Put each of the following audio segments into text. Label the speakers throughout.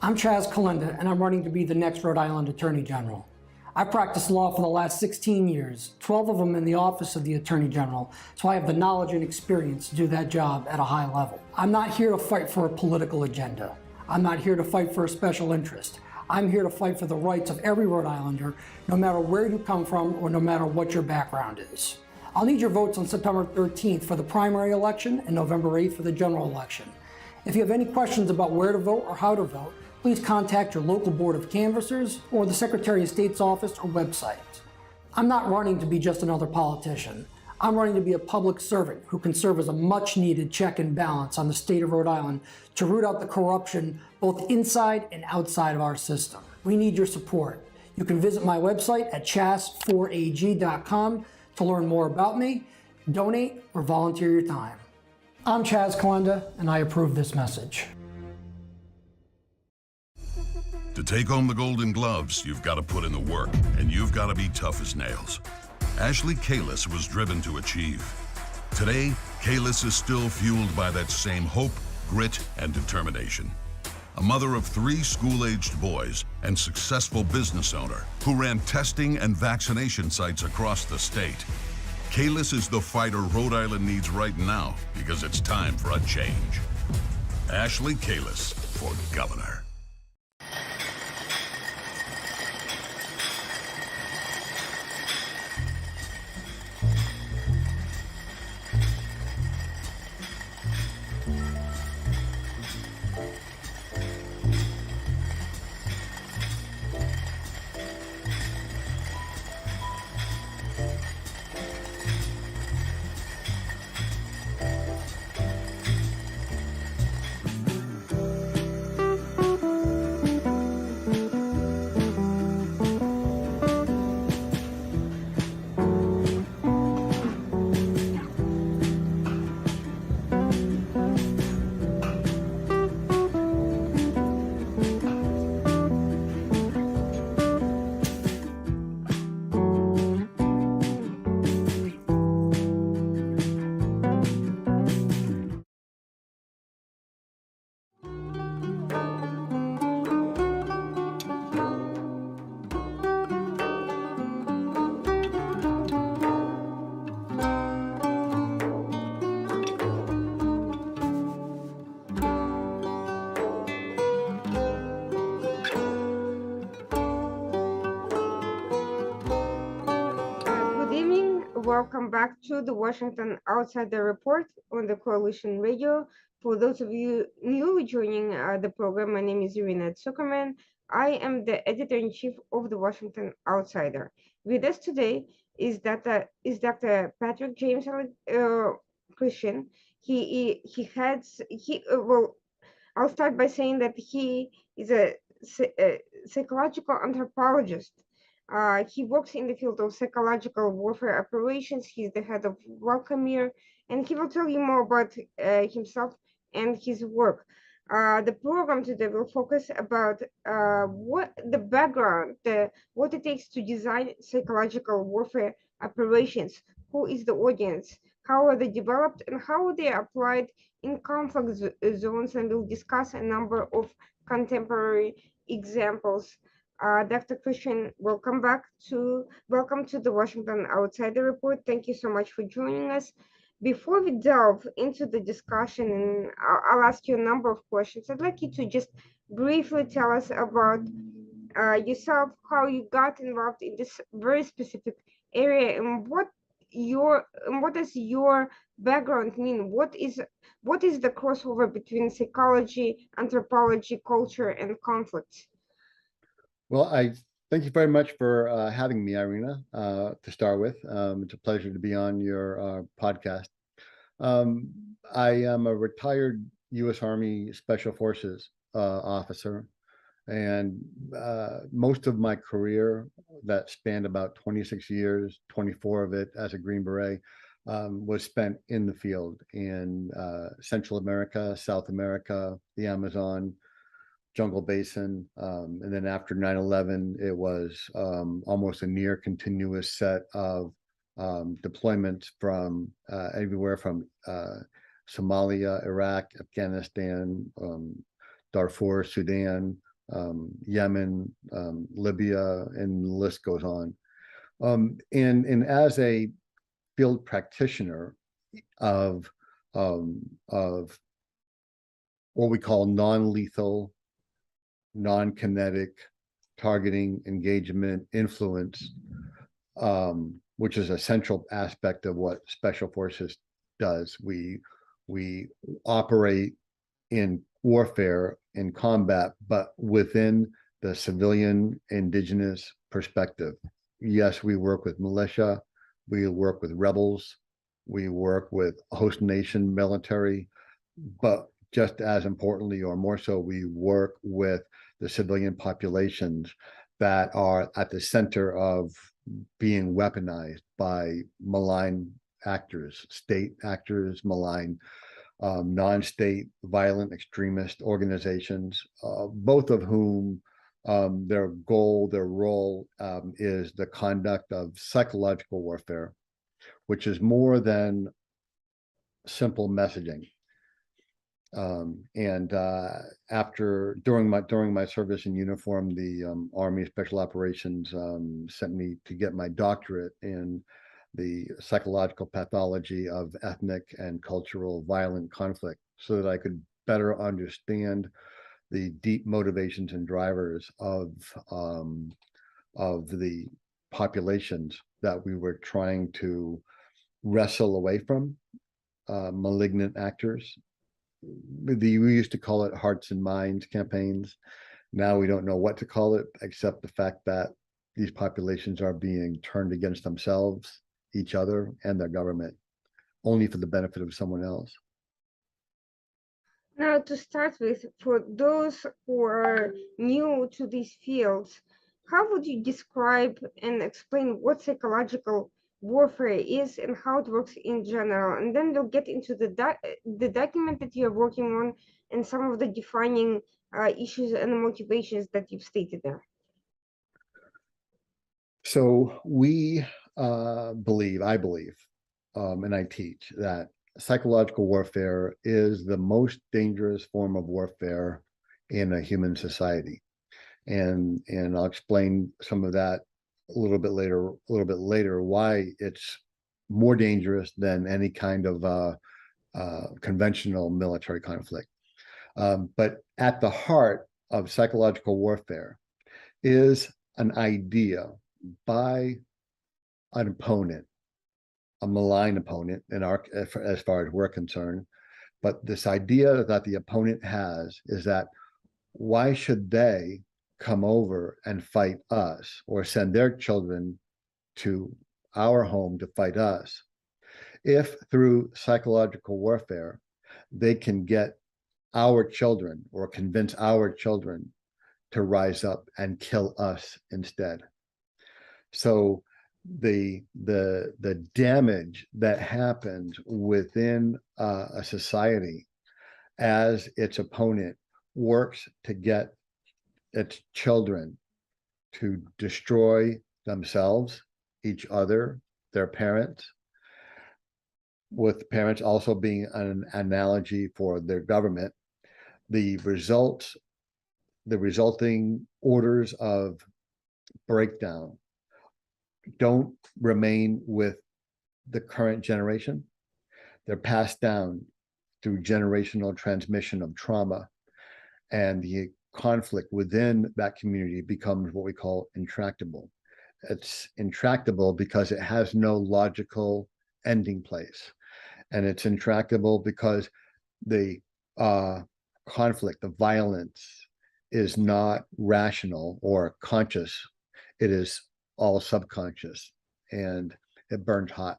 Speaker 1: I'm Chaz Kalenda, and I'm running to be the next Rhode Island Attorney General. I've practiced law for the last 16 years, 12 of them in the office of the Attorney General, so I have the knowledge and experience to do that job at a high level. I'm not here to fight for a political agenda. I'm not here to fight for a special interest. I'm here to fight for the rights of every Rhode Islander, no matter where you come from or no matter what your background is. I'll need your votes on September 13th for the primary election and November 8th for the general election. If you have any questions about where to vote or how to vote, please contact your local Board of Canvassers or the Secretary of State's office or website. I'm not running to be just another politician. I'm running to be a public servant who can serve as a much-needed check and balance on the state of Rhode Island to root out the corruption both inside and outside of our system. We need your support. You can visit my website at chas4ag.com to learn more about me, donate, or volunteer your time. I'm Chaz Kalenda, and I approve this message.
Speaker 2: To take home the Golden Gloves, you've got to put in the work, and you've got to be tough as nails. Ashley Kalis was driven to achieve. Today, Kalis is still fueled by that same hope, grit, and determination. A mother of 3 school-aged boys and successful business owner who ran testing and vaccination sites across the state. Kalis is the fighter Rhode Island needs right now because it's time for a change. Ashley Kalis for governor.
Speaker 3: Welcome back to the Washington Outsider Report on the Coalition Radio. For those of you newly joining the program, my name is Irina Zuckerman. I am the editor-in-chief of the Washington Outsider. With us today is Dr. Patrick James Christian. I'll start by saying that he is a psychological anthropologist. He works in the field of psychological warfare operations. He's the head of Welcome, and he will tell you more about himself and his work. The program today will focus about what the background, what it takes to design psychological warfare operations, who is the audience, how are they developed, and how are they applied in conflict zones, and we'll discuss a number of contemporary examples. Dr. Christian, welcome to the Washington Outsider Report. Thank you so much for joining us. Before we delve into the discussion, and I'll ask you a number of questions, I'd like you to just briefly tell us about yourself, how you got involved in this very specific area, and what does your background mean? What is the crossover between psychology, anthropology, culture, and conflicts?
Speaker 4: Well, I thank you very much for having me, Irina, to start with. It's a pleasure to be on your podcast. I am a retired U.S. Army Special Forces officer, and most of my career, that spanned about 26 years, 24 of it as a Green Beret, was spent in the field in Central America, South America, the Amazon, Jungle Basin, and then after 9/11, it was almost a near continuous set of deployments from everywhere from Somalia, Iraq, Afghanistan, Darfur, Sudan, Yemen, Libya, and the list goes on. And as a field practitioner of of what we call non-lethal, non-kinetic targeting, engagement, influence, which is a central aspect of what Special Forces does. We operate in warfare, in combat, but within the civilian indigenous perspective. Yes, we work with militia, we work with rebels, we work with host nation military, but just as importantly or more so, we work with the civilian populations that are at the center of being weaponized by malign actors, state actors, malign non-state violent extremist organizations, both of whom their goal, their role is the conduct of psychological warfare, which is more than simple messaging. During my service in uniform, the Army Special Operations sent me to get my doctorate in the psychological pathology of ethnic and cultural violent conflict, so that I could better understand the deep motivations and drivers of the populations that we were trying to wrestle away from, malignant actors. We used to call it hearts and minds campaigns. Now we don't know what to call it, except the fact that these populations are being turned against themselves, each other, and their government, only for the benefit of someone else.
Speaker 3: Now, to start with, for those who are new to these fields, how would you describe and explain what psychological warfare is and how it works in general? And then we'll get into the document that you're working on and some of the defining issues and motivations that you've stated there.
Speaker 4: So we I believe, and I teach that psychological warfare is the most dangerous form of warfare in a human society. And I'll explain some of that a little bit later, why it's more dangerous than any kind of conventional military conflict. But at the heart of psychological warfare is an idea by an opponent, a malign opponent, as far as we're concerned. But this idea that the opponent has is that why should they come over and fight us or send their children to our home to fight us if through psychological warfare they can get our children or convince our children to rise up and kill us instead. So the damage that happens within a society as its opponent works to get its children to destroy themselves, each other, their parents, with parents also being an analogy for their government. The resulting orders of breakdown don't remain with the current generation. They're passed down through generational transmission of trauma, and the conflict within that community becomes what we call intractable. It's intractable because it has no logical ending place, and it's intractable because the conflict, the violence, is not rational or conscious. It is all subconscious, and it burns hot.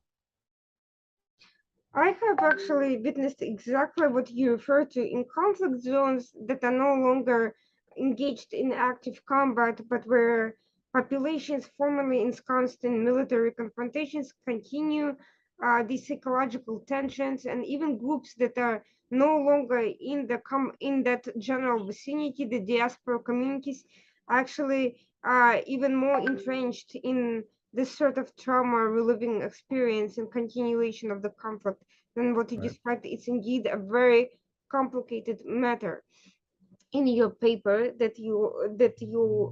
Speaker 3: I have actually witnessed exactly what you refer to in conflict zones that are no longer engaged in active combat, but where populations formerly ensconced in military confrontations continue these psychological tensions, and even groups that are no longer in that general vicinity, the diaspora communities, actually even more entrenched in this sort of trauma reliving experience and continuation of the conflict than what you described. It's indeed a very complicated matter. in your paper that you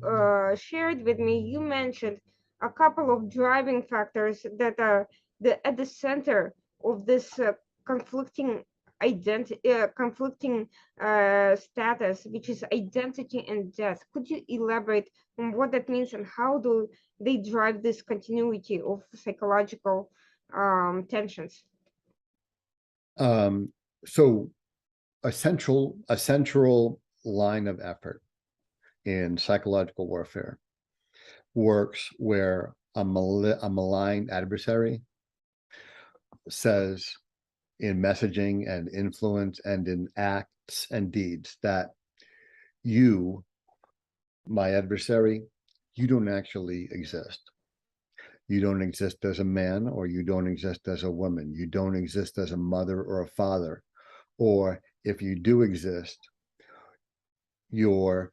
Speaker 3: shared with me, you mentioned a couple of driving factors that are at the center of this conflicting conflicting status, which is identity and death. Could you elaborate on what that means and how do they drive this continuity of psychological tensions?
Speaker 4: So a central line of effort in psychological warfare works where a malign adversary says in messaging and influence and in acts and deeds that you, my adversary, you don't actually exist. You don't exist as a man, or you don't exist as a woman. You don't exist as a mother or a father. Or if you do exist, your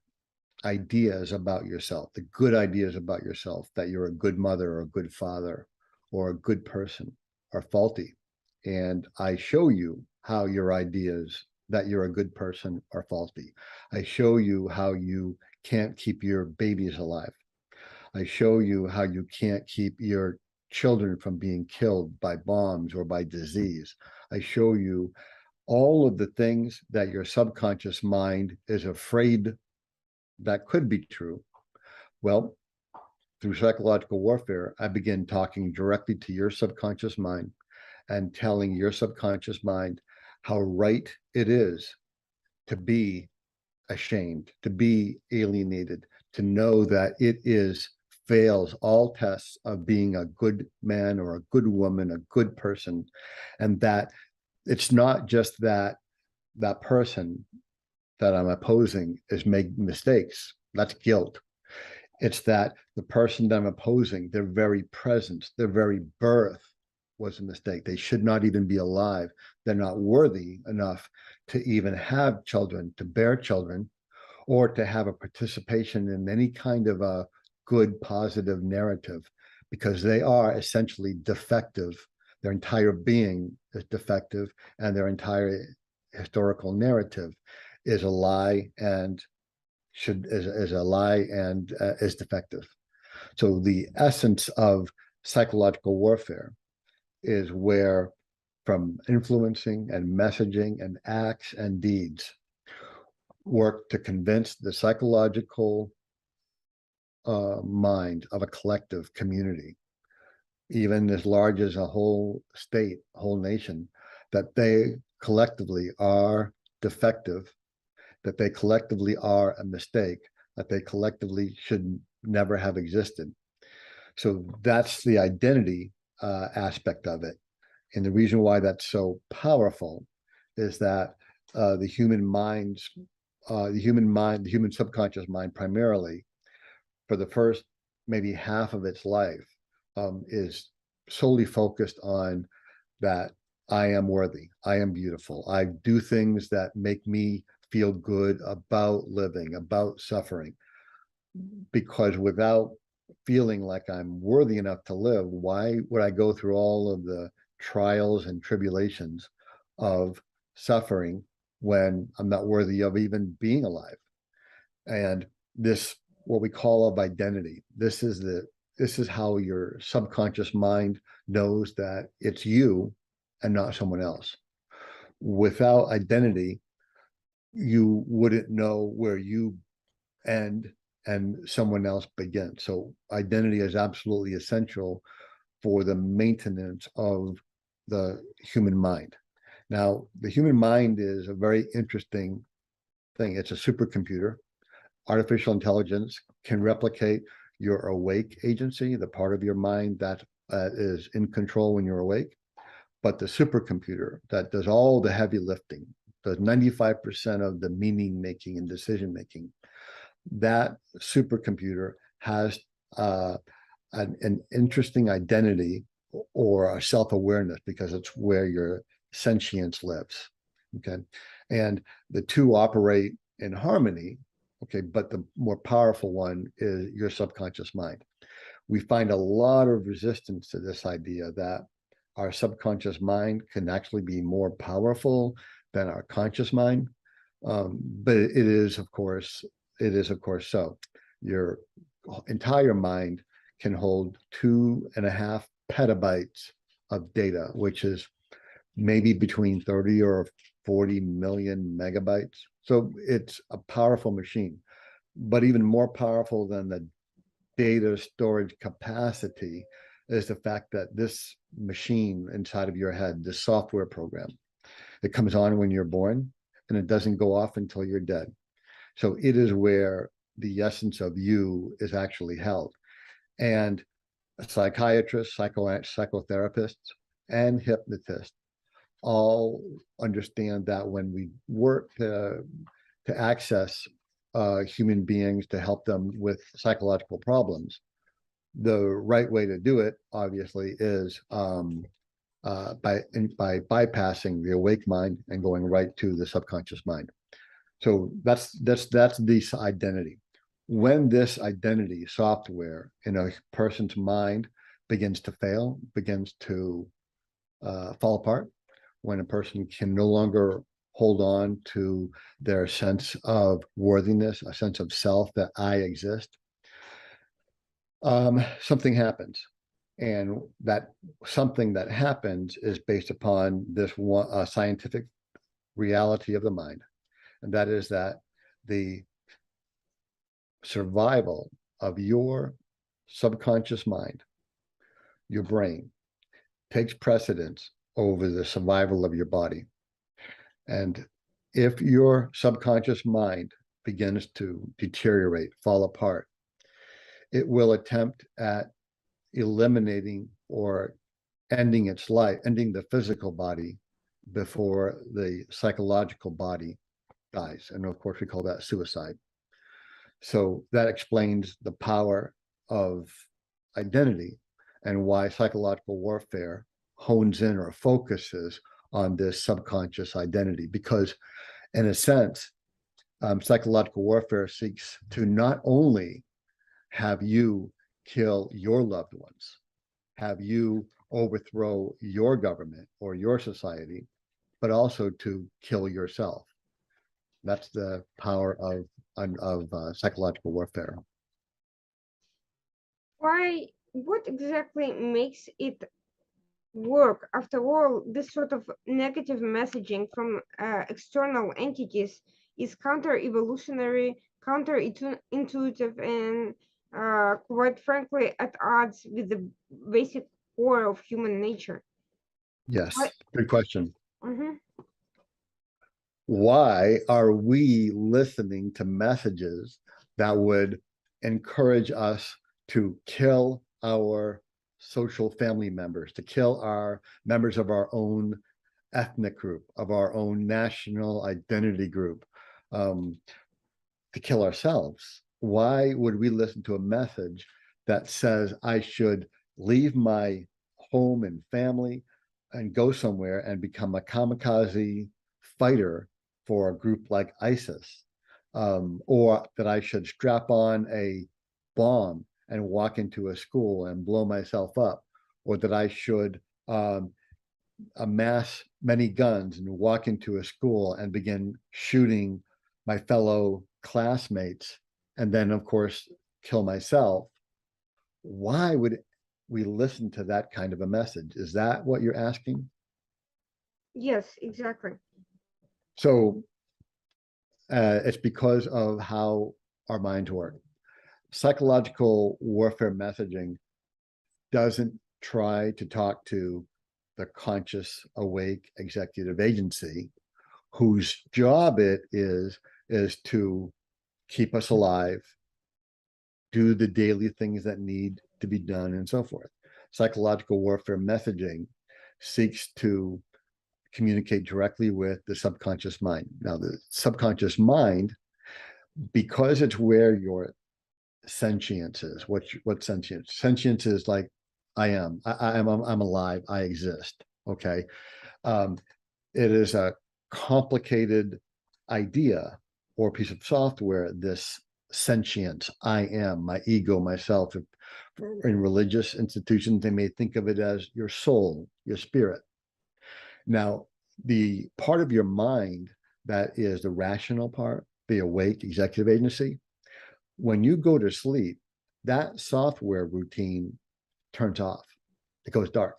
Speaker 4: ideas about yourself, the good ideas about yourself, that you're a good mother or a good father or a good person, are faulty. And I show you how your ideas that you're a good person are faulty. I show you how you can't keep your babies alive. I show you how you can't keep your children from being killed by bombs or by disease. I show you all of the things that your subconscious mind is afraid that could be true. Well, through psychological warfare, I begin talking directly to your subconscious mind and telling your subconscious mind how right it is to be ashamed, to be alienated, to know that it fails all tests of being a good man or a good woman, a good person, and that it's not just that that person that I'm opposing is making mistakes. That's guilt. It's that the person that I'm opposing, their very presence, their very birth was a mistake. They should not even be alive. They're not worthy enough to even have children, to bear children, or to have a participation in any kind of a good, positive narrative, because they are essentially defective. Their entire being is defective, and their entire historical narrative is a lie and is defective. So the essence of psychological warfare is where, from influencing and messaging and acts and deeds, work to convince the psychological mind of a collective community, even as large as a whole state, whole nation, that they collectively are defective, that they collectively are a mistake, that they collectively should never have existed. So that's the identity aspect of it. And the reason why that's so powerful is that the human subconscious mind primarily, for the first maybe half of its life, is solely focused on that I am worthy, I am beautiful, I do things that make me feel good about living, about suffering. Because without feeling like I'm worthy enough to live, why would I go through all of the trials and tribulations of suffering when I'm not worthy of even being alive? And this, what we call of identity, this is how your subconscious mind knows that it's you and not someone else. Without identity, you wouldn't know where you end and someone else begins. So identity is absolutely essential for the maintenance of the human mind. Now, the human mind is a very interesting thing. It's a supercomputer. Artificial intelligence can replicate your awake agency, the part of your mind that is in control when you're awake. But the supercomputer that does all the heavy lifting, does 95% of the meaning making and decision making, that supercomputer has an interesting identity or a self-awareness, because it's where your sentience lives. Okay, and the two operate in harmony. Okay, but the more powerful one is your subconscious mind. We find a lot of resistance to this idea that our subconscious mind can actually be more powerful than our conscious mind. But it is, of course, so. Your entire mind can hold 2.5 petabytes of data, which is maybe between 30 or 40 million megabytes. So it's a powerful machine, but even more powerful than the data storage capacity is the fact that this machine inside of your head, this software program, it comes on when you're born and it doesn't go off until you're dead. So it is where the essence of you is actually held. And psychiatrists, psychotherapists, and hypnotists all understand that when we work to access human beings to help them with psychological problems, the right way to do it, obviously, is by bypassing the awake mind and going right to the subconscious mind. So that's this identity. When this identity software in a person's mind begins to fail, begins to fall apart, when a person can no longer hold on to their sense of worthiness, a sense of self, that I exist, something happens. And that something that happens is based upon this one scientific reality of the mind. And that is that the survival of your subconscious mind, your brain, takes precedence over the survival of your body. And if your subconscious mind begins to deteriorate, fall apart, it will attempt at eliminating or ending its life, ending the physical body before the psychological body dies. And of course, we call that suicide. So that explains the power of identity and why psychological warfare hones in or focuses on this subconscious identity. Because in a sense, psychological warfare seeks to not only have you kill your loved ones, have you overthrow your government or your society, but also to kill yourself. That's the power of psychological warfare.
Speaker 3: Why? What exactly makes it work? After all, this sort of negative messaging from external entities is counter-evolutionary, counter-intuitive, and quite frankly, at odds with the basic core of human nature.
Speaker 4: Yes,
Speaker 3: Why?
Speaker 4: good question.
Speaker 3: Mhm.
Speaker 4: Why are we listening to messages that would encourage us to kill our social family members, to kill our members of our own ethnic group, of our own national identity group, to kill ourselves? Why would we listen to a message that says I should leave my home and family and go somewhere and become a kamikaze fighter for a group like ISIS, or that I should strap on a bomb and walk into a school and blow myself up, or that I should amass many guns and walk into a school and begin shooting my fellow classmates, and then, of course, kill myself? Why would we listen to that kind of a message? Is that what you're asking?
Speaker 3: Yes, exactly.
Speaker 4: So it's because of how our minds work. Psychological warfare messaging doesn't try to talk to the conscious, awake executive agency, whose job it is to keep us alive, do the daily things that need to be done, and so forth. Psychological warfare messaging seeks to communicate directly with the subconscious mind. Now, the subconscious mind, because it's where your sentience is. What sentience? Sentience is like I'm alive, I exist. Okay. It is a complicated idea or piece of software, this sentience, I am, my ego, myself. In religious institutions, they may think of it as your soul, your spirit. Now, the part of your mind that is the rational part, the awake executive agency. When you go to sleep, that software routine turns off. It goes dark.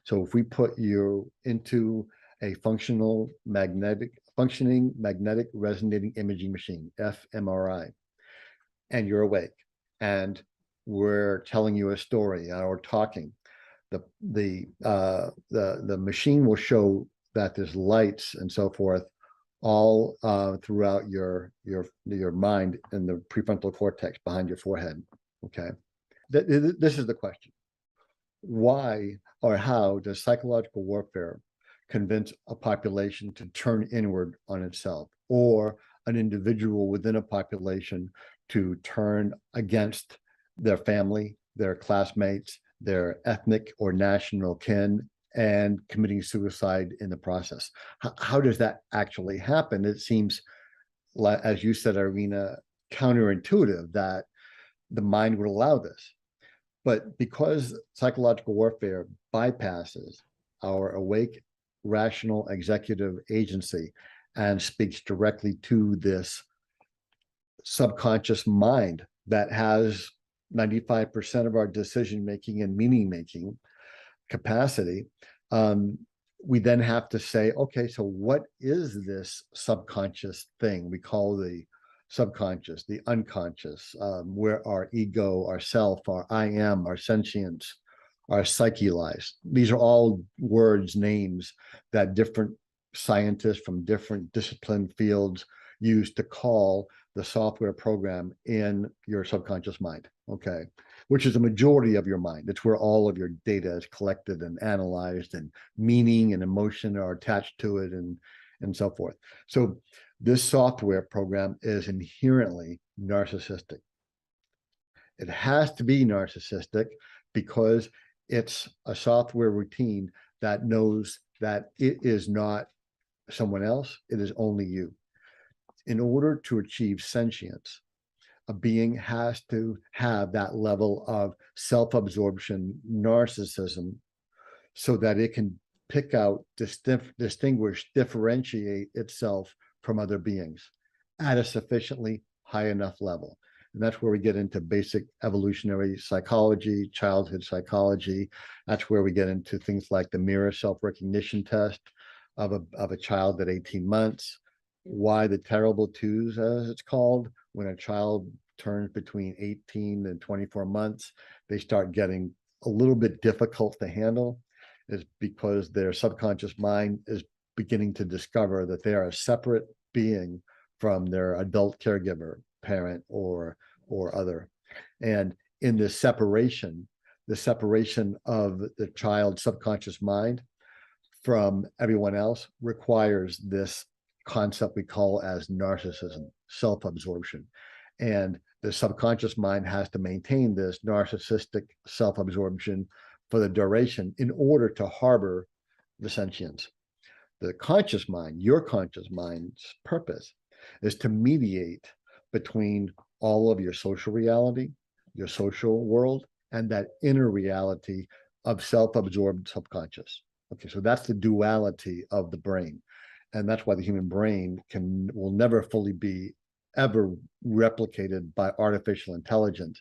Speaker 4: So if we put you into a functioning magnetic resonating imaging machine, fMRI, and you're awake, and we're telling you a story or talking, the machine will show that there's lights and so forth all throughout your mind in the prefrontal cortex behind your forehead. Okay, this is the question: why or how does psychological warfare convince a population to turn inward on itself, or an individual within a population to turn against their family, their classmates, their ethnic or national kin, and committing suicide in the process? How does that actually happen? It seems, like, as you said, Irina, counterintuitive that the mind would allow this. But because psychological warfare bypasses our awake, rational executive agency and speaks directly to this subconscious mind that has 95% of our decision-making and meaning-making capacity, we then have to say, okay, so what is this subconscious thing we call the subconscious, the unconscious, where our ego, our self, our I am, our sentience, our psyche lies? These are all words, names that different scientists from different discipline fields use to call the software program in your subconscious mind, okay, which is the majority of your mind. It's where all of your data is collected and analyzed, and meaning and emotion are attached to it, and so forth. So this software program is inherently narcissistic. It has to be narcissistic because it's a software routine that knows that it is not someone else, it is only you. In order to achieve sentience, a being has to have that level of self-absorption, narcissism, so that it can pick out, distinguish, differentiate itself from other beings at a sufficiently high enough level. And that's where we get into basic evolutionary psychology, childhood psychology. That's where we get into things like the mirror self-recognition test of a child at 18 months. Why the terrible twos, as it's called, when a child turns between 18 and 24 months, they start getting a little bit difficult to handle, is because their subconscious mind is beginning to discover that they are a separate being from their adult caregiver, parent, or other. And in this separation, the separation of the child's subconscious mind from everyone else requires this concept we call as narcissism, self-absorption. And the subconscious mind has to maintain this narcissistic self-absorption for the duration in order to harbor the sentience. The conscious mind, your conscious mind's purpose, is to mediate between all of your social reality, your social world, and that inner reality of self-absorbed subconscious. Okay, so that's the duality of the brain. And that's why the human brain will never fully be ever replicated by artificial intelligence,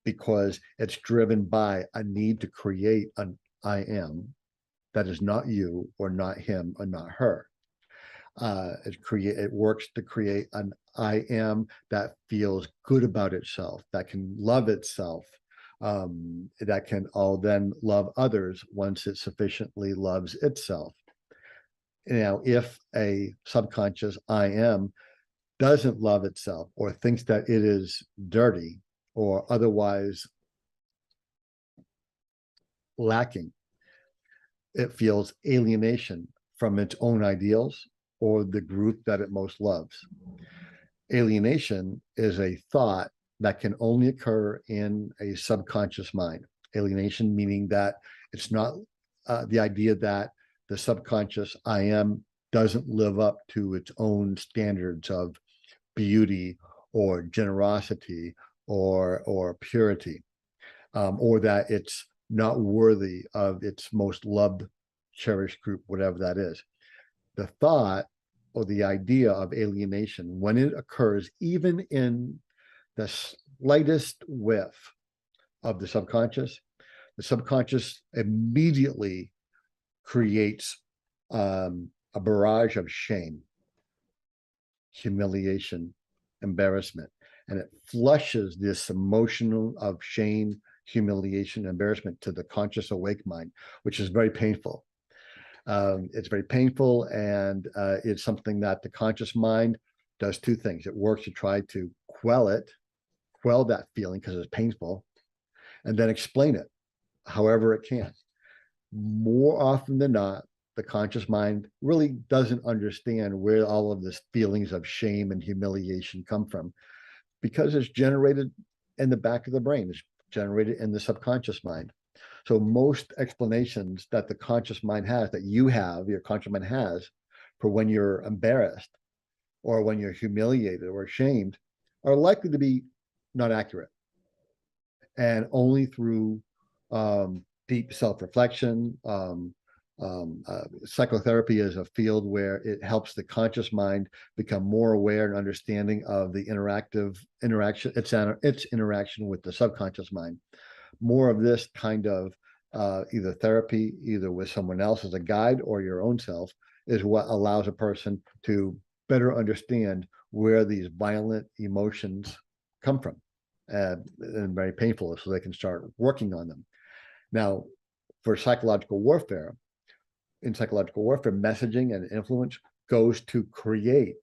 Speaker 4: because it's driven by a need to create an I am that is not you or not him or not her. It works to create an I am that feels good about itself, that can love itself, that can all then love others once it sufficiently loves itself. Now, if a subconscious I am doesn't love itself, or thinks that it is dirty or otherwise lacking, it feels alienation from its own ideals or the group that it most loves. Alienation is a thought that can only occur in a subconscious mind. Alienation meaning that it's not the idea that the subconscious I am doesn't live up to its own standards of beauty or generosity or purity, or that it's not worthy of its most loved, cherished group, whatever that is. The thought or the idea of alienation, when it occurs, even in the slightest whiff of the subconscious immediately creates a barrage of shame, humiliation, embarrassment, and it flushes this emotional of shame, humiliation, embarrassment to the conscious awake mind, which is very painful. It's very painful, and it's something that the conscious mind does two things. It works to try to quell that feeling because it's painful, and then explain it however it can. More often than not, the conscious mind really doesn't understand where all of this feelings of shame and humiliation come from, because it's generated in the back of the brain. It's generated in the subconscious mind. So most explanations that the conscious mind has, that you have, your conscious mind has, for when you're embarrassed or when you're humiliated or ashamed, are likely to be not accurate. And only through deep self-reflection, psychotherapy is a field where it helps the conscious mind become more aware and understanding of the interaction, its interaction with the subconscious mind. More of this kind of either therapy, either with someone else as a guide or your own self, is what allows a person to better understand where these violent emotions come from, and very painful, so they can start working on them. Now, for psychological warfare, messaging and influence goes to create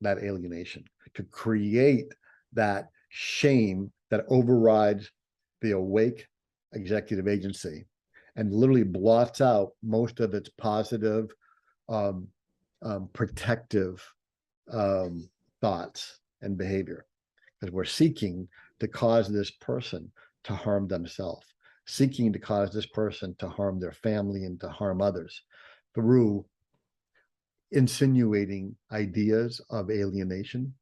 Speaker 4: that alienation, to create that shame that overrides the awake executive agency and literally blots out most of its positive, protective thoughts and behavior, because we're seeking to cause this person to harm themselves, seeking to cause this person to harm their family and to harm others through insinuating ideas of alienation,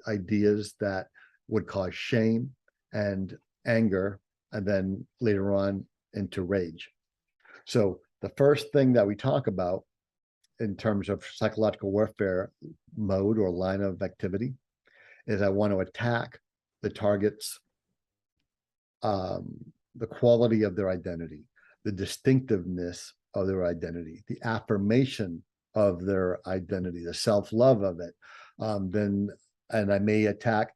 Speaker 4: ideas that would cause shame and anger, and then later on into rage. So the first thing that we talk about in terms of psychological warfare mode or line of activity is I want to attack the target's the quality of their identity, the distinctiveness of their identity, the affirmation of their identity, the self-love of it. And I may attack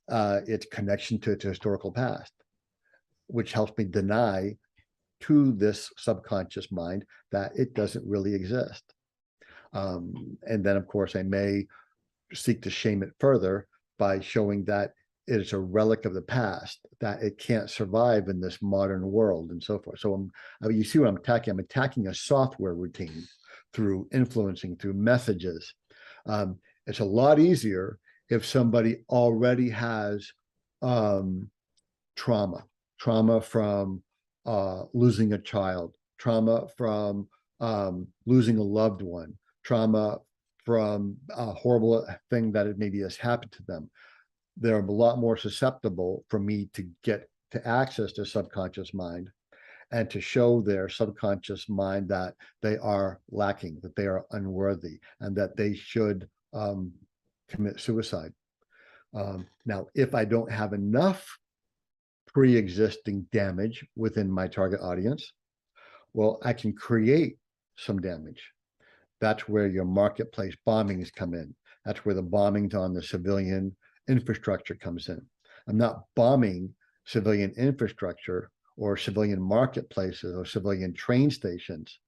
Speaker 4: its connection to its historical past, which helps me deny to this subconscious mind that it doesn't really exist. And then, of course, I may seek to shame it further by showing that it is a relic of the past, that it can't survive in this modern world, and so forth. So you see what I'm attacking? I'm attacking a software routine through influencing, through messages. It's a lot easier if somebody already has trauma from losing a child, trauma from losing a loved one, trauma from a horrible thing that maybe has happened to them. They're a lot more susceptible for me to get to access their subconscious mind and to show their subconscious mind that they are lacking, that they are unworthy, and that they should commit suicide. Now, if I don't have enough pre-existing damage within my target audience, well, I can create some damage. That's where your marketplace bombings come in. That's where the bombings on the civilian infrastructure comes in. I'm not bombing civilian infrastructure or civilian marketplaces or civilian train stations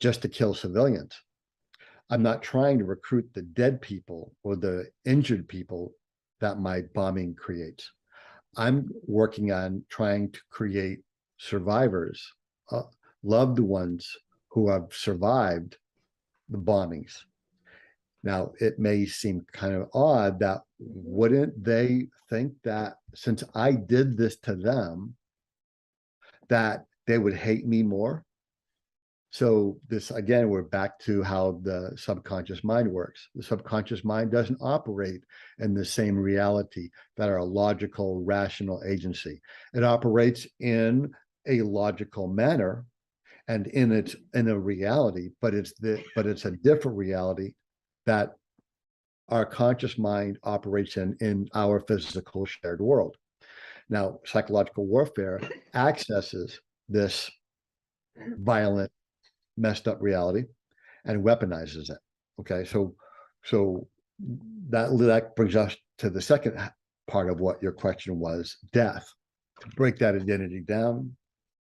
Speaker 4: just to kill civilians. I'm not trying to recruit the dead people or the injured people that my bombing creates. I'm working on trying to create survivors, loved ones who have survived the bombings. Now, it may seem kind of odd that wouldn't they think that since I did this to them, that they would hate me more? So this, again, we're back to how the subconscious mind works. The subconscious mind doesn't operate in the same reality that our logical, rational agency. It operates in a logical manner and in a reality, but it's a different reality that our conscious mind operates in our physical shared world. Now, psychological warfare accesses this violent, messed up reality and weaponizes it. Okay, so that brings us to the second part of what your question was: death. To break that identity down,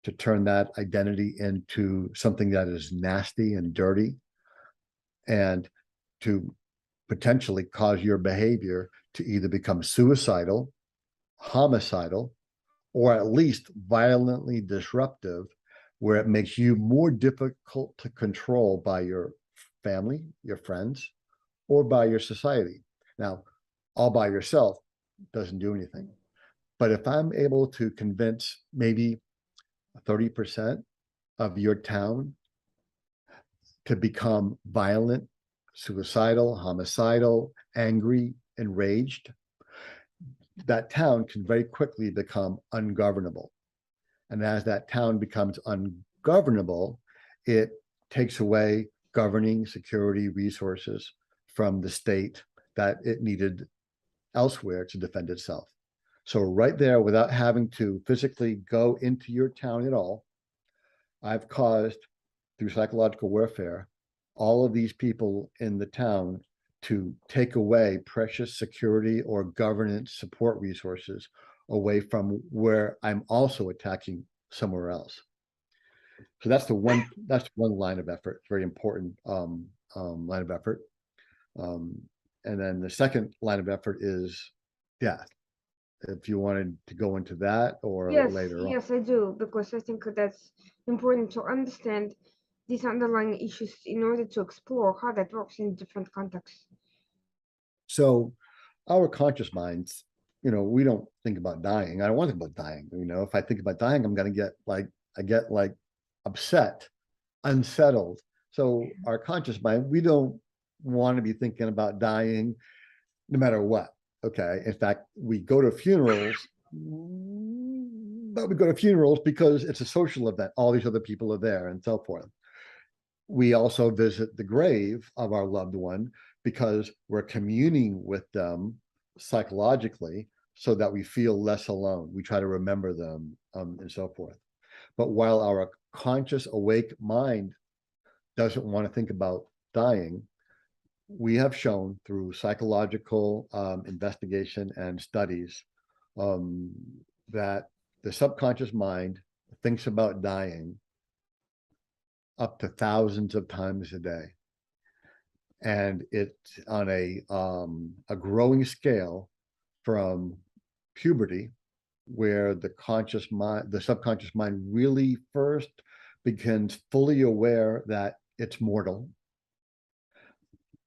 Speaker 4: to turn that identity into something that is nasty and dirty, and to potentially cause your behavior to either become suicidal, homicidal, or at least violently disruptive, where it makes you more difficult to control by your family, your friends, or by your society. Now, all by yourself doesn't do anything. But if I'm able to convince maybe 30% of your town to become violent, suicidal, homicidal, angry, enraged, that town can very quickly become ungovernable. And as that town becomes ungovernable, it takes away governing security resources from the state that it needed elsewhere to defend itself. So right there, without having to physically go into your town at all, I've caused, through psychological warfare, all of these people in the town to take away precious security or governance support resources away from where I'm also attacking somewhere else. So that's one line of effort, very important line of effort. And then the second line of effort is death. If you wanted to go into that or later on.
Speaker 3: Yes, I do, because I think that's important to understand these underlying issues in order to explore how that works in different contexts.
Speaker 4: So our conscious minds, we don't think about dying. I don't want to think about dying. If I think about dying, I'm going to get like upset, unsettled. So our conscious mind, we don't want to be thinking about dying no matter what. Okay. In fact, we go to funerals, but we go to funerals because it's a social event. All these other people are there and so forth. We also visit the grave of our loved one because we're communing with them psychologically so that we feel less alone. We try to remember them and so forth. But while our conscious, awake mind doesn't want to think about dying, we have shown through psychological investigation and studies that the subconscious mind thinks about dying up to thousands of times a day. And it's on a growing scale from puberty, where the subconscious mind really first begins fully aware that it's mortal,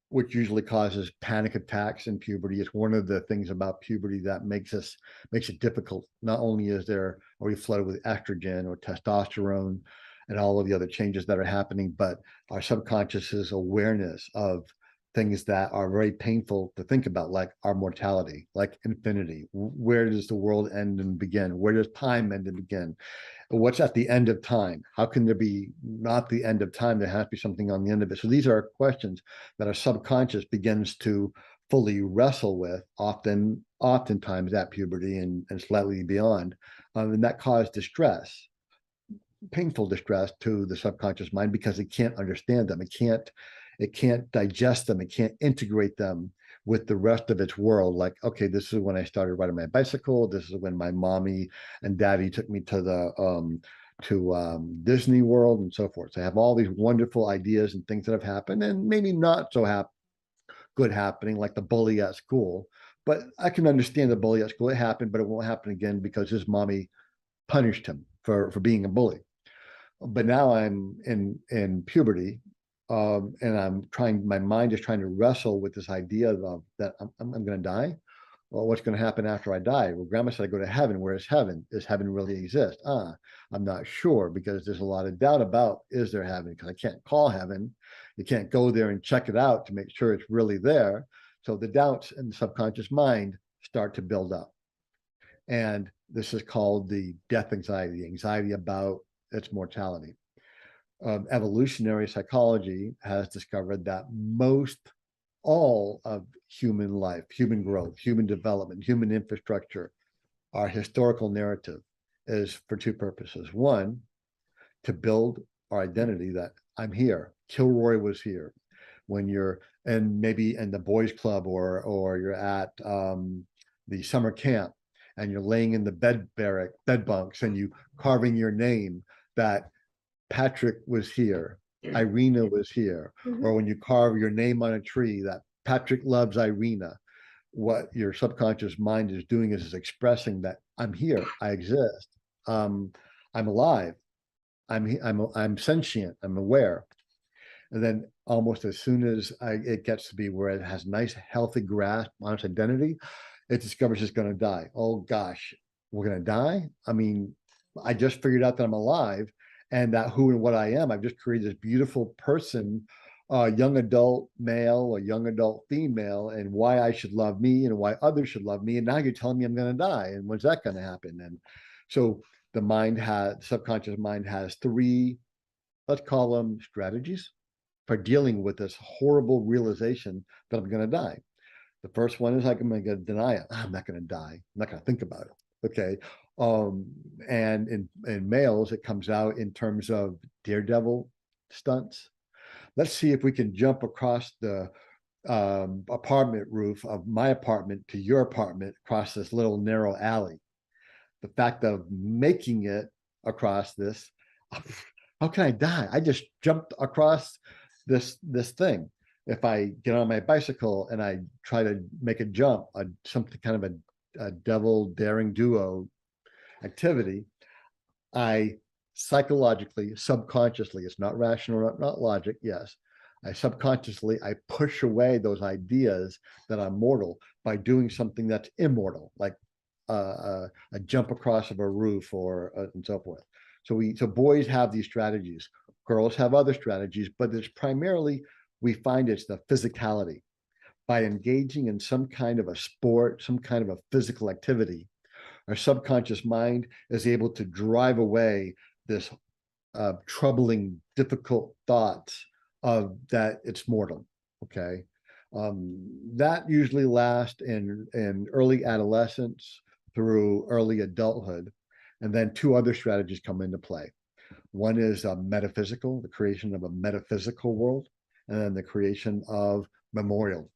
Speaker 4: which usually causes panic attacks in puberty. It's one of the things about puberty that makes it difficult. Not only are we flooded with estrogen or testosterone and all of the other changes that are happening, but our subconscious's awareness of things that are very painful to think about, like our mortality, like infinity. Where does the world end and begin? Where does time end and begin? What's at the end of time? How can there be not the end of time? There has to be something on the end of it. So these are questions that our subconscious begins to fully wrestle with, oftentimes at puberty and slightly beyond. And that caused distress, painful distress to the subconscious mind, because it can't understand them. It can't digest them. It can't integrate them with the rest of its world. Like, okay, this is when I started riding my bicycle. This is when my mommy and daddy took me to Disney World and so forth. So I have all these wonderful ideas and things that have happened, and maybe not so good happening, like the bully at school. But I can understand the bully at school. It happened, but it won't happen again because his mommy punished him for being a bully. But now I'm in puberty. And my mind is trying to wrestle with this idea of that I'm going to die. Well, what's going to happen after I die? Well, grandma said I go to heaven. Where is heaven? Does heaven really exist? I'm not sure, because there's a lot of doubt about, is there heaven? Because I can't call heaven. You can't go there and check it out to make sure it's really there. So the doubts in the subconscious mind start to build up. And this is called the death anxiety, the anxiety about its mortality. Evolutionary psychology has discovered that all of human life, human growth, human development, human infrastructure, our historical narrative is for two purposes. One, to build our identity that I'm here. Kilroy was here. When you're and maybe in the boys club or you're at the summer camp and you're laying in the bed bunks and you carving your name that Patrick was here, Irina was here, or when you carve your name on a tree that Patrick loves Irina, what your subconscious mind is doing is expressing that I'm here, I exist, I'm alive, I'm sentient, I'm aware. And then almost as soon as it gets to be where it has nice, healthy grasp on its identity, it discovers it's going to die. Oh gosh, we're going to die? I mean, I just figured out that I'm alive and that who and what I am. I've just created this beautiful person, young adult male or young adult female, and why I should love me and why others should love me. And now you're telling me I'm going to die. And when's that going to happen? And so the subconscious mind has three, let's call them strategies for dealing with this horrible realization that I'm going to die. The first one is like, I'm going to deny it. I'm not going to die. I'm not going to think about it. Okay. And in males, it comes out in terms of daredevil stunts. Let's see if we can jump across the apartment roof of my apartment to your apartment across this little narrow alley. The fact of making it across this, how can I die? I just jumped across this thing. If I get on my bicycle and I try to make a jump, something kind of a devil daring duo activity, I psychologically, subconsciously, it's not rational, not logic, yes. I push away those ideas that I'm mortal by doing something that's immortal, like a jump across of a roof or and so forth. So boys have these strategies. Girls have other strategies, but it's primarily, we find it's the physicality. By engaging in some kind of a sport, some kind of a physical activity, our subconscious mind is able to drive away this troubling, difficult thoughts of that it's mortal. Okay. That usually lasts in early adolescence through early adulthood. And then two other strategies come into play. One is metaphysical, the creation of a metaphysical world, and then the creation of memorial.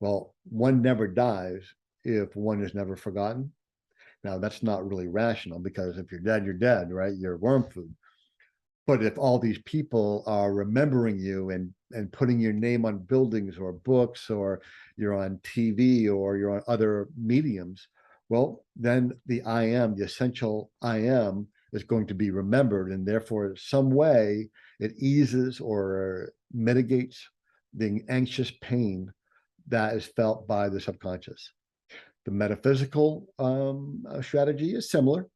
Speaker 4: Well, one never dies if one is never forgotten. Now, that's not really rational because if you're dead, right? You're worm food. But if all these people are remembering you and putting your name on buildings or books, or you're on TV or you're on other mediums, well, then the I am, the essential I am, is going to be remembered, and therefore some way it eases or mitigates the anxious pain that is felt by the subconscious. The metaphysical strategy is similar.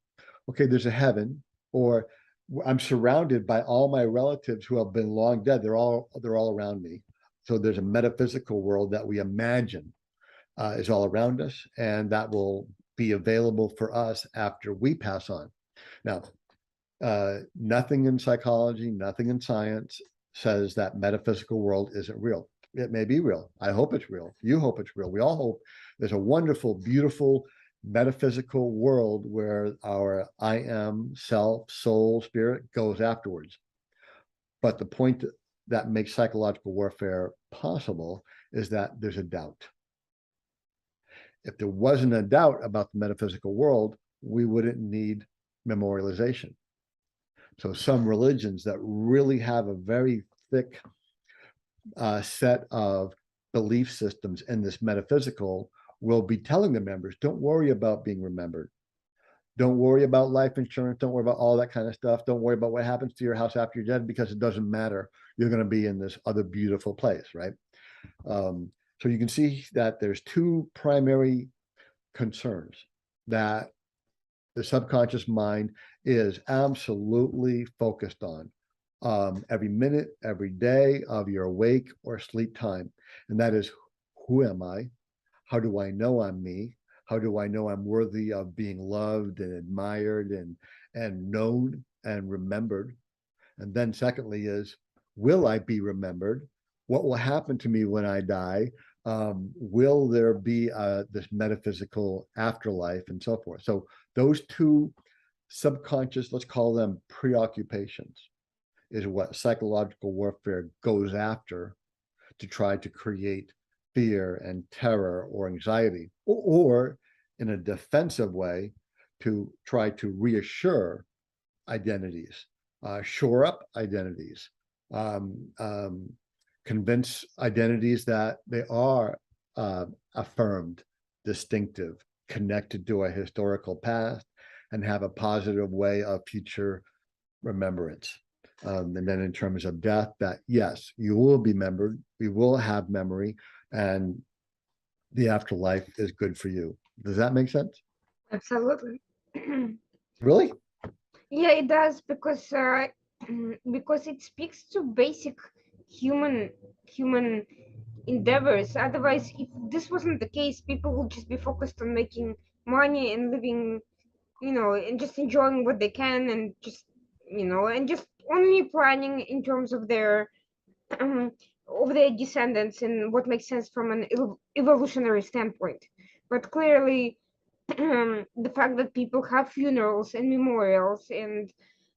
Speaker 4: Okay, there's a heaven, or I'm surrounded by all my relatives who have been long dead. They're all around me. So there's a metaphysical world that we imagine is all around us, and that will be available for us after we pass on. Now, nothing in psychology, nothing in science says that metaphysical world isn't real. It may be real. I hope it's real. You hope it's real. We all hope there's a wonderful, beautiful metaphysical world where our I am, self, soul, spirit goes afterwards. But the point that makes psychological warfare possible is that there's a doubt. If there wasn't a doubt about the metaphysical world, we wouldn't need memorialization. So some religions that really have a very thick set of belief systems in this metaphysical will be telling the members, don't worry about being remembered. Don't worry about life insurance. Don't worry about all that kind of stuff. Don't worry about what happens to your house after you're dead, because it doesn't matter. You're going to be in this other beautiful place, right? So you can see that there's two primary concerns that the subconscious mind is absolutely focused on every minute, every day of your awake or sleep time. And that is, who am I? How do I know I'm me? How do I know I'm worthy of being loved and admired and known and remembered? And then secondly is, will I be remembered, what will happen to me when I die? Will there be this metaphysical afterlife and so forth? So those two subconscious, let's call them preoccupations, is what psychological warfare goes after to try to create fear and terror or anxiety, or in a defensive way to try to reassure identities, shore up identities, um, um, convince identities that they are affirmed, distinctive, connected to a historical past, and have a positive way of future remembrance. And then in terms of death, that yes, you will be remembered, we will have memory, and the afterlife is good for you. Does that make sense?
Speaker 3: Absolutely.
Speaker 4: Really?
Speaker 3: Yeah, it does, because because it speaks to basic human endeavors. Otherwise, if this wasn't the case, people would just be focused on making money and living, and just enjoying what they can, and just, and just only planning in terms of their of their descendants and what makes sense from an evolutionary standpoint. But clearly, the fact that people have funerals and memorials and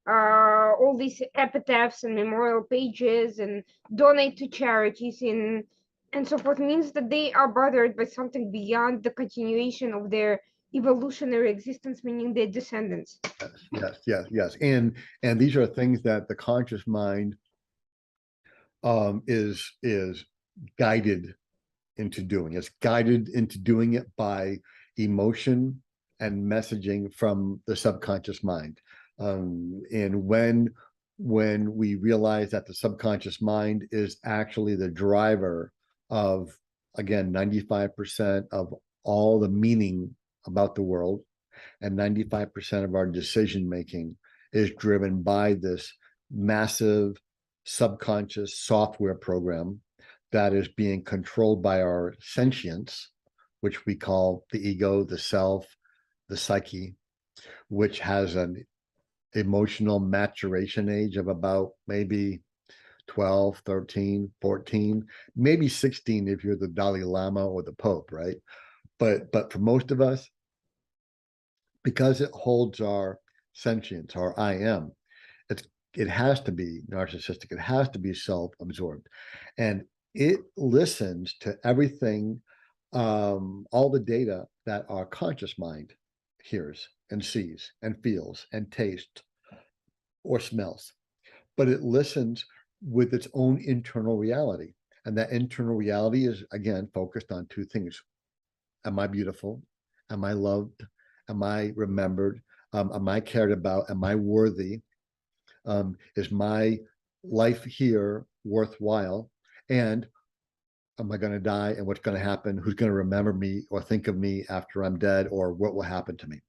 Speaker 3: all these epitaphs and memorial pages and donate to charities and so forth means that they are bothered by something beyond the continuation of their evolutionary existence, meaning their descendants.
Speaker 4: Yes. And these are things that the conscious mind is guided into doing. It's guided into doing it by emotion and messaging from the subconscious mind. And when we realize that the subconscious mind is actually the driver of, again, 95% of all the meaning about the world, and 95% of our decision making is driven by this massive subconscious software program that is being controlled by our sentience, which we call the ego, the self, the psyche, which has an emotional maturation age of about maybe 12, 13, 14, maybe 16 if you're the Dalai Lama or the Pope, right? But for most of us, because it holds our sentience, our I am, it has to be narcissistic, it has to be self-absorbed. And it listens to everything, all the data that our conscious mind hears and sees and feels and tastes or smells. But it listens with its own internal reality. And that internal reality is, again, focused on two things. Am I beautiful? Am I loved? Am I remembered? Am I cared about? Am I worthy? Is my life here worthwhile? And am I going to die? And what's going to happen? Who's going to remember me or think of me after I'm dead? Or what will happen to me?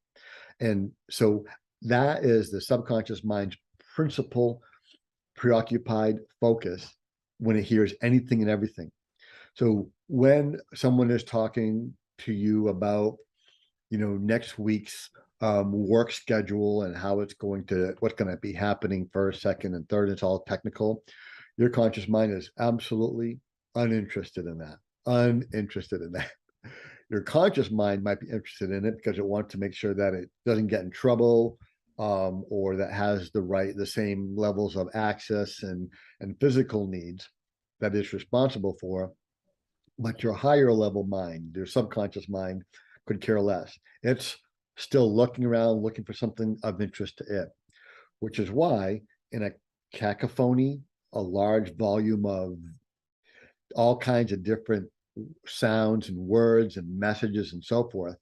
Speaker 4: And so that is the subconscious mind's principal preoccupied focus when it hears anything and everything. So when someone is talking to you about, next week's work schedule and how it's what's going to be happening first, second, and third, it's all technical. Your conscious mind is absolutely uninterested in that. Your conscious mind might be interested in it because it wants to make sure that it doesn't get in trouble, or that has the same levels of access and physical needs that it's responsible for. But your higher level mind, your subconscious mind, could care less. It's still looking around, looking for something of interest to it, which is why in a cacophony, a large volume of all kinds of different sounds and words and messages and so forth,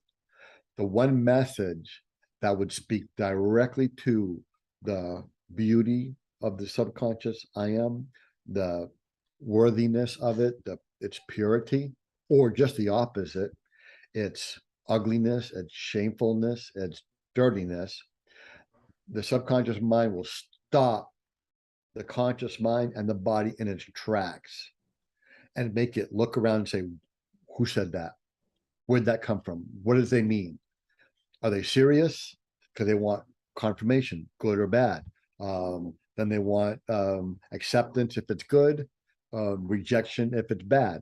Speaker 4: the one message that would speak directly to the beauty of the subconscious I am, the worthiness of it, its purity, or just the opposite, its ugliness, its shamefulness, its dirtiness, the subconscious mind will stop the conscious mind and the body in its tracks and make it look around and say, who said that? Where'd that come from? What does they mean? Are they serious? Because they want confirmation, good or bad. Then they want acceptance if it's good, rejection if it's bad,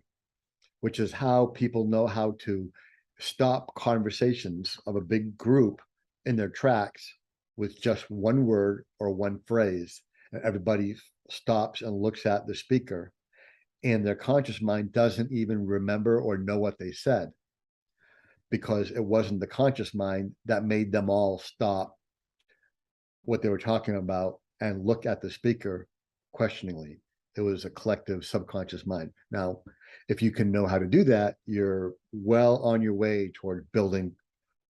Speaker 4: which is how people know how to stop conversations of a big group in their tracks with just one word or one phrase. And everybody stops and looks at the speaker, and their conscious mind doesn't even remember or know what they said, because it wasn't the conscious mind that made them all stop what they were talking about and look at the speaker questioningly. It was a collective subconscious mind. Now, if you can know how to do that, you're well on your way toward building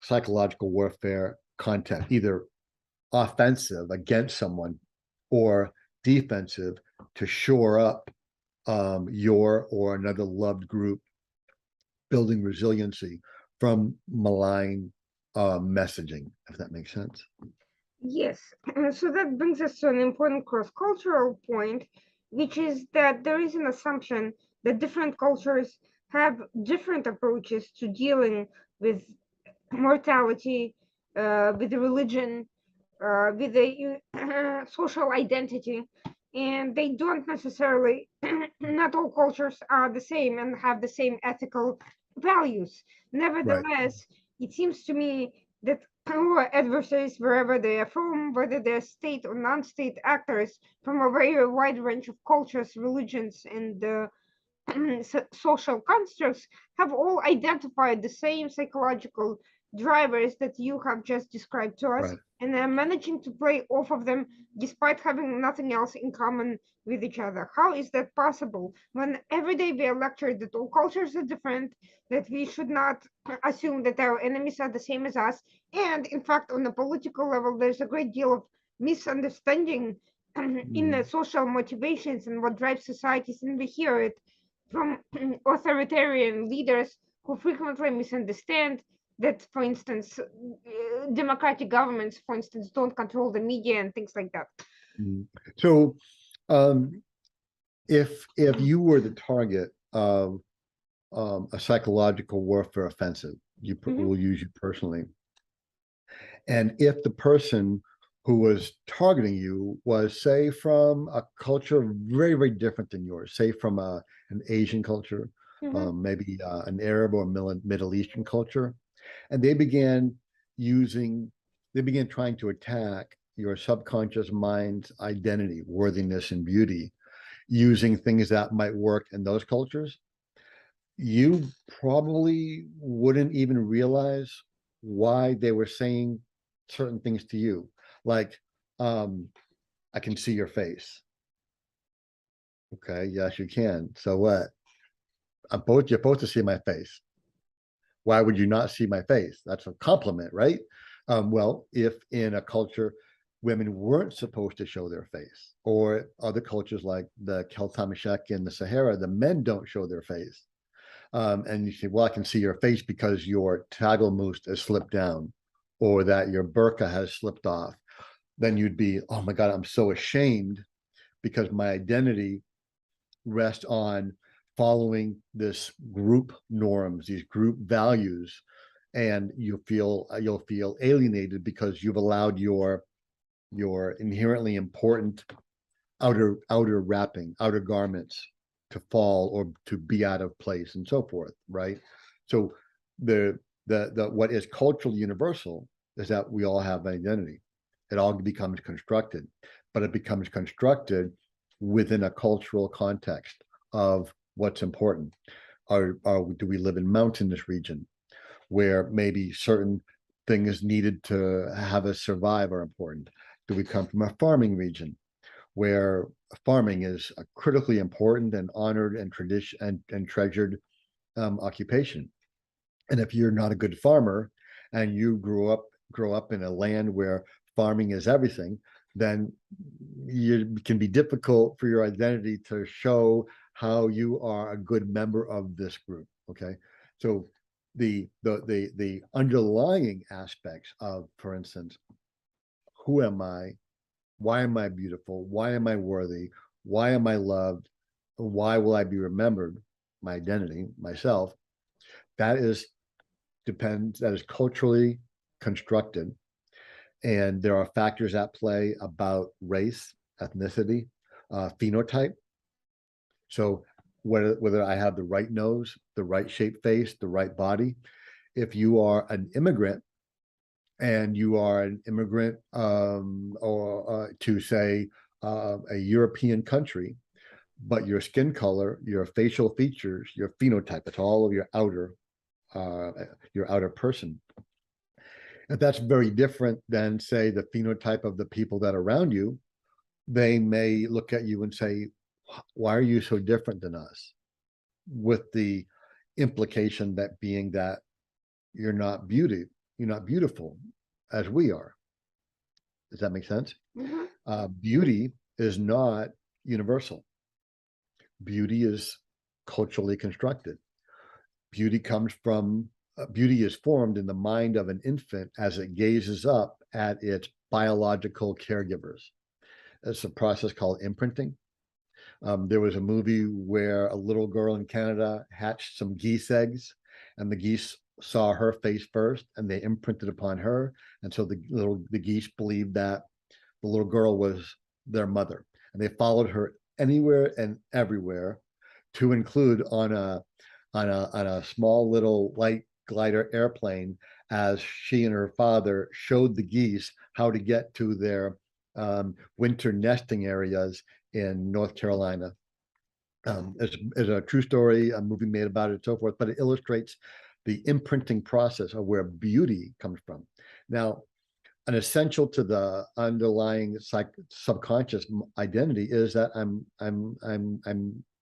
Speaker 4: psychological warfare content, either offensive against someone or defensive to shore up your or another loved group, building resiliency from malign messaging, if that makes sense.
Speaker 3: Yes, so that brings us to an important cross-cultural point, which is that there is an assumption that different cultures have different approaches to dealing with mortality, with the religion, with the social identity, and they don't necessarily, not all cultures are the same and have the same ethical values. Nevertheless, it seems to me that our adversaries, wherever they are from, whether they're state or non-state actors from a very wide range of cultures, religions, and social constructs, have all identified the same psychological drivers that you have just described to us,
Speaker 4: Right.
Speaker 3: and are managing to play off of them despite having nothing else in common with each other. How is that possible when every day we are lectured that all cultures are different, that we should not assume that our enemies are the same as us, and in fact, on the political level, there's a great deal of misunderstanding in the social motivations and what drives societies, and we hear it from authoritarian leaders who frequently misunderstand that, for instance, democratic governments, for instance, don't control the media and things like that.
Speaker 4: So, if you were the target of a psychological warfare offensive, will use you personally, and if the person who was targeting you was, say, from a culture very, very different than yours, say from an Asian culture, maybe an Arab or Middle Eastern culture, and they began trying to attack your subconscious mind's identity, worthiness, and beauty, using things that might work in those cultures, you probably wouldn't even realize why they were saying certain things to you. Like, I can see your face. Okay, yes, you can. So what? You're supposed to see my face. Why would you not see my face? That's a compliment, right? Well, if in a culture women weren't supposed to show their face, or other cultures like the Keltamishek in the Sahara, the men don't show their face. And you say, well, I can see your face because your tagelmust has slipped down, or that your burqa has slipped off. Then you'd be, oh my God, I'm so ashamed because my identity rests on following this group norms, these group values, and you'll feel alienated because you've allowed your inherently important outer wrapping, outer garments to fall or to be out of place, and so forth, right? So the what is culturally universal is that we all have an identity. It all becomes constructed, but it becomes constructed within a cultural context of what's important. Do we live in mountainous region where maybe certain things needed to have us survive are important? Do we come from a farming region where farming is a critically important and honored and treasured occupation? And if you're not a good farmer and you grow up in a land where farming is everything, then it can be difficult for your identity to show how you are a good member of this group. Okay, so the underlying aspects of, for instance, who am I? Why am I beautiful? Why am I worthy? Why am I loved? Why will I be remembered? My identity, myself, that is culturally constructed. And there are factors at play about race, ethnicity, phenotype. So whether I have the right nose, the right shaped face, the right body, if you are an immigrant and you are an immigrant or to say a European country, but your skin color, your facial features, your phenotype, it's all of your outer person. If that's very different than, say, the phenotype of the people that are around you, they may look at you and say, why are you so different than us? With the implication that being that you're not beautiful as we are. Does that make sense?
Speaker 3: Mm-hmm.
Speaker 4: Beauty is not universal. Beauty is culturally constructed. Beauty is formed in the mind of an infant as it gazes up at its biological caregivers. It's a process called imprinting. There was a movie where a little girl in Canada hatched some geese eggs, and the geese saw her face first, and they imprinted upon her. And so the geese believed that the little girl was their mother, and they followed her anywhere and everywhere, to include on a small little light glider airplane, as she and her father showed the geese how to get to their winter nesting areas in North Carolina. It's a true story, a movie made about it and so forth, but it illustrates the imprinting process of where beauty comes from. Now, an essential to the underlying subconscious identity is that I'm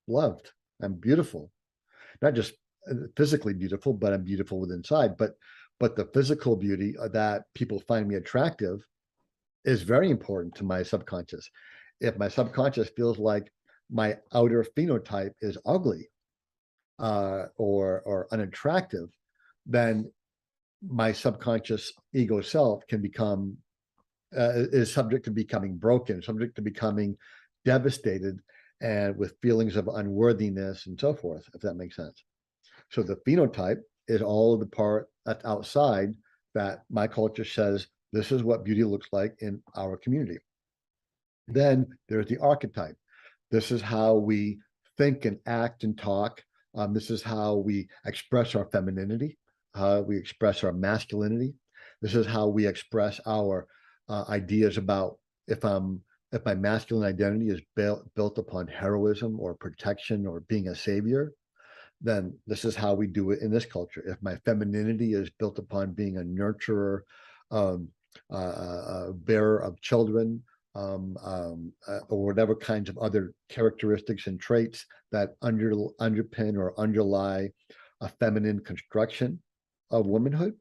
Speaker 4: loved, I'm beautiful, not just physically beautiful, but I'm beautiful within inside. But the physical beauty that people find me attractive is very important to my subconscious. If my subconscious feels like my outer phenotype is ugly or unattractive, then my subconscious ego self can become is subject to becoming broken, subject to becoming devastated, and with feelings of unworthiness and so forth, if that makes sense. So the phenotype is all of the part that's outside that my culture says this is what beauty looks like in our community. Then there's the archetype. This is how we think and act and talk. This is how we express our femininity, how we express our masculinity. This is how we express our ideas about if my masculine identity is built upon heroism or protection or being a savior, then this is how we do it in this culture. If my femininity is built upon being a nurturer, bearer of children, or whatever kinds of other characteristics and traits that underpin or underlie a feminine construction of womanhood,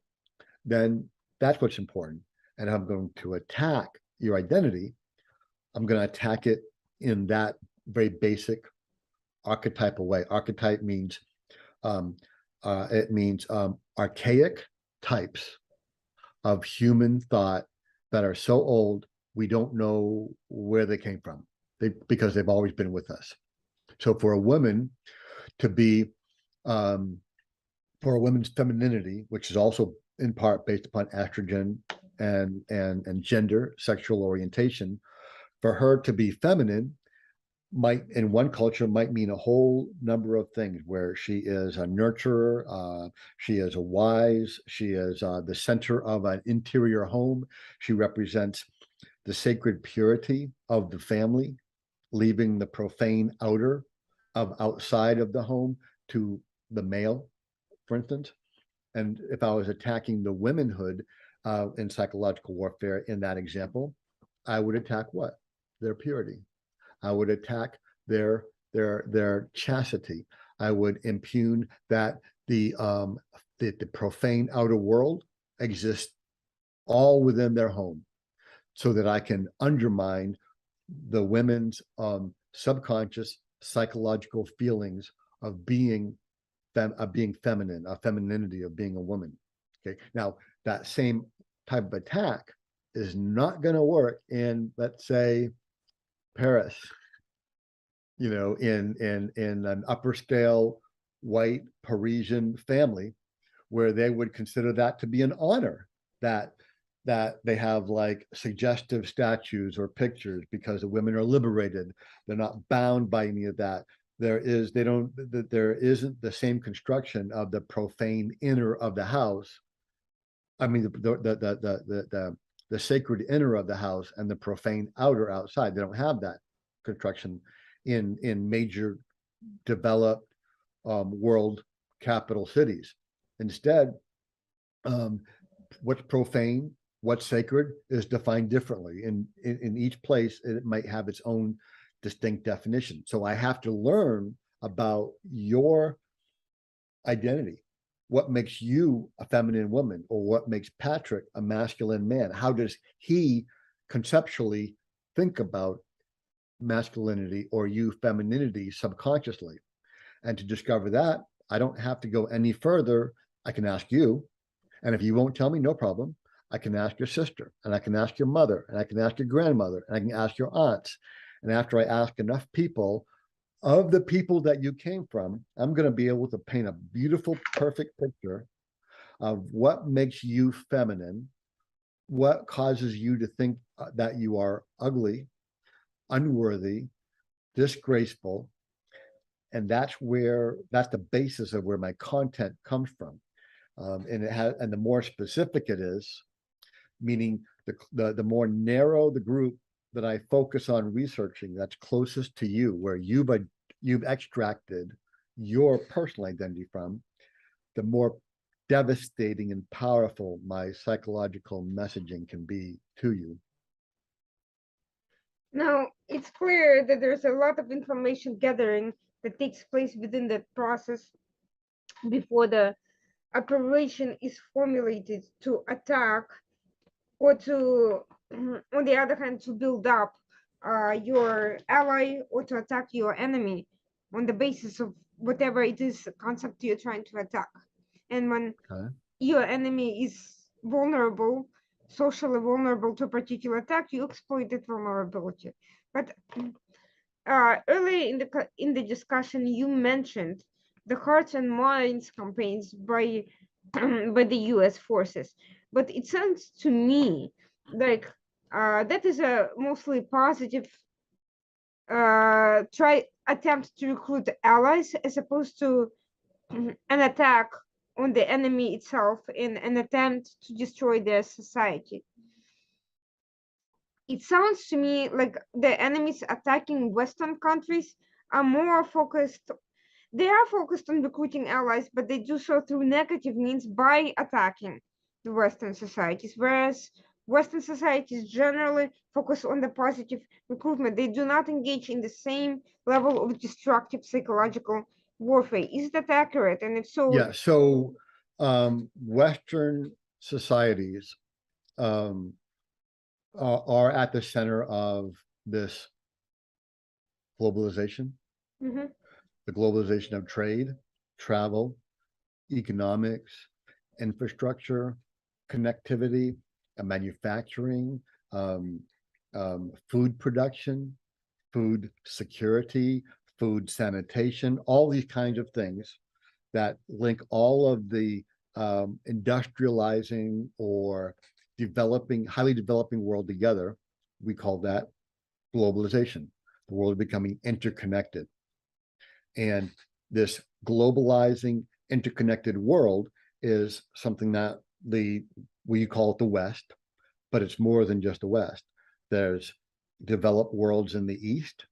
Speaker 4: then that's what's important. And if I'm going to attack your identity, I'm going to attack it in that very basic archetypal way. Archetype means archaic types of human thought that are so old we don't know where they came from, because they've always been with us. So for a woman to be for a woman's femininity, which is also in part based upon estrogen and gender, sexual orientation, for her to be feminine might, in one culture, might mean a whole number of things, where she is a nurturer, she is a wise, she is the center of an interior home. She represents the sacred purity of the family, leaving the profane outer of outside of the home to the male, for instance. And if I was attacking the womanhood in psychological warfare in that example, I would attack what? Their purity. I would attack their chastity. I would impugn that the profane outer world exists all within their home, so that I can undermine the women's subconscious psychological feelings of being feminine, a femininity of being a woman. Okay, now that same type of attack is not going to work in, let's say, Paris, in an upper scale white Parisian family, where they would consider that to be an honor, that they have like suggestive statues or pictures, because the women are liberated. They're not bound by any of that. there isn't the same construction of the profane inner of the house. I mean, the sacred inner of the house and the profane outer outside. They don't have that construction in major developed world capital cities. Instead, what's profane, what's sacred is defined differently. In each place, it might have its own distinct definition. So I have to learn about your identity. What makes you a feminine woman, or what makes Patrick a masculine man? How does he conceptually think about masculinity or you femininity subconsciously? And to discover that, I don't have to go any further. I can ask you, and if you won't tell me, no problem. I can ask your sister, and I can ask your mother, and I can ask your grandmother, and I can ask your aunts. And after I ask enough people, of the people that you came from, I'm going to be able to paint a beautiful, perfect picture of what makes you feminine, what causes you to think that you are ugly, unworthy, disgraceful. And that's the basis of where my content comes from. And the more specific it is, meaning the more narrow the group that I focus on researching, that's closest to you, where you've extracted your personal identity from, the more devastating and powerful my psychological messaging can be to you.
Speaker 3: Now, it's clear that there's a lot of information gathering that takes place within that process before the operation is formulated to attack, or to, on the other hand, to build up your ally, or to attack your enemy on the basis of whatever it is concept you're trying to attack. And when your enemy is vulnerable, socially vulnerable to a particular attack, you exploit that vulnerability. But earlier in the discussion, you mentioned the Hearts and Minds campaigns by by the U.S. forces, but it sounds to me like that is a mostly positive attempt to recruit allies, as opposed to an attack on the enemy itself in an attempt to destroy their society. It sounds to me like the enemies attacking Western countries are more focused. They are focused on recruiting allies, but they do so through negative means by attacking the Western societies, whereas Western societies generally focus on the positive recruitment. They do not engage in the same level of destructive psychological warfare. Is that accurate? And if so,
Speaker 4: yeah. So Western societies are at the center of this globalization, the globalization of trade, travel, economics, infrastructure, connectivity, manufacturing, food production, food security, food sanitation, all these kinds of things that link all of the industrializing or highly developing world together. We call that globalization. The world becoming interconnected. And this globalizing, interconnected world is something that we call it the West, but it's more than just the West. There's developed worlds in the East,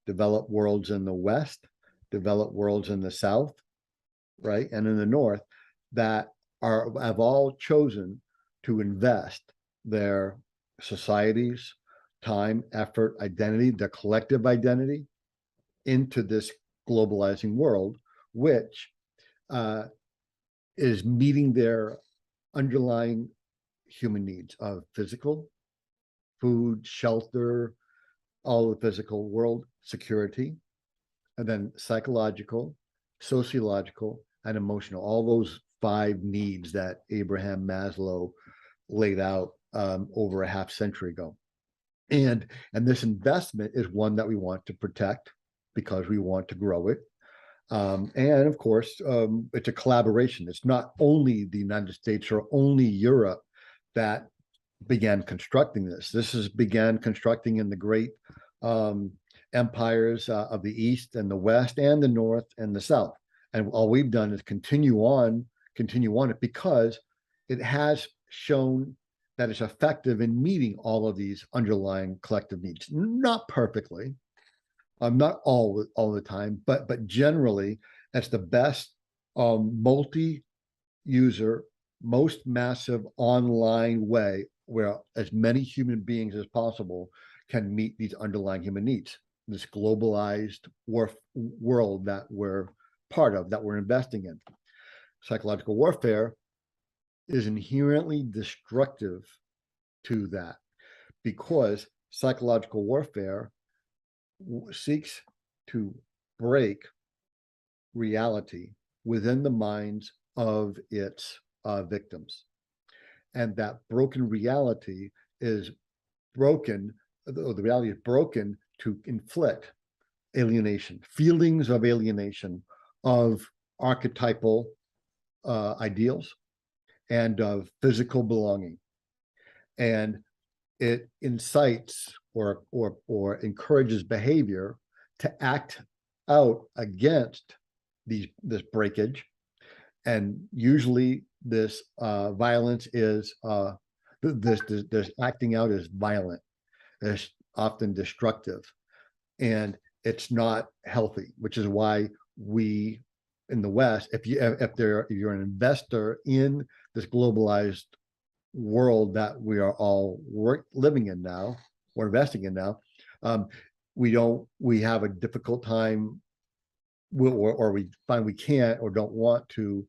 Speaker 4: developed worlds in the West, developed worlds in the South, right? And in the North that have all chosen to invest their societies, time, effort, identity, their collective identity into this globalizing world, which is meeting their underlying human needs of physical, food, shelter, all the physical world, security, and then psychological, sociological, and emotional, all those 5 needs that Abraham Maslow laid out over a half century ago. And this investment is one that we want to protect because we want to grow it. And of course, it's a collaboration. It's not only the United States or only Europe that began constructing this. Began constructing in the great empires of the East and the West and the North and the South. And all we've done is continue on it because it has shown that it's effective in meeting all of these underlying collective needs. Not perfectly, not all the time, but generally, that's the best multi-user, most massive online way where as many human beings as possible can meet these underlying human needs. This globalized world that we're part of, that we're investing in. Psychological warfare is inherently destructive to that because psychological warfare seeks to break reality within the minds of its victims. And that broken reality is broken, the reality is broken to inflict alienation, feelings of alienation, of archetypal ideals, and of physical belonging. And it incites or encourages behavior to act out against this breakage. And usually this violence is this acting out is violent. It's often destructive, and it's not healthy, which is why we in the West, if you're an investor in this globalized world that we are all living in now, or investing in now, we have a difficult time, or we find we can't or don't want to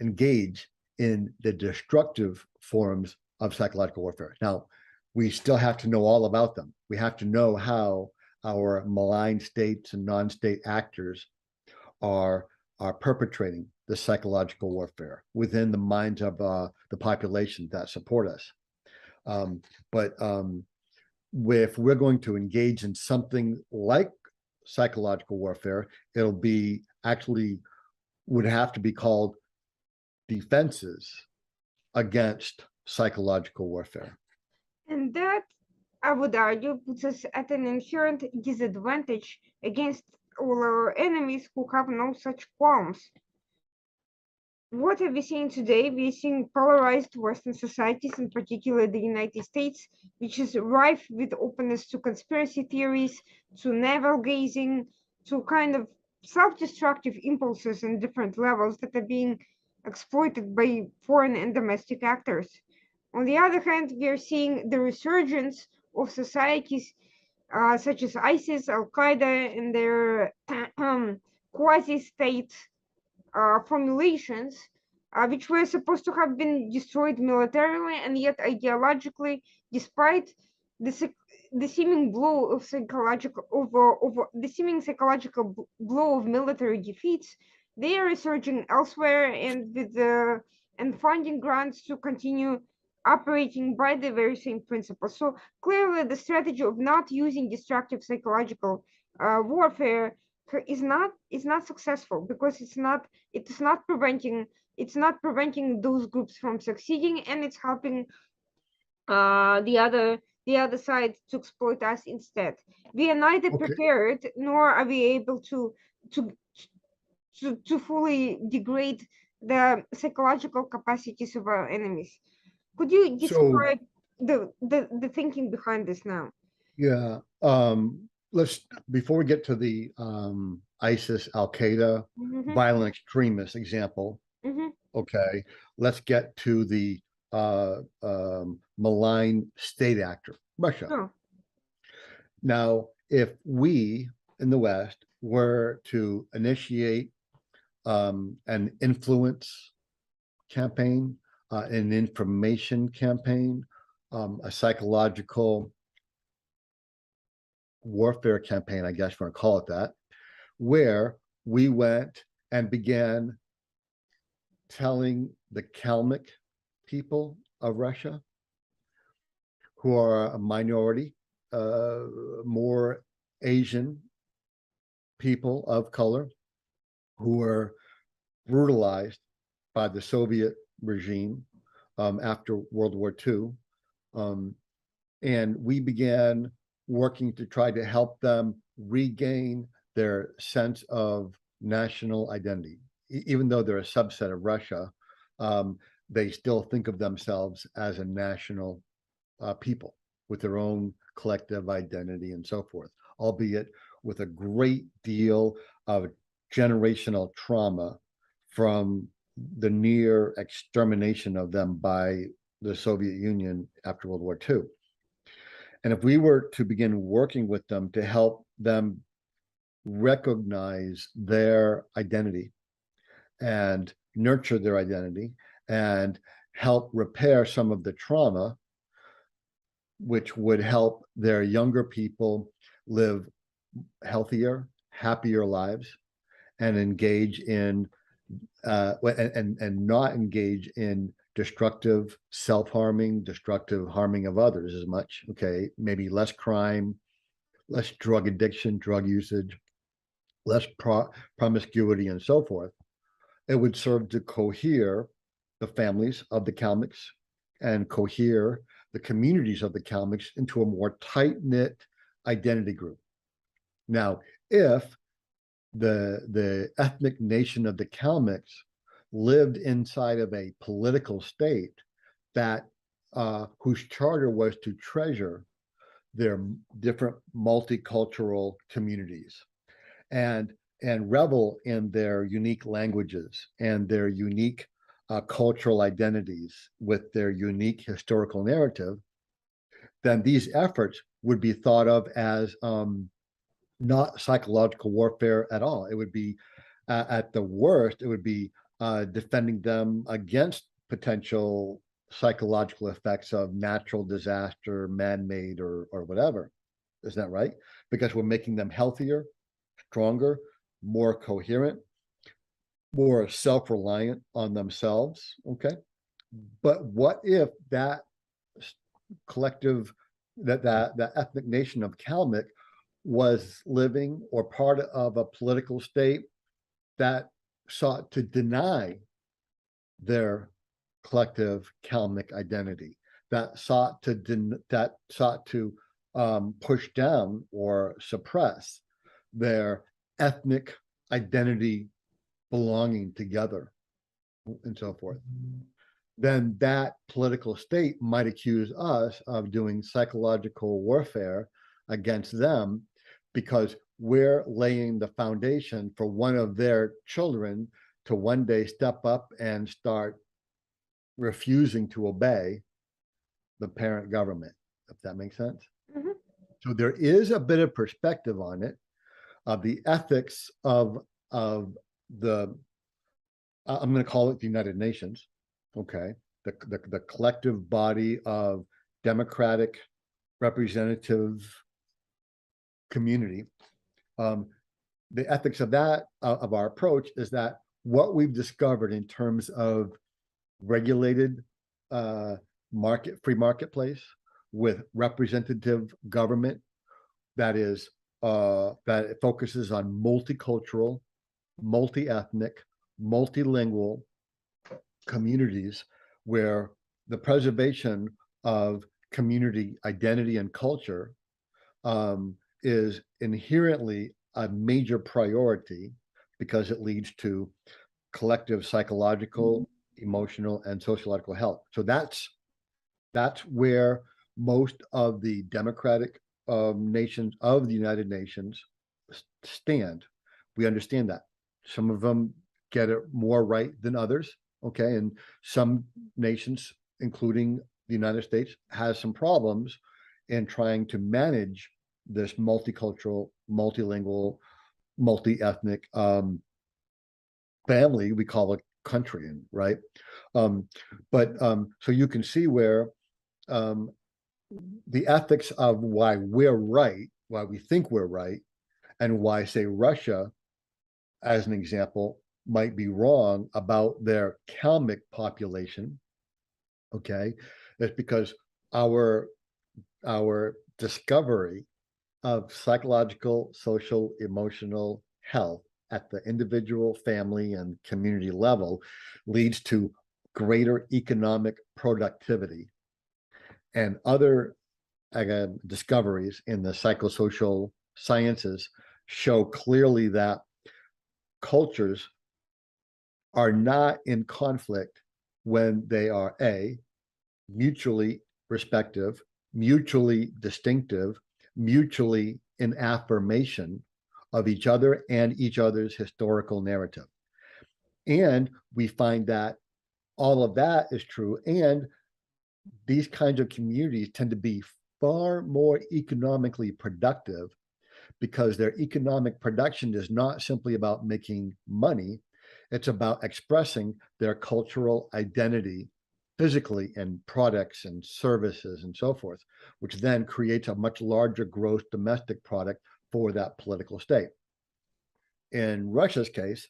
Speaker 4: engage in the destructive forms of psychological warfare. Now, we still have to know all about them. We have to know how our malign states and non-state actors are perpetrating the psychological warfare within the minds of the population that support us. But if we're going to engage in something like psychological warfare, it'll be would have to be called defenses against psychological warfare.
Speaker 3: And that, I would argue, puts us at an inherent disadvantage against all our enemies who have no such qualms. What are we seeing today? We're seeing polarized Western societies, in particular the United States, which is rife with openness to conspiracy theories, to navel-gazing, to kind of self-destructive impulses on different levels that are being exploited by foreign and domestic actors. On the other hand, we are seeing the resurgence of societies such as ISIS, Al-Qaeda, and their quasi-state formulations, which were supposed to have been destroyed militarily, and yet ideologically, despite the seeming blow of psychological blow of military defeats, they are resurging elsewhere and finding grants to continue operating by the very same principles. So clearly, the strategy of not using destructive psychological warfare is not successful because it's not preventing those groups from succeeding, and it's helping the other side to exploit us instead. We are neither prepared nor are we able to fully degrade the psychological capacities of our enemies. Could you describe the thinking behind this now?
Speaker 4: Yeah. Before we get to the ISIS, Al-Qaeda, violent extremist example, okay, let's get to the malign state actor, Russia.
Speaker 3: Sure.
Speaker 4: Now, if we in the West were to initiate an influence campaign, an information campaign, a psychological warfare campaign, I guess you want to call it that, where we went and began telling the Kalmyk people of Russia, who are a minority, more Asian people of color, who were brutalized by the Soviet regime after World War II. And we began working to try to help them regain their sense of national identity. Even though they're a subset of Russia, they still think of themselves as a national people with their own collective identity and so forth, albeit with a great deal of generational trauma from the near extermination of them by the Soviet Union after World War II. And if we were to begin working with them to help them recognize their identity and nurture their identity and help repair some of the trauma, which would help their younger people live healthier, happier lives, and engage in and not engage in destructive self-harming, destructive harming of others as much. Okay, maybe less crime, less drug addiction, drug usage, less promiscuity, and so forth. It would serve to cohere the families of the Kalmyks and cohere the communities of the Kalmyks into a more tight-knit identity group. Now, if the ethnic nation of the Kalmyks lived inside of a political state that whose charter was to treasure their different multicultural communities and revel in their unique languages and their unique cultural identities with their unique historical narrative, then these efforts would be thought of as not psychological warfare at all. It would be, at the worst, it would be defending them against potential psychological effects of natural disaster, man-made, or whatever. Isn't that right? Because we're making them healthier, stronger, more coherent, more self-reliant on themselves. Okay. But what if that collective, that ethnic nation of Kalmyk was living or part of a political state that sought to deny their collective Kalmyk identity, that sought to push down or suppress their ethnic identity belonging together and so forth, then that political state might accuse us of doing psychological warfare against them because we're laying the foundation for one of their children to one day step up and start refusing to obey the parent government, if that makes sense.
Speaker 3: Mhm.
Speaker 4: So there is a bit of perspective on it, of the ethics of the, I'm going to call it the United Nations, okay, the collective body of democratic representative community. The ethics of that, of our approach, is that what we've discovered in terms of regulated free marketplace with representative government that is that it focuses on multicultural, multi-ethnic, multilingual communities where the preservation of community identity and culture is inherently a major priority because it leads to collective psychological, emotional, and sociological health. So that's where most of the democratic nations of the United Nations stand. We understand that. Some of them get it more right than others, okay? And some nations, including the United States, has some problems in trying to manage this multicultural, multilingual, multi-ethnic family we call a country, right? So you can see where the ethics of why we're right, why we think we're right, and why, say, Russia, as an example, might be wrong about their Kalmyk population, okay? It's because our discovery of psychological, social, emotional health at the individual, family, and community level leads to greater economic productivity and other discoveries in the psychosocial sciences show clearly that cultures are not in conflict when they are mutually respective, mutually distinctive, mutually in affirmation of each other and each other's historical narrative. And we find that all of that is true. And these kinds of communities tend to be far more economically productive because their economic production is not simply about making money. It's about expressing their cultural identity physically in products and services and so forth, which then creates a much larger gross domestic product for that political state. In Russia's case,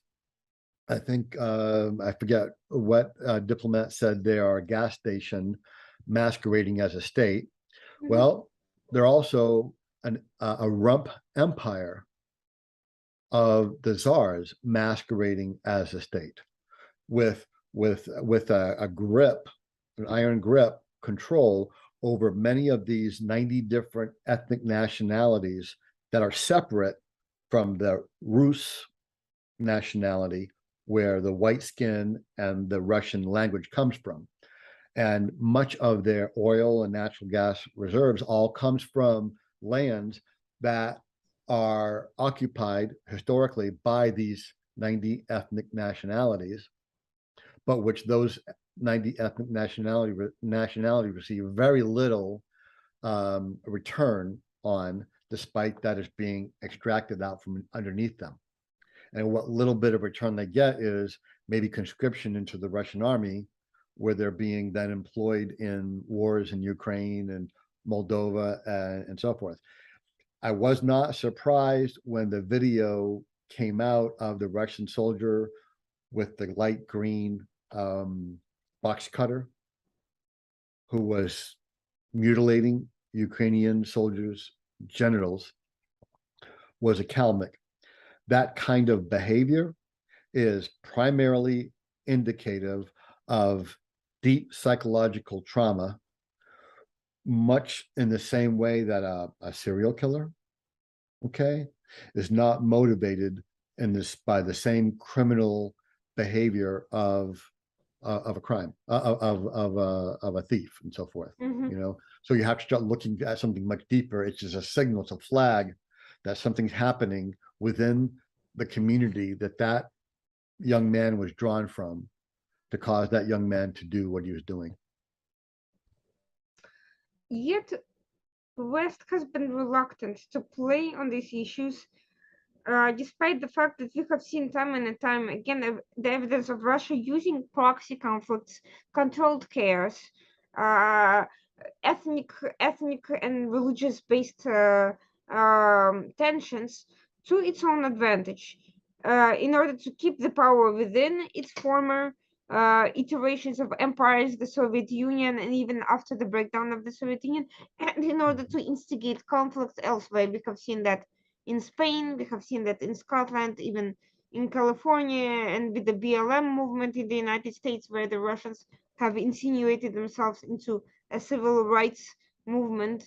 Speaker 4: I think, I forget what diplomat said they are a gas station masquerading as a state. Well, they're also a rump empire of the czars masquerading as a state with a grip, an iron grip control over many of these 90 different ethnic nationalities that are separate from the Rus nationality, where the white skin and the Russian language comes from. And much of their oil and natural gas reserves all comes from lands that are occupied historically by these 90 ethnic nationalities, but which those 90 ethnic nationalities receive very little return on, despite that is being extracted out from underneath them. And what little bit of return they get is maybe conscription into the Russian army, where they're being then employed in wars in Ukraine and Moldova and so forth. I was not surprised when the video came out of the Russian soldier with the light green box cutter who was mutilating Ukrainian soldiers' genitals was a Kalmyk. That kind of behavior is primarily indicative of deep psychological trauma, much in the same way that a serial killer, okay, is not motivated in this by the same criminal behavior of a crime, of a thief and so forth. You know, so you have to start looking at something much deeper. It's just a signal, it's a flag that something's happening within the community that young man was drawn from to cause that young man to do what he was doing.
Speaker 3: Yet, the West has been reluctant to play on these issues, despite the fact that we have seen time and time again the evidence of Russia using proxy conflicts, controlled chaos, ethnic and religious-based tensions to its own advantage, in order to keep the power within its former iterations of empires, the Soviet Union, and even after the breakdown of the Soviet Union, and in order to instigate conflicts elsewhere. We have seen that in Spain, we have seen that in Scotland, even in California, and with the BLM movement in the United States, where the Russians have insinuated themselves into a civil rights movement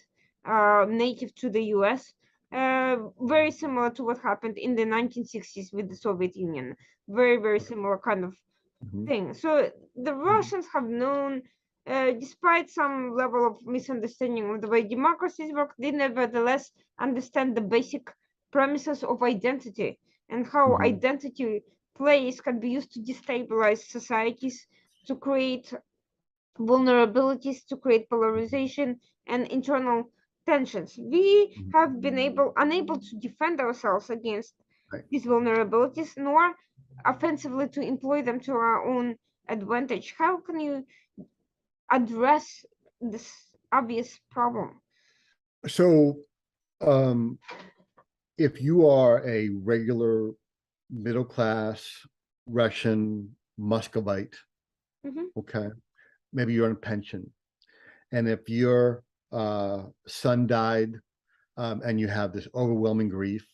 Speaker 3: native to the US. Very similar to what happened in the 1960s with the Soviet Union. Very, very similar kind of thing. So the Russians have known, despite some level of misunderstanding of the way democracies work, they nevertheless understand the basic premises of identity and how identity plays can be used to destabilize societies, to create vulnerabilities, to create polarization and internal tensions. We have been unable to defend ourselves against these vulnerabilities, nor offensively to employ them to our own advantage. How can you address this obvious problem?
Speaker 4: So, if you are a regular middle class Russian Muscovite, okay, maybe you're on a pension, and if your son died and you have this overwhelming grief,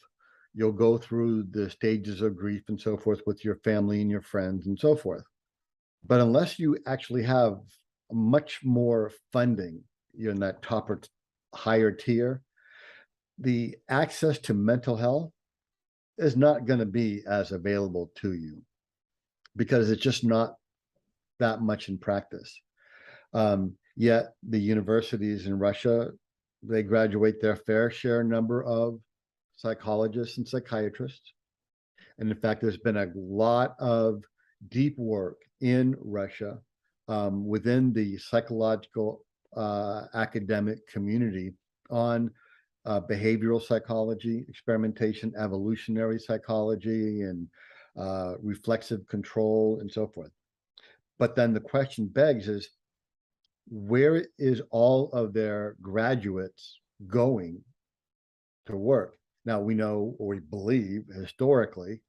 Speaker 4: you'll go through the stages of grief and so forth with your family and your friends and so forth. But unless you actually have much more funding, you're in that higher tier, the access to mental health is not going to be as available to you because it's just not that much in practice. Yet the universities in Russia, they graduate their fair share number of psychologists and psychiatrists. And in fact, there's been a lot of deep work in Russia within the psychological academic community on behavioral psychology, experimentation, evolutionary psychology, and reflexive control, and so forth. But then the question begs is, where is all of their graduates going to work? Now, we know, or we believe historically,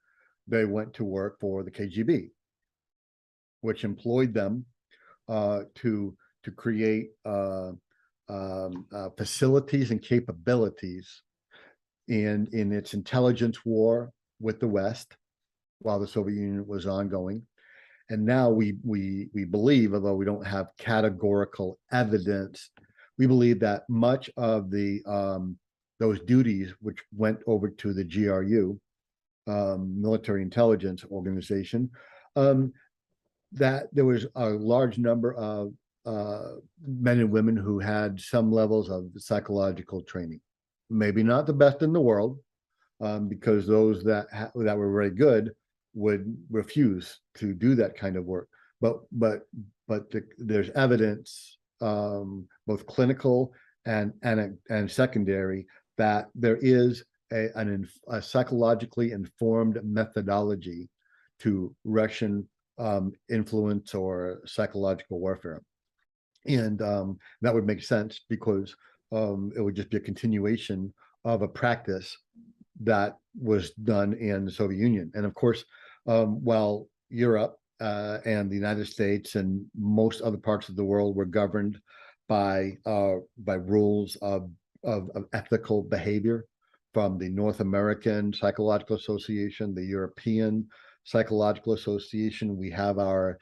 Speaker 4: they went to work for the KGB, which employed them to create facilities and capabilities in its intelligence war with the West while the Soviet Union was ongoing. And now we believe, although we don't have categorical evidence, we believe that much of the those duties which went over to the GRU, military intelligence organization, that there was a large number of men and women who had some levels of psychological training. Maybe not the best in the world, because those that were very good would refuse to do that kind of work. But there's evidence, both clinical and secondary, that there is a psychologically informed methodology to Russian influence or psychological warfare. And that would make sense because it would just be a continuation of a practice that was done in the Soviet Union. And of course, while Europe and the United States and most other parts of the world were governed by rules of ethical behavior, from the North American Psychological Association, the European Psychological Association, we have our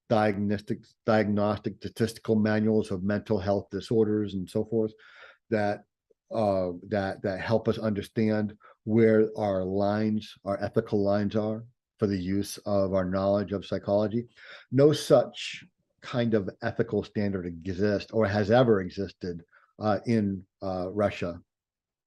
Speaker 4: diagnostic statistical manuals of mental health disorders and so forth that help us understand where our lines, our ethical lines are for the use of our knowledge of psychology. No such kind of ethical standard exists or has ever existed in Russia,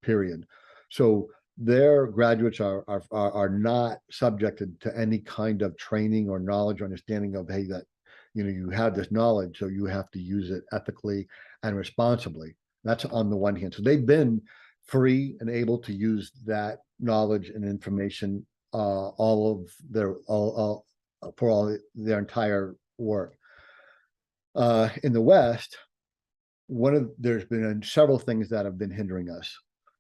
Speaker 4: period. So their graduates are not subjected to any kind of training or knowledge or understanding of, hey, that you have this knowledge, so you have to use it ethically and responsibly. That's on the one hand. So they've been free and able to use that knowledge and information for all their entire work. In the West, there's been several things that have been hindering us.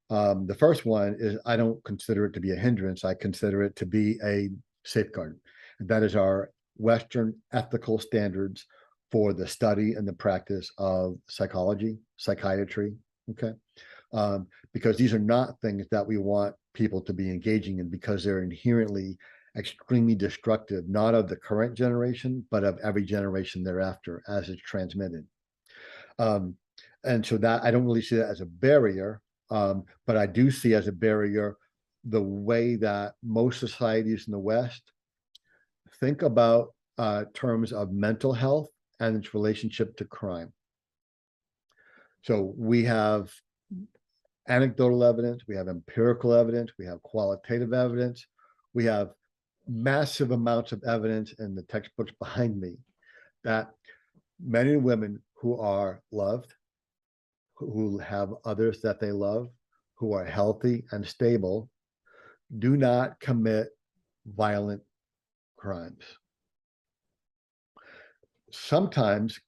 Speaker 4: The first one is I don't consider it to be a hindrance. I consider it to be a safeguard. And that is our Western ethical standards for the study and the practice of psychology, psychiatry, okay? Because these are not things that we want people to be engaging in because they're inherently extremely destructive, not of the current generation, but of every generation thereafter as it's transmitted. And so that I don't really see that as a barrier, but I do see as a barrier the way that most societies in the West think about terms of mental health and its relationship to crime. So we have anecdotal evidence, we have empirical evidence, we have qualitative evidence, we have massive amounts of evidence in the textbooks behind me that men and women who are loved, who have others that they love, who are healthy and stable, do not commit violent crimes. Sometimes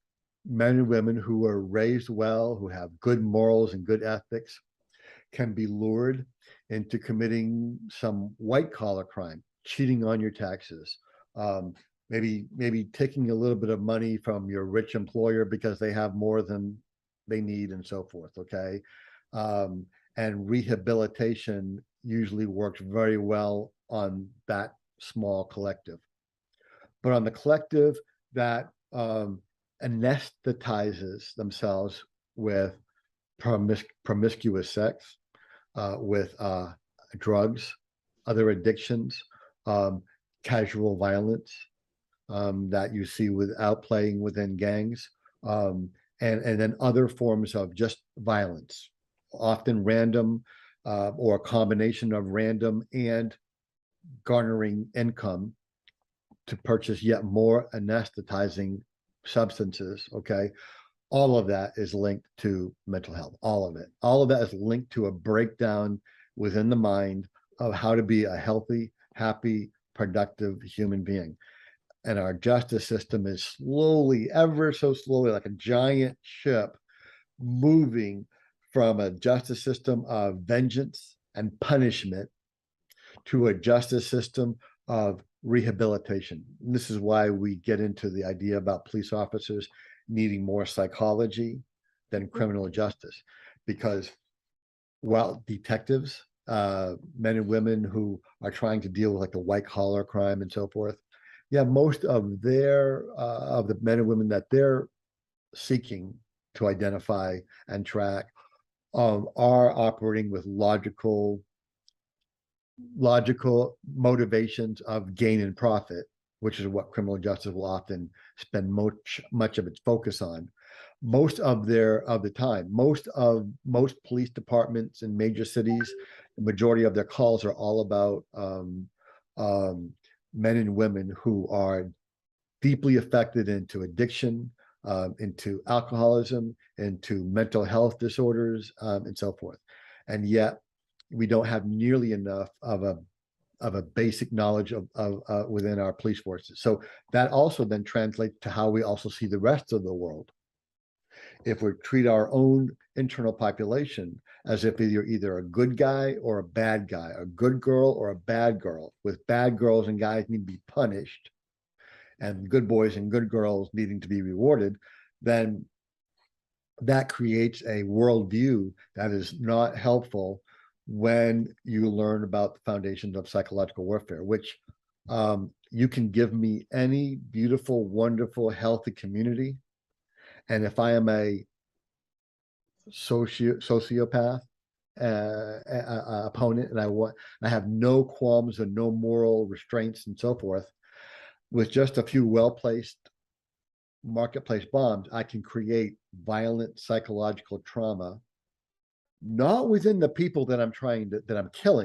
Speaker 4: men and women who are raised well, who have good morals and good ethics, can be lured into committing some white collar crime, cheating on your taxes, maybe taking a little bit of money from your rich employer because they have more than they need and so forth, okay? And rehabilitation usually works very well on that small collective. But on the collective that anesthetizes themselves with promiscuous sex, with drugs, other addictions, casual violence, that you see with outplaying within gangs, and then other forms of just violence, often random, or a combination of random and garnering income to purchase yet more anesthetizing substances. Okay. All of that is linked to mental health. All of it. All of that is linked to a breakdown within the mind of how to be a healthy, happy, productive human being. And our justice system is slowly, ever so slowly, like a giant ship, moving from a justice system of vengeance and punishment to a justice system of rehabilitation. And this is why we get into the idea about police officers needing more psychology than criminal justice, because while detectives, men and women who are trying to deal with like the white collar crime and so forth, yeah, most of of the men and women that they're seeking to identify and track, are operating with logical motivations of gain and profit, which is what criminal justice will often spend much of its focus on. Most of the time, most police departments in major cities, the majority of their calls are all about men and women who are deeply affected into addiction, into alcoholism, into mental health disorders, and so forth. And yet we don't have nearly enough of a basic knowledge of within our police forces. So that also then translates to how we also see the rest of the world. If we treat our own internal population as if you're either a good guy or a bad guy, a good girl or a bad girl, with bad girls and guys need to be punished, and good boys and good girls needing to be rewarded, then that creates a worldview that is not helpful when you learn about the foundations of psychological warfare, which you can give me any beautiful, wonderful, healthy community. And if I am a sociopath opponent, and I have no qualms and no moral restraints and so forth, with just a few well-placed marketplace bombs, I can create violent psychological trauma, not within the people that I'm killing,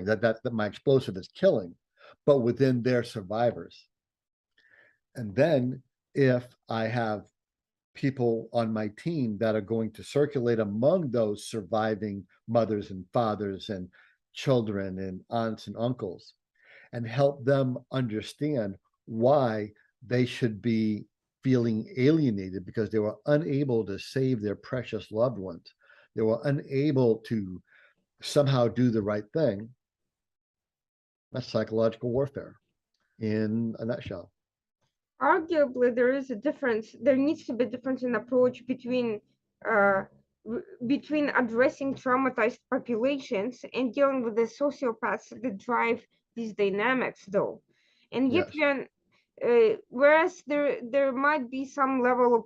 Speaker 4: that my explosive is killing, but within their survivors. And then if I have people on my team that are going to circulate among those surviving mothers and fathers and children and aunts and uncles, and help them understand why they should be feeling alienated because they were unable to save their precious loved ones. They were unable to somehow do the right thing. That's psychological warfare in a nutshell.
Speaker 3: Arguably, there is a difference. There needs to be a difference in approach between addressing traumatized populations and dealing with the sociopaths that drive these dynamics, though. And yet,
Speaker 4: Yes.
Speaker 3: whereas there might be some level of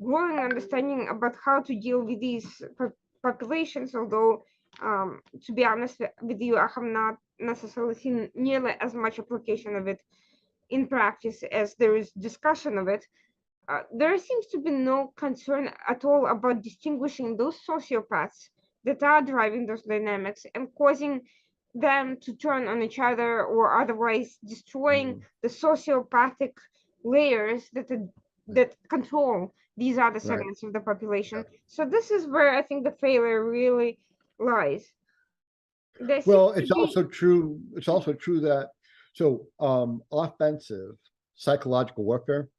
Speaker 3: growing understanding about how to deal with these populations, although to be honest with you, I have not necessarily seen nearly as much application of it in practice as there is discussion of it. There seems to be no concern at all about distinguishing those sociopaths that are driving those dynamics and causing them to turn on each other, or otherwise destroying the sociopathic layers that control these other segments of the population. So this is where I think the failure really lies.
Speaker 4: Well, it's also true that offensive psychological warfare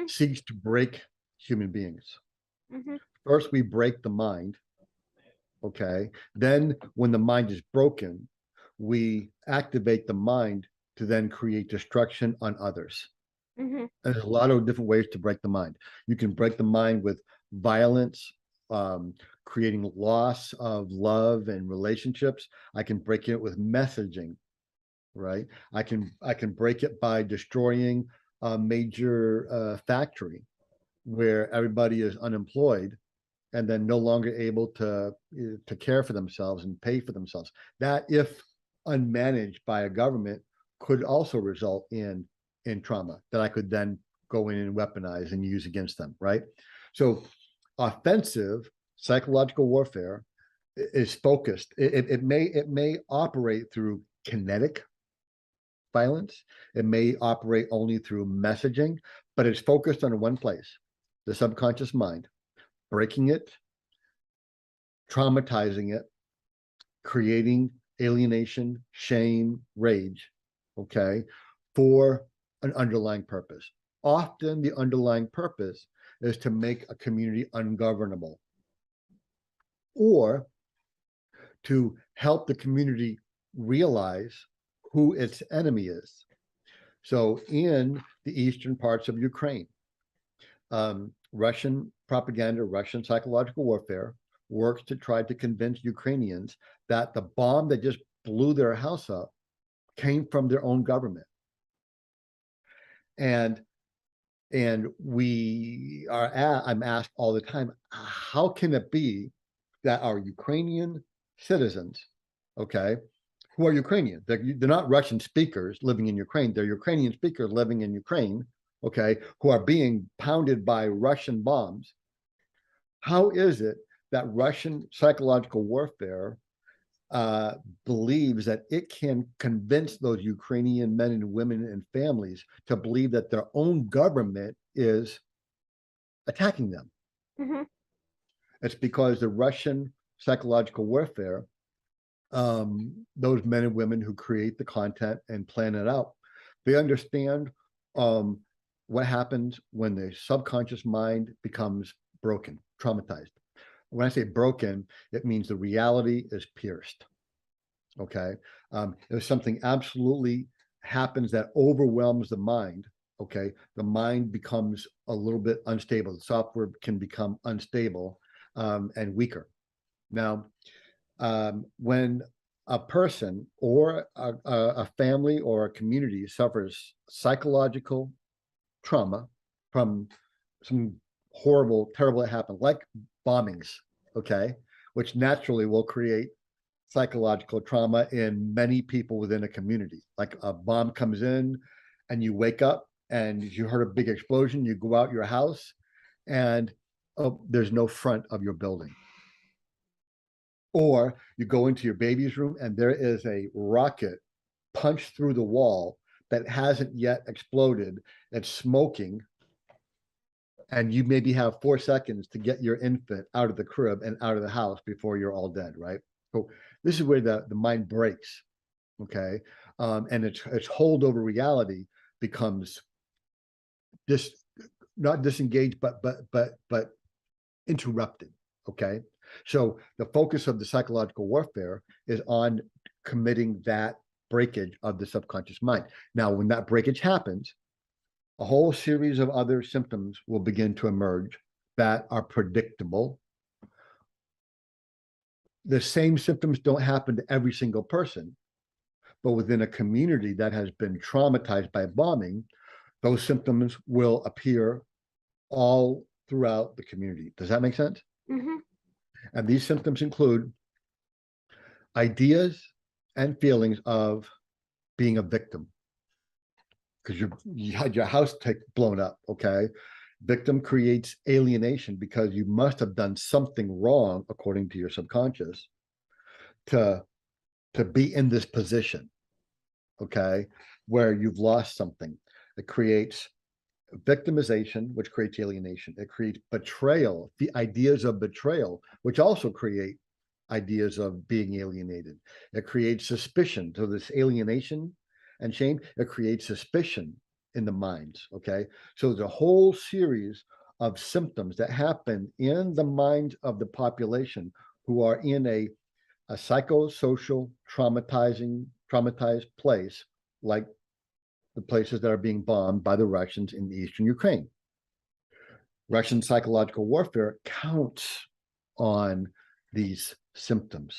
Speaker 4: seeks to break human beings. First, we break the mind. Okay. Then when the mind is broken, we activate the mind to then create destruction on others. There's a lot of different ways to break the mind. You can break the mind with violence, creating loss of love and relationships. I can break it with messaging, right? I can break it by destroying a major factory where everybody is unemployed, and then no longer able to care for themselves and pay for themselves. That, if unmanaged by a government, could also result in trauma that I could then go in and weaponize and use against them, right? So offensive psychological warfare is focused. It may operate through kinetic violence. It may operate only through messaging, but it's focused on one place, the subconscious mind, breaking it, traumatizing it, creating alienation, shame, rage, okay, for an underlying purpose. Often the underlying purpose is to make a community ungovernable, or to help the community realize who its enemy is. So in the eastern parts of Ukraine, Russian propaganda, Russian psychological warfare works to try to convince Ukrainians that the bomb that just blew their house up came from their own government. And I'm asked all the time, how can it be that our Ukrainian citizens, okay, who are Ukrainian, they're not Russian speakers living in Ukraine, they're Ukrainian speakers living in Ukraine, okay, who are being pounded by Russian bombs. How is it that Russian psychological warfare believes that it can convince those Ukrainian men and women and families to believe that their own government is attacking them?
Speaker 3: Mhm.
Speaker 4: It's because the Russian psychological warfare, those men and women who create the content and plan it out, they understand what happens when the subconscious mind becomes broken, traumatized. When I say broken, it means the reality is pierced. Okay. If something absolutely happens that overwhelms the mind, okay, the mind becomes a little bit unstable. The software can become unstable and weaker. Now, when a person or a family or a community suffers psychological trauma from some horrible, terrible that happened, like bombings, okay, which naturally will create psychological trauma in many people within a community. Like a bomb comes in and you wake up and you heard a big explosion, you go out your house and there's no front of your building. Or you go into your baby's room and there is a rocket punched through the wall that hasn't yet exploded, it's smoking, and you maybe have 4 seconds to get your infant out of the crib and out of the house before you're all dead, right? So this is where the mind breaks, okay? And its holdover reality becomes not disengaged, but interrupted, okay? So the focus of the psychological warfare is on committing that breakage of the subconscious mind. Now, when that breakage happens, a whole series of other symptoms will begin to emerge that are predictable. The same symptoms don't happen to every single person, but within a community that has been traumatized by bombing, those symptoms will appear all throughout the community. Does that make sense?
Speaker 3: Mhm.
Speaker 4: And these symptoms include ideas and feelings of being a victim, because you had your house blown up, okay? Victim creates alienation because you must have done something wrong, according to your subconscious, to be in this position, okay, where you've lost something. It creates victimization, which creates alienation. It creates betrayal, the ideas of betrayal, which also create ideas of being alienated. It creates suspicion. So this alienation and shame, it creates suspicion in the minds, okay? So there's a whole series of symptoms that happen in the minds of the population who are in a psychosocial traumatized place, like the places that are being bombed by the Russians in eastern Ukraine. Russian psychological warfare counts on these symptoms.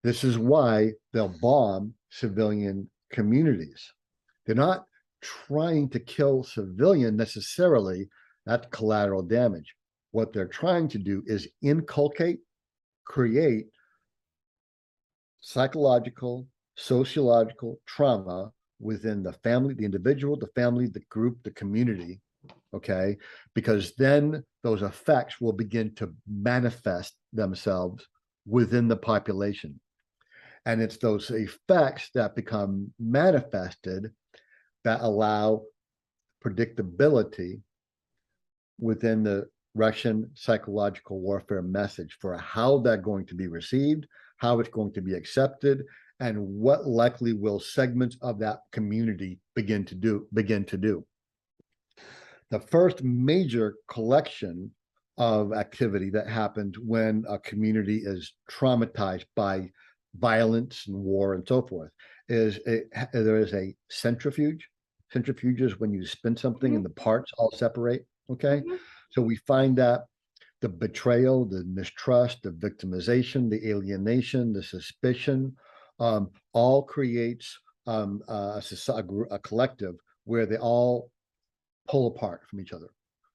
Speaker 4: This is why they'll bomb civilian communities. They're not trying to kill civilian necessarily. That's collateral damage. what they're trying to do is inculcate, create psychological, sociological trauma within the family, the individual, the family, the group, the community, okay? Because then those effects will begin to manifest themselves within the population. And it's those effects that become manifested that allow predictability within the Russian psychological warfare message for how that's going to be received, how it's going to be accepted, and what likely will segments of that community begin to do. The first major collection of activity that happened when a community is traumatized by violence and war and so forth is there is a centrifuge. Centrifuge is when you spin something and the parts all separate, okay? So we find that the betrayal, the mistrust, the victimization, the alienation, the suspicion, all creates a collective where they all pull apart from each other.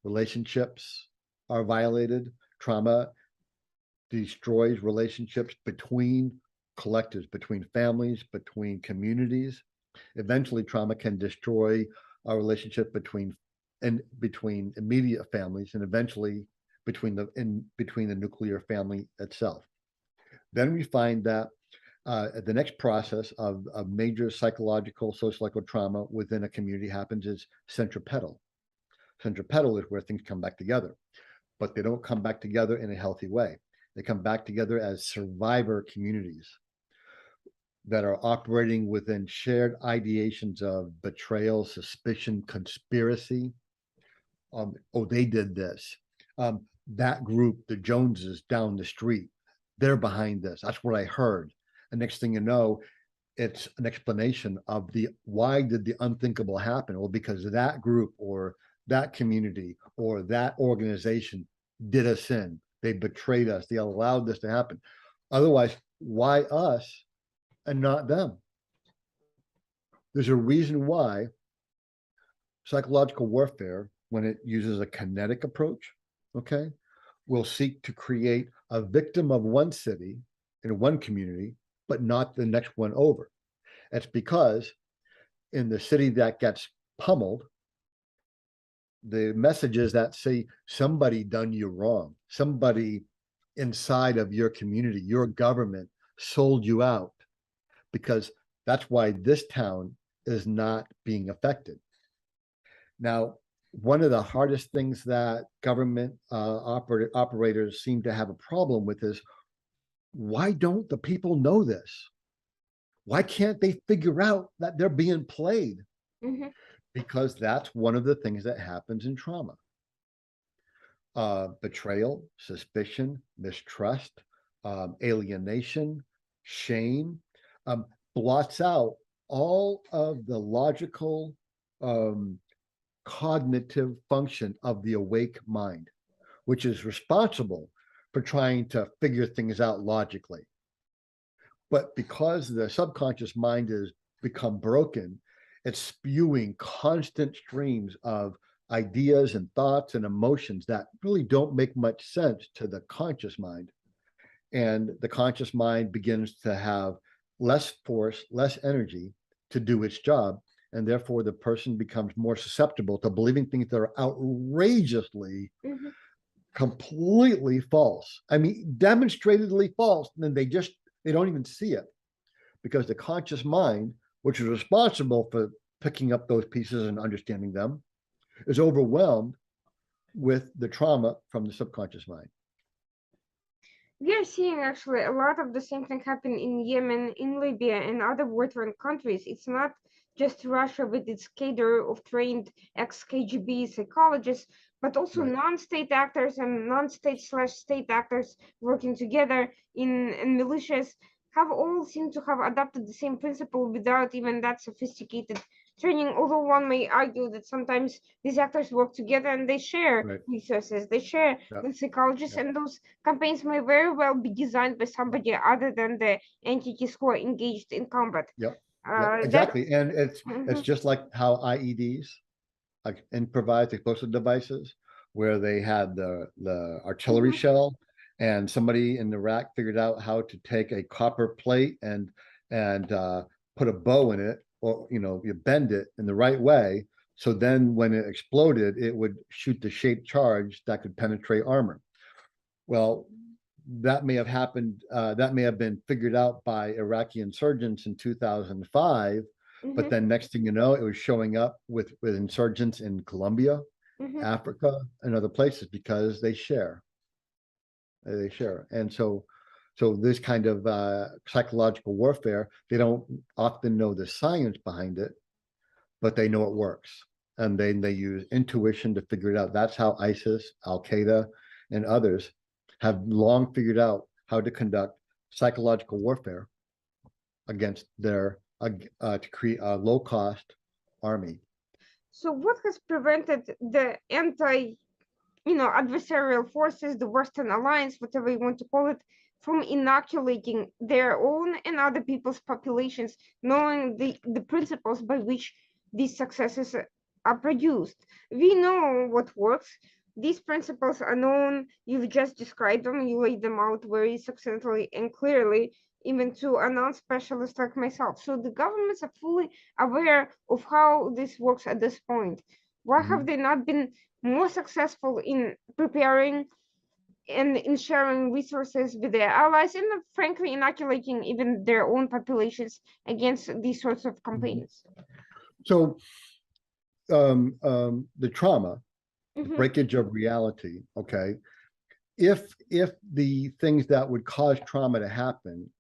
Speaker 4: Relationships are violated. Trauma destroys relationships between collectives, between families, between communities. Eventually, trauma can destroy a relationship between immediate families, and eventually between the nuclear family itself. Then we find that the next process of major psychological, sociological trauma within a community happens is centripetal. Centripetal is where things come back together, but they don't come back together in a healthy way. They come back together as survivor communities that are operating within shared ideations of betrayal, suspicion, conspiracy. Oh, they did this. That group, the Joneses down the street, they're behind this. That's what I heard. And next thing you know, it's an explanation of why did the unthinkable happen? Well, because that group or that community or that organization did us in. They betrayed us. They allowed this to happen. Otherwise, why us and not them? There's a reason why psychological warfare, when it uses a kinetic approach, okay, will seek to create a victim of one city in one community, but not the next one over. That's because in the city that gets pummeled, the messages that say somebody done you wrong, somebody inside of your community, your government sold you out, because that's why this town is not being affected. Now, one of the hardest things that government operators seem to have a problem with is, why don't the people know this? Why can't they figure out that they're being played? Because that's one of the things that happens in trauma. Betrayal, suspicion, mistrust, alienation, shame, blots out all of the logical, cognitive function of the awake mind, which is responsible for trying to figure things out logically. But because the subconscious mind has become broken, it's spewing constant streams of ideas and thoughts and emotions that really don't make much sense to the conscious mind. And the conscious mind begins to have less force, less energy to do its job. And therefore, the person becomes more susceptible to believing things that are outrageously, completely false. I mean, demonstratedly false. And then they don't even see it, because the conscious mind, which is responsible for picking up those pieces and understanding them, is overwhelmed with the trauma from the subconscious mind.
Speaker 3: We are seeing actually a lot of the same thing happen in Yemen, in Libya, and other war-torn countries. It's not just Russia with its cadre of trained ex-KGB psychologists, but also non-state actors and non-state/state actors working together in militias have all seemed to have adopted the same principle without even that sophisticated training, although one may argue that sometimes these actors work together and they share resources, they share the psychologists, and those campaigns may very well be designed by somebody other than the entities who are engaged in combat.
Speaker 4: Exactly. And it's just like how IEDs, like improvised explosive devices, where they had the artillery shell, and somebody in Iraq figured out how to take a copper plate and put a bow in it, or you bend it in the right way. So then when it exploded, it would shoot the shaped charge that could penetrate armor. Well, that may have happened, that may have been figured out by Iraqi insurgents in 2005, but then next thing you know, it was showing up with insurgents in Colombia, Africa, and other places because they share. And so this kind of psychological warfare, they don't often know the science behind it, but they know it works. And then they use intuition to figure it out. That's how ISIS, Al-Qaeda, and others have long figured out how to conduct psychological warfare against their to create a low-cost army.
Speaker 3: So what has prevented the adversarial forces, the Western Alliance, whatever you want to call it, from inoculating their own and other people's populations, knowing the principles by which these successes are produced? We know what works. These principles are known. You've just described them. You laid them out very succinctly and clearly, even to a non-specialist like myself. So the governments are fully aware of how this works at this point. Why have they not been more successful in preparing and in sharing resources with their allies, and frankly inoculating even their own populations against these sorts of campaigns?
Speaker 4: So the trauma, the breakage of reality, okay, if the things that would cause trauma to happen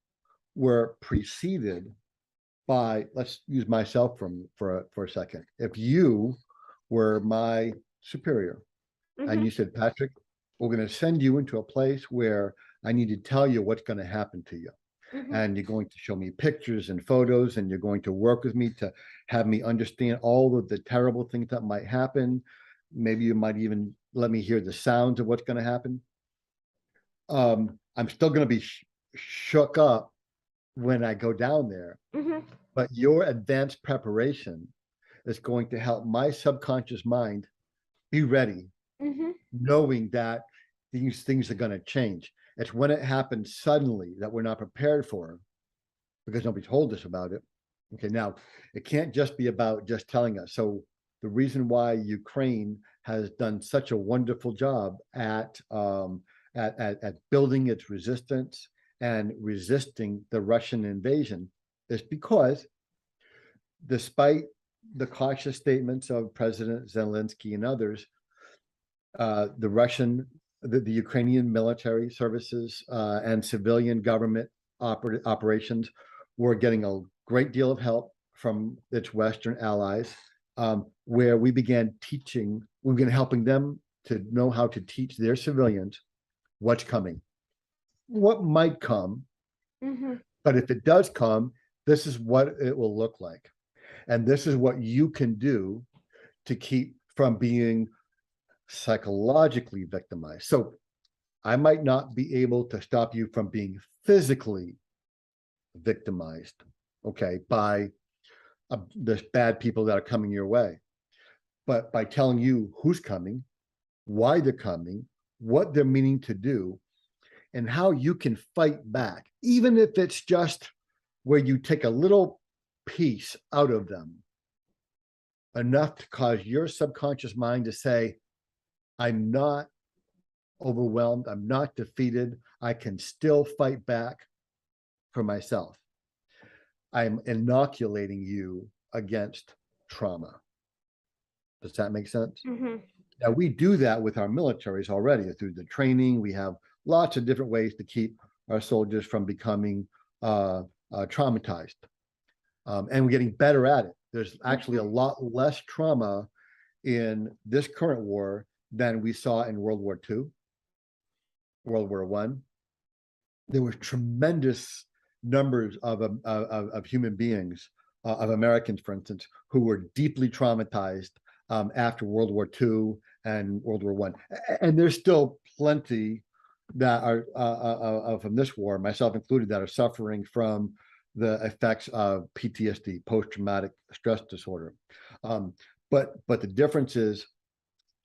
Speaker 4: were preceded by, let's use myself for a second. If you were my superior and you said, Patrick, we're going to send you into a place where I need to tell you what's going to happen to you. And you're going to show me pictures and photos, and you're going to work with me to have me understand all of the terrible things that might happen. Maybe you might even let me hear the sounds of what's going to happen. I'm still going to be shook up when I go down there, but your advanced preparation is going to help my subconscious mind be ready, knowing that these things are going to change. It's when it happens suddenly that we're not prepared for, because nobody told us about it. Okay, now it can't just be about just telling us. So the reason why Ukraine has done such a wonderful job at building its resistance and resisting the Russian invasion is because, despite the cautious statements of President Zelensky and others, the Ukrainian military services and civilian government operations were getting a great deal of help from its Western allies, where we began helping them to know how to teach their civilians what's coming, what might come, but if it does come, this is what it will look like. And this is what you can do to keep from being psychologically victimized. So I might not be able to stop you from being physically victimized, okay, by the bad people that are coming your way. But by telling you who's coming, why they're coming, what they're meaning to do, and how you can fight back, even if it's just where you take a little piece out of them, enough to cause your subconscious mind to say, I'm not overwhelmed, I'm not defeated, I can still fight back for myself. I'm inoculating you against trauma. Does that make sense? Now, we do that with our militaries already through the training. We have lots of different ways to keep our soldiers from becoming traumatized. And we're getting better at it. There's actually a lot less trauma in this current war than we saw in World War II, World War I. There were tremendous numbers of human beings, of Americans, for instance, who were deeply traumatized after World War II and World War I. And there's still plenty that are from this war, myself included, that are suffering from the effects of PTSD, post-traumatic stress disorder. But the difference is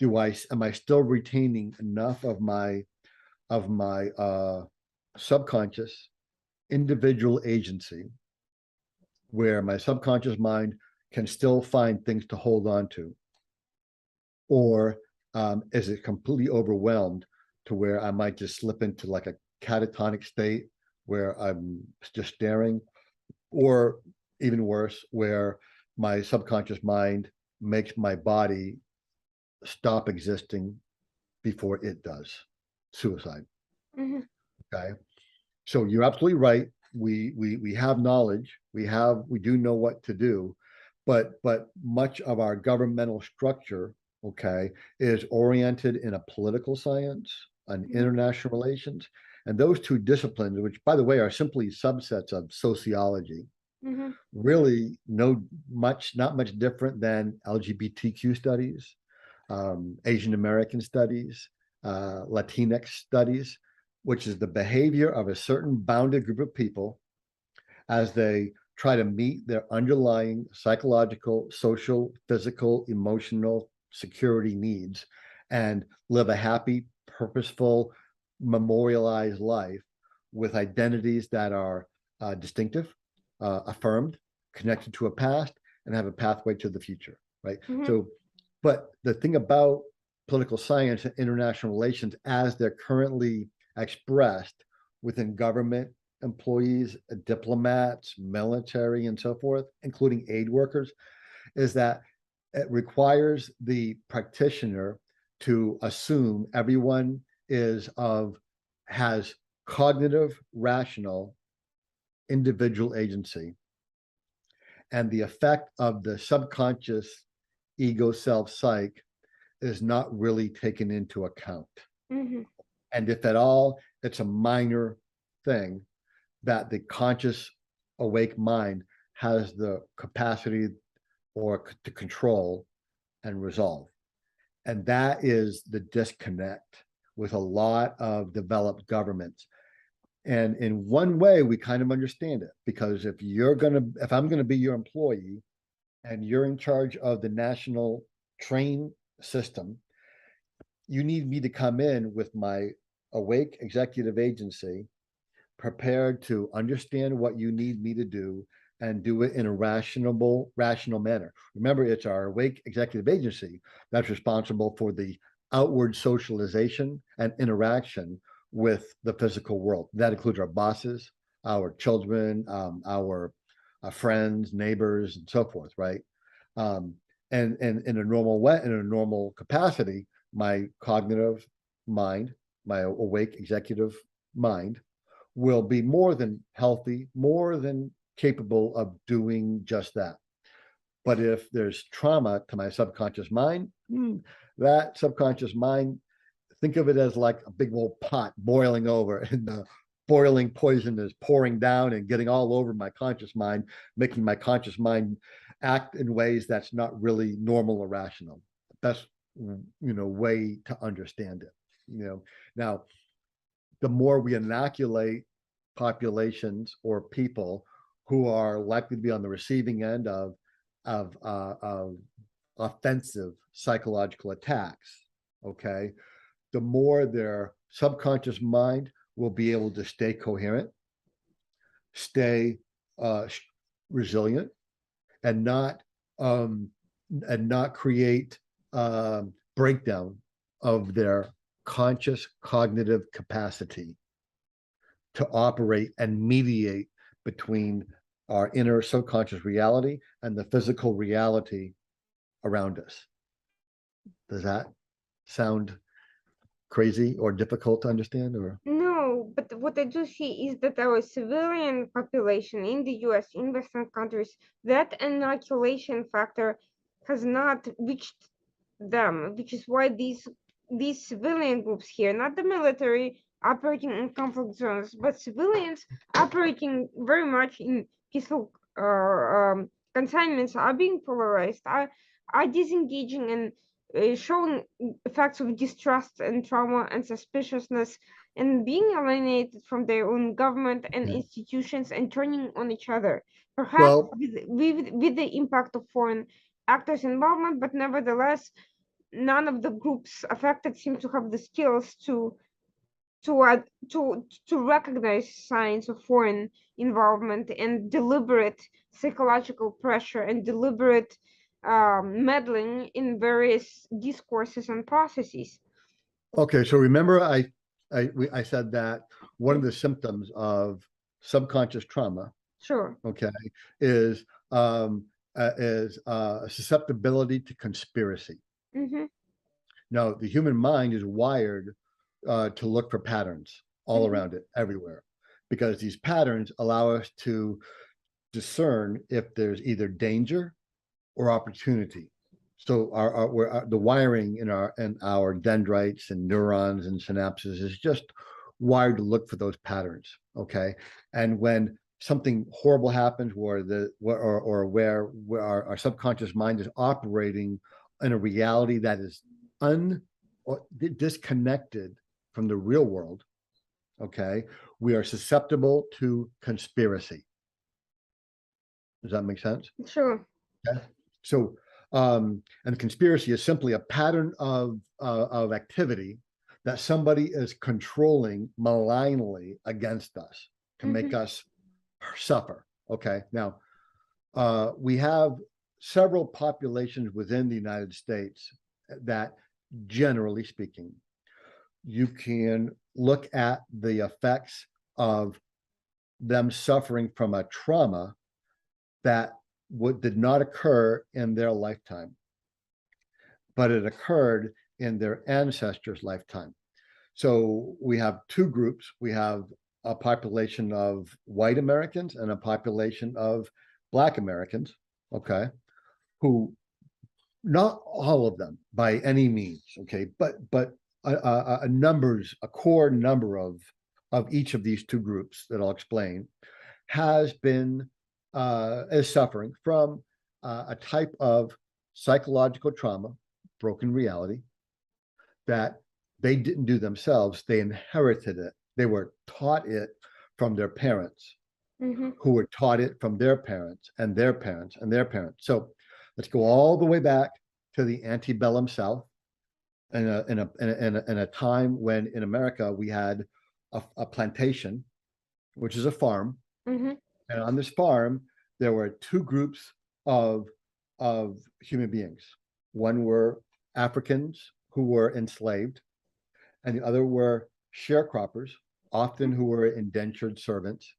Speaker 4: am I still retaining enough of my subconscious individual agency where my subconscious mind can still find things to hold on to? Or is it completely overwhelmed to where I might just slip into like a catatonic state where I'm just staring, or even worse, where my subconscious mind makes my body stop existing before it does? Suicide.
Speaker 3: Mhm.
Speaker 4: Okay. So you're absolutely right. We have knowledge. We do know what to do, but much of our governmental structure, okay, is oriented in a political science, an
Speaker 3: Mhm.
Speaker 4: international relations, and those two disciplines, which by the way are simply subsets of sociology,
Speaker 3: Mhm.
Speaker 4: really not much different than LGBTQ studies, Asian American studies, Latinx studies, which is the behavior of a certain bounded group of people as they try to meet their underlying psychological, social, physical, emotional security needs and live a happy, purposeful, memorialized life with identities that are distinctive, affirmed, connected to a past, and have a pathway to the future, right?
Speaker 3: Mhm.
Speaker 4: So, but the thing about political science and international relations as they're currently expressed within government employees, diplomats, military, and so forth, including aid workers, is that it requires the practitioner to assume everyone has cognitive, rational, individual agency, and the effect of the subconscious ego self psych is not really taken into account.
Speaker 3: Mhm.
Speaker 4: And if at all, it's a minor thing that the conscious awake mind has the capacity or to control and resolve. And that is the disconnect with a lot of developed governments. And in one way, we kind of understand it, because if I'm gonna be your employee and you're in charge of the national train system, you need me to come in with my awake executive agency, prepared to understand what you need me to do and do it in a rational manner. Remember, it's our awake executive agency that's responsible for the outward socialization and interaction with the physical world. That includes our bosses, our children, our friends, neighbors, and so forth, right? Um, and in a normal way, in a normal capacity, my cognitive mind, my awake executive mind, will be more than healthy, more than capable of doing just that. But if there's trauma to my subconscious mind, that subconscious mind, think of it as like a big old pot boiling over, and the boiling poison is pouring down and getting all over my conscious mind, making my conscious mind act in ways that's not really normal or rational. Best way to understand it. Now the more we inoculate populations or people who are likely to be on the receiving end of offensive psychological attacks, okay, the more their subconscious mind will be able to stay coherent, stay uh, resilient, and not create breakdown of their conscious cognitive capacity to operate and mediate between our inner subconscious reality and the physical reality around us. Does that sound crazy or difficult to understand? Or
Speaker 3: No, but what I do see is that our civilian population in the US, in Western countries, that inoculation factor has not reached them, which is why these civilian groups here, not the military operating in conflict zones, but civilians operating very much in peaceful consignments, are being polarized, are disengaging and showing effects of distrust and trauma and suspiciousness, and being alienated from their own government and
Speaker 4: yeah.
Speaker 3: institutions and turning on each other, perhaps
Speaker 4: Well,
Speaker 3: with the impact of foreign actors' involvement, but nevertheless, none of the groups affected seem to have the skills to recognize signs of foreign involvement and deliberate psychological pressure and deliberate meddling in various discourses and processes.
Speaker 4: Okay, so remember I said that one of the symptoms of subconscious trauma,
Speaker 3: Sure.
Speaker 4: okay, is susceptibility to conspiracy.
Speaker 3: Mm-hmm.
Speaker 4: Now, the human mind is wired to look for patterns all around it, everywhere, because these patterns allow us to discern if there's either danger or opportunity. So the wiring in our dendrites and neurons and synapses is just wired to look for those patterns. Okay, and when something horrible happens, where our subconscious mind is operating in a reality that is disconnected from the real world, okay, we are susceptible to conspiracy. Does that make sense?
Speaker 3: Sure.
Speaker 4: Okay. So, and conspiracy is simply a pattern of activity that somebody is controlling malignly against us to make us suffer. Okay. Now, we have several populations within the United States that, generally speaking, you can look at the effects of them suffering from a trauma that did not occur in their lifetime, but it occurred in their ancestors' lifetime. So we have two groups. We have a population of white Americans and a population of Black Americans, okay, who, not all of them by any means, okay, but a core number of each of these two groups that I'll explain is suffering from a type of psychological trauma, broken reality, that they didn't do themselves. They inherited it. They were taught it from their parents, who were taught it from their parents and their parents and their parents. So let's go all the way back to the antebellum South, in a time when in America we had a plantation, which is a farm, and on this farm there were two groups of human beings. One were Africans who were enslaved, and the other were sharecroppers, often who were indentured servants,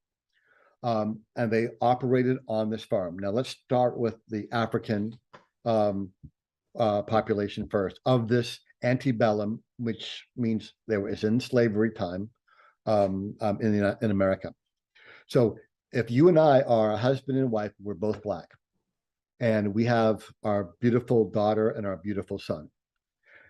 Speaker 4: and they operated on this farm. Now let's start with the African population first of this antebellum, which means it's in slavery time in America. So if you and I are a husband and wife, we're both Black, and we have our beautiful daughter and our beautiful son.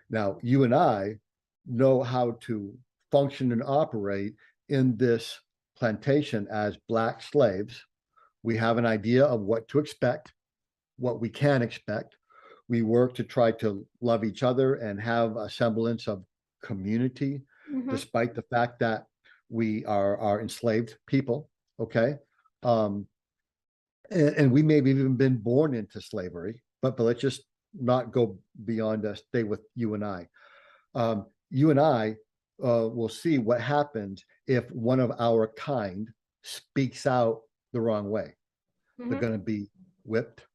Speaker 4: Now, you and I know how to function and operate in this plantation as Black slaves. We have an idea of what to expect, what we can expect. We work to try to love each other and have a semblance of community, despite the fact that we are enslaved people, okay? And we may have even been born into slavery, but let's just not go beyond us, stay with you and I. You and I will see what happens if one of our kind speaks out the wrong way. They're going to be whipped,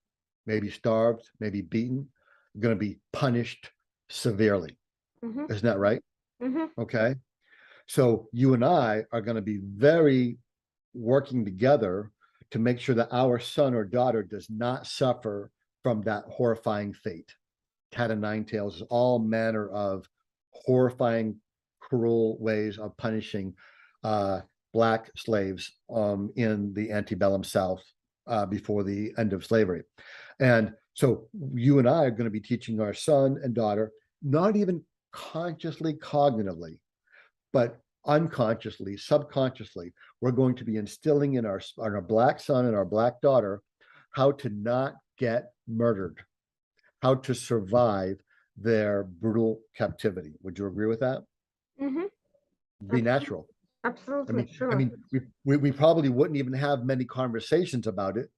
Speaker 4: maybe starved, maybe beaten, going to be punished severely. Isn't that right? Okay. So you and I are going to be very working together to make sure that our son or daughter does not suffer from that horrifying fate. Cat o' nine tails is all manner of horrifying, cruel ways of punishing Black slaves in the antebellum South before the end of slavery. And so you and I are going to be teaching our son and daughter, not even consciously, cognitively, but unconsciously, subconsciously, we're going to be instilling in our Black son and our Black daughter how to not get murdered, how to survive their brutal captivity. Would you agree with that? Be natural.
Speaker 3: Absolutely, sure.
Speaker 4: I mean, we probably wouldn't even have many conversations about it.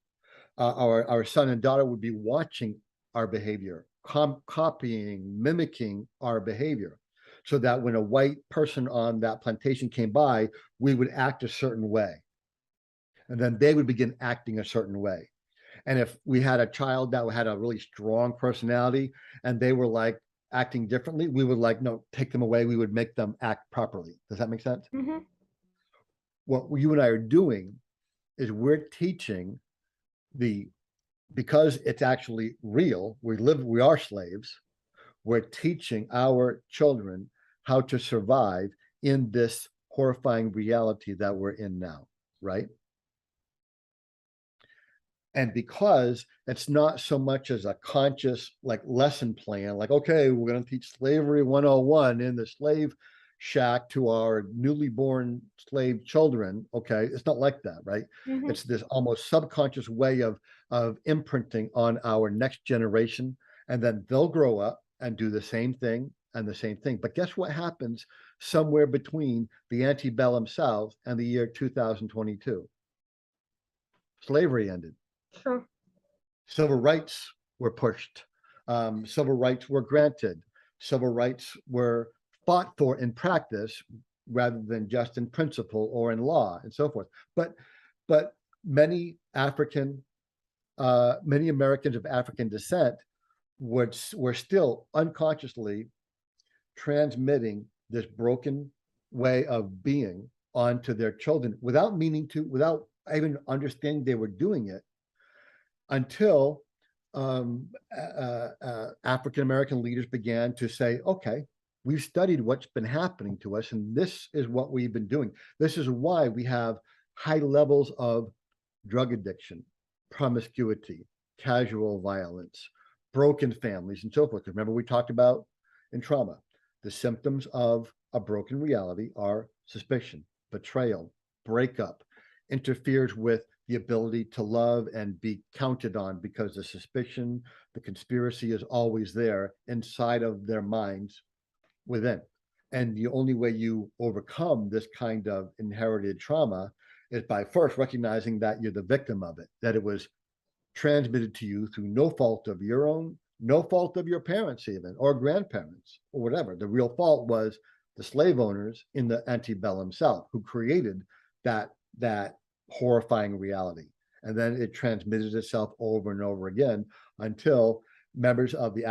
Speaker 4: Our son and daughter would be watching our behavior, copying, mimicking our behavior, so that when a white person on that plantation came by, we would act a certain way. And then they would begin acting a certain way. And if we had a child that had a really strong personality and they were like acting differently, we would like, no, take them away. We would make them act properly. Does that make sense?
Speaker 3: Mm-hmm.
Speaker 4: What you and I are doing is we're teaching because it's actually real, we are slaves, we're teaching our children how to survive in this horrifying reality that we're in now, right? And because it's not so much as a conscious like lesson plan, like, okay, we're going to teach slavery 101 in the slave shack to our newly born slave children. Okay, it's not like that, right?
Speaker 3: Mm-hmm.
Speaker 4: It's this almost subconscious way of imprinting on our next generation, and then they'll grow up and do the same thing and the same thing. But guess what happens somewhere between the antebellum South and the year 2022? Slavery ended.
Speaker 3: Sure.
Speaker 4: Civil rights were pushed. Civil rights were granted. Civil rights were fought for in practice rather than just in principle or in law and so forth. But many Americans of African descent were still unconsciously transmitting this broken way of being onto their children without meaning to, without even understanding they were doing it, until African American leaders began to say, okay, we've studied what's been happening to us, and this is what we've been doing. This is why we have high levels of drug addiction, promiscuity, casual violence, broken families, and so forth. Remember, we talked about in trauma, the symptoms of a broken reality are suspicion, betrayal, breakup, interferes with the ability to love and be counted on, because the suspicion, the conspiracy is always there inside of their minds within. And the only way you overcome this kind of inherited trauma is by first recognizing that you're the victim of it, that it was transmitted to you through no fault of your own, no fault of your parents even, or grandparents, or whatever. The real fault was the slave owners in the antebellum South who created that horrifying reality. And then it transmitted itself over and over again until members of the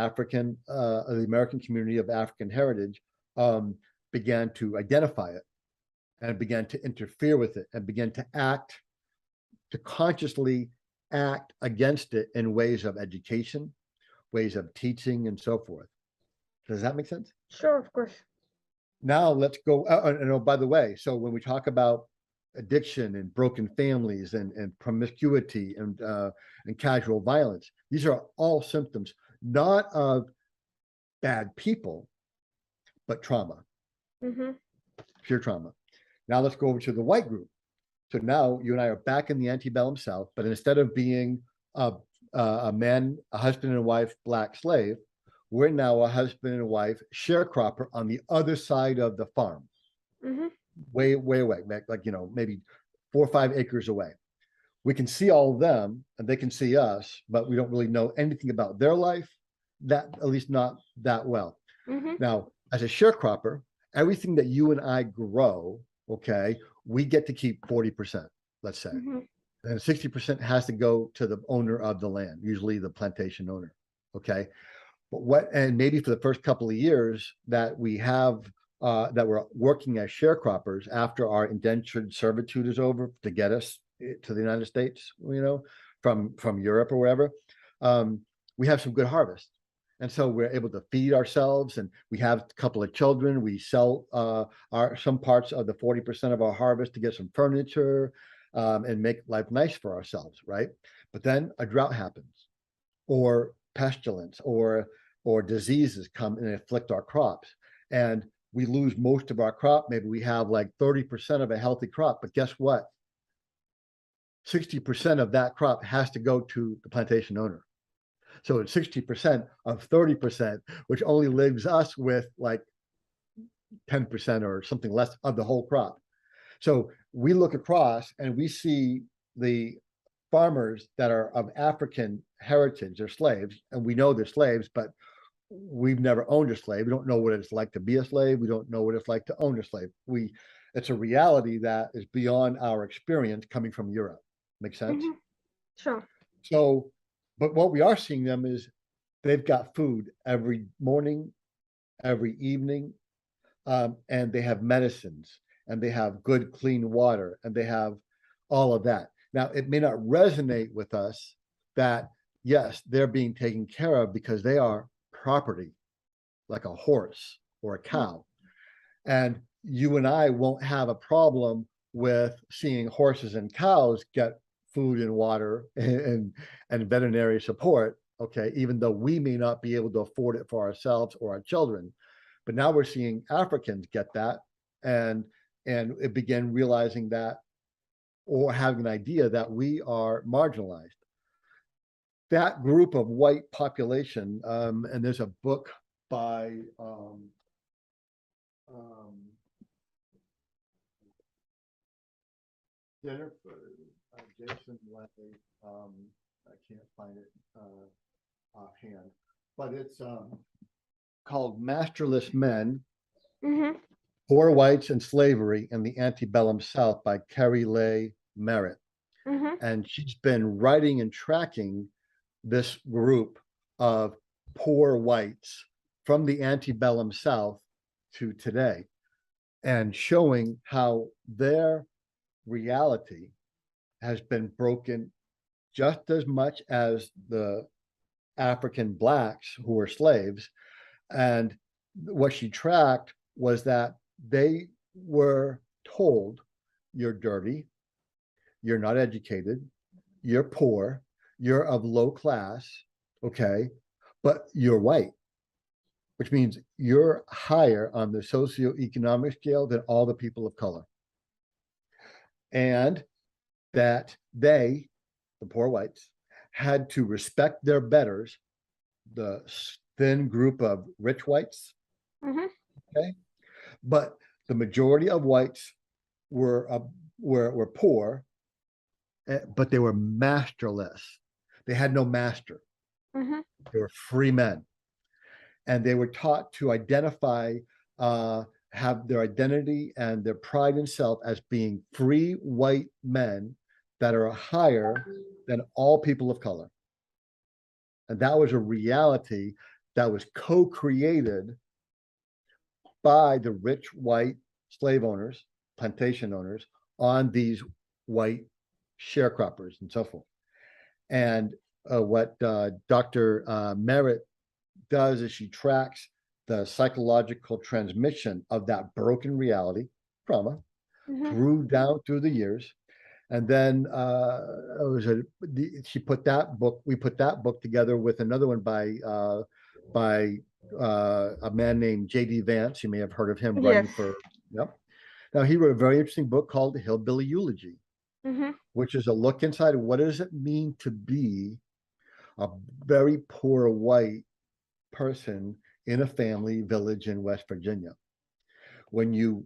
Speaker 4: American community of African heritage began to identify it and began to interfere with it and began to consciously act against it in ways of education, ways of teaching, and so forth. Does that make sense?
Speaker 3: Sure, of course.
Speaker 4: Now let's go. Oh, by the way, so when we talk about addiction and broken families and promiscuity and casual violence, these are all symptoms not of bad people, but trauma,
Speaker 3: Mm-hmm.
Speaker 4: pure trauma. Now let's go over to the white group. So now you and I are back in the antebellum South, but instead of being a man, a husband and wife, black slave, we're now a husband and wife sharecropper on the other side of the farm.
Speaker 3: Mm-hmm.
Speaker 4: Way away, like, maybe 4 or 5 acres away. We can see all of them and they can see us, but we don't really know anything about their life, that at least not that well.
Speaker 3: Mm-hmm.
Speaker 4: Now, as a sharecropper, everything that you and I grow, okay, we get to keep 40%, let's say.
Speaker 3: Mm-hmm.
Speaker 4: And 60% has to go to the owner of the land, usually the plantation owner. Okay. But and maybe for the first couple of years that we have that we're working as sharecroppers after our indentured servitude is over to get us to the United States, from Europe or wherever, we have some good harvest. And so we're able to feed ourselves, and we have a couple of children. We sell some parts of the 40% of our harvest to get some furniture and make life nice for ourselves, right? But then a drought happens, or pestilence, or diseases come and afflict our crops, and we lose most of our crop. Maybe we have like 30% of a healthy crop, but guess what? 60% of that crop has to go to the plantation owner. So it's 60% of 30%, which only leaves us with like 10% or something less of the whole crop. So we look across and we see the farmers that are of African heritage, they're slaves, and we know they're slaves, but we've never owned a slave. We don't know what it's like to be a slave. We don't know what it's like to own a slave. It's a reality that is beyond our experience coming from Europe. Make sense?
Speaker 3: Sure.
Speaker 4: So, but what we are seeing them is they've got food every morning, every evening, and they have medicines, and they have good, clean water, and they have all of that. Now, it may not resonate with us that, yes, they're being taken care of because they are property, like a horse or a cow. And you and I won't have a problem with seeing horses and cows get food and water and veterinary support, okay, even though we may not be able to afford it for ourselves or our children. But now we're seeing Africans get that, and it began realizing that, or having an idea that we are marginalized. That group of white population, and there's a book by Jennifer Jason Langley. I can't find it offhand, but it's called Masterless Men, Poor Whites and Slavery in the Antebellum South by Carrie Lay Merritt. And she's been writing and tracking this group of poor whites from the antebellum South to today, and showing how their reality has been broken just as much as the African blacks who were slaves. And what she tracked was that they were told, you're dirty, you're not educated, you're poor, you're of low class, okay, but you're white, which means you're higher on the socioeconomic scale than all the people of color. And that they, the poor whites, had to respect their betters, the thin group of rich whites, okay? But the majority of whites were poor, but they were masterless. They had no master. They were free men. And they were taught to identify, have their identity and their pride in self as being free white men that are higher than all people of color. And that was a reality that was co-created by the rich white slave owners, plantation owners, on these white sharecroppers and so forth. And what Dr. Merritt does is she tracks the psychological transmission of that broken reality, trauma, through the years. And then she put that book, we put that book together with another one by a man named J.D. Vance. You may have heard of him writing for, yep. Now, he wrote a very interesting book called Hillbilly Eulogy, which is a look inside of what does it mean to be a very poor white person in a family village in West Virginia. When you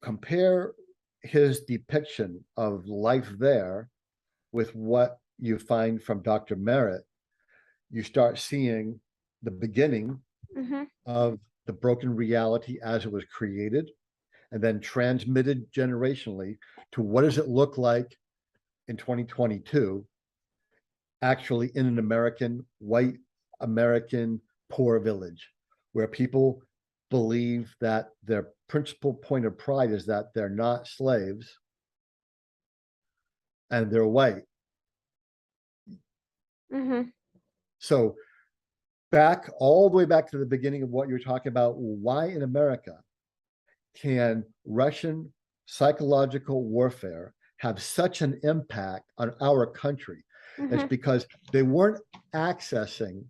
Speaker 4: compare his depiction of life there with what you find from Dr. Merritt, you start seeing the beginning of the broken reality as it was created and then transmitted generationally to what does it look like in 2022 actually in an American, white American poor village, where people believe that their principal point of pride is that they're not slaves and they're white. So back all the way back to the beginning of what you're talking about, why in America can Russian psychological warfare have such an impact on our country? It's because they weren't accessing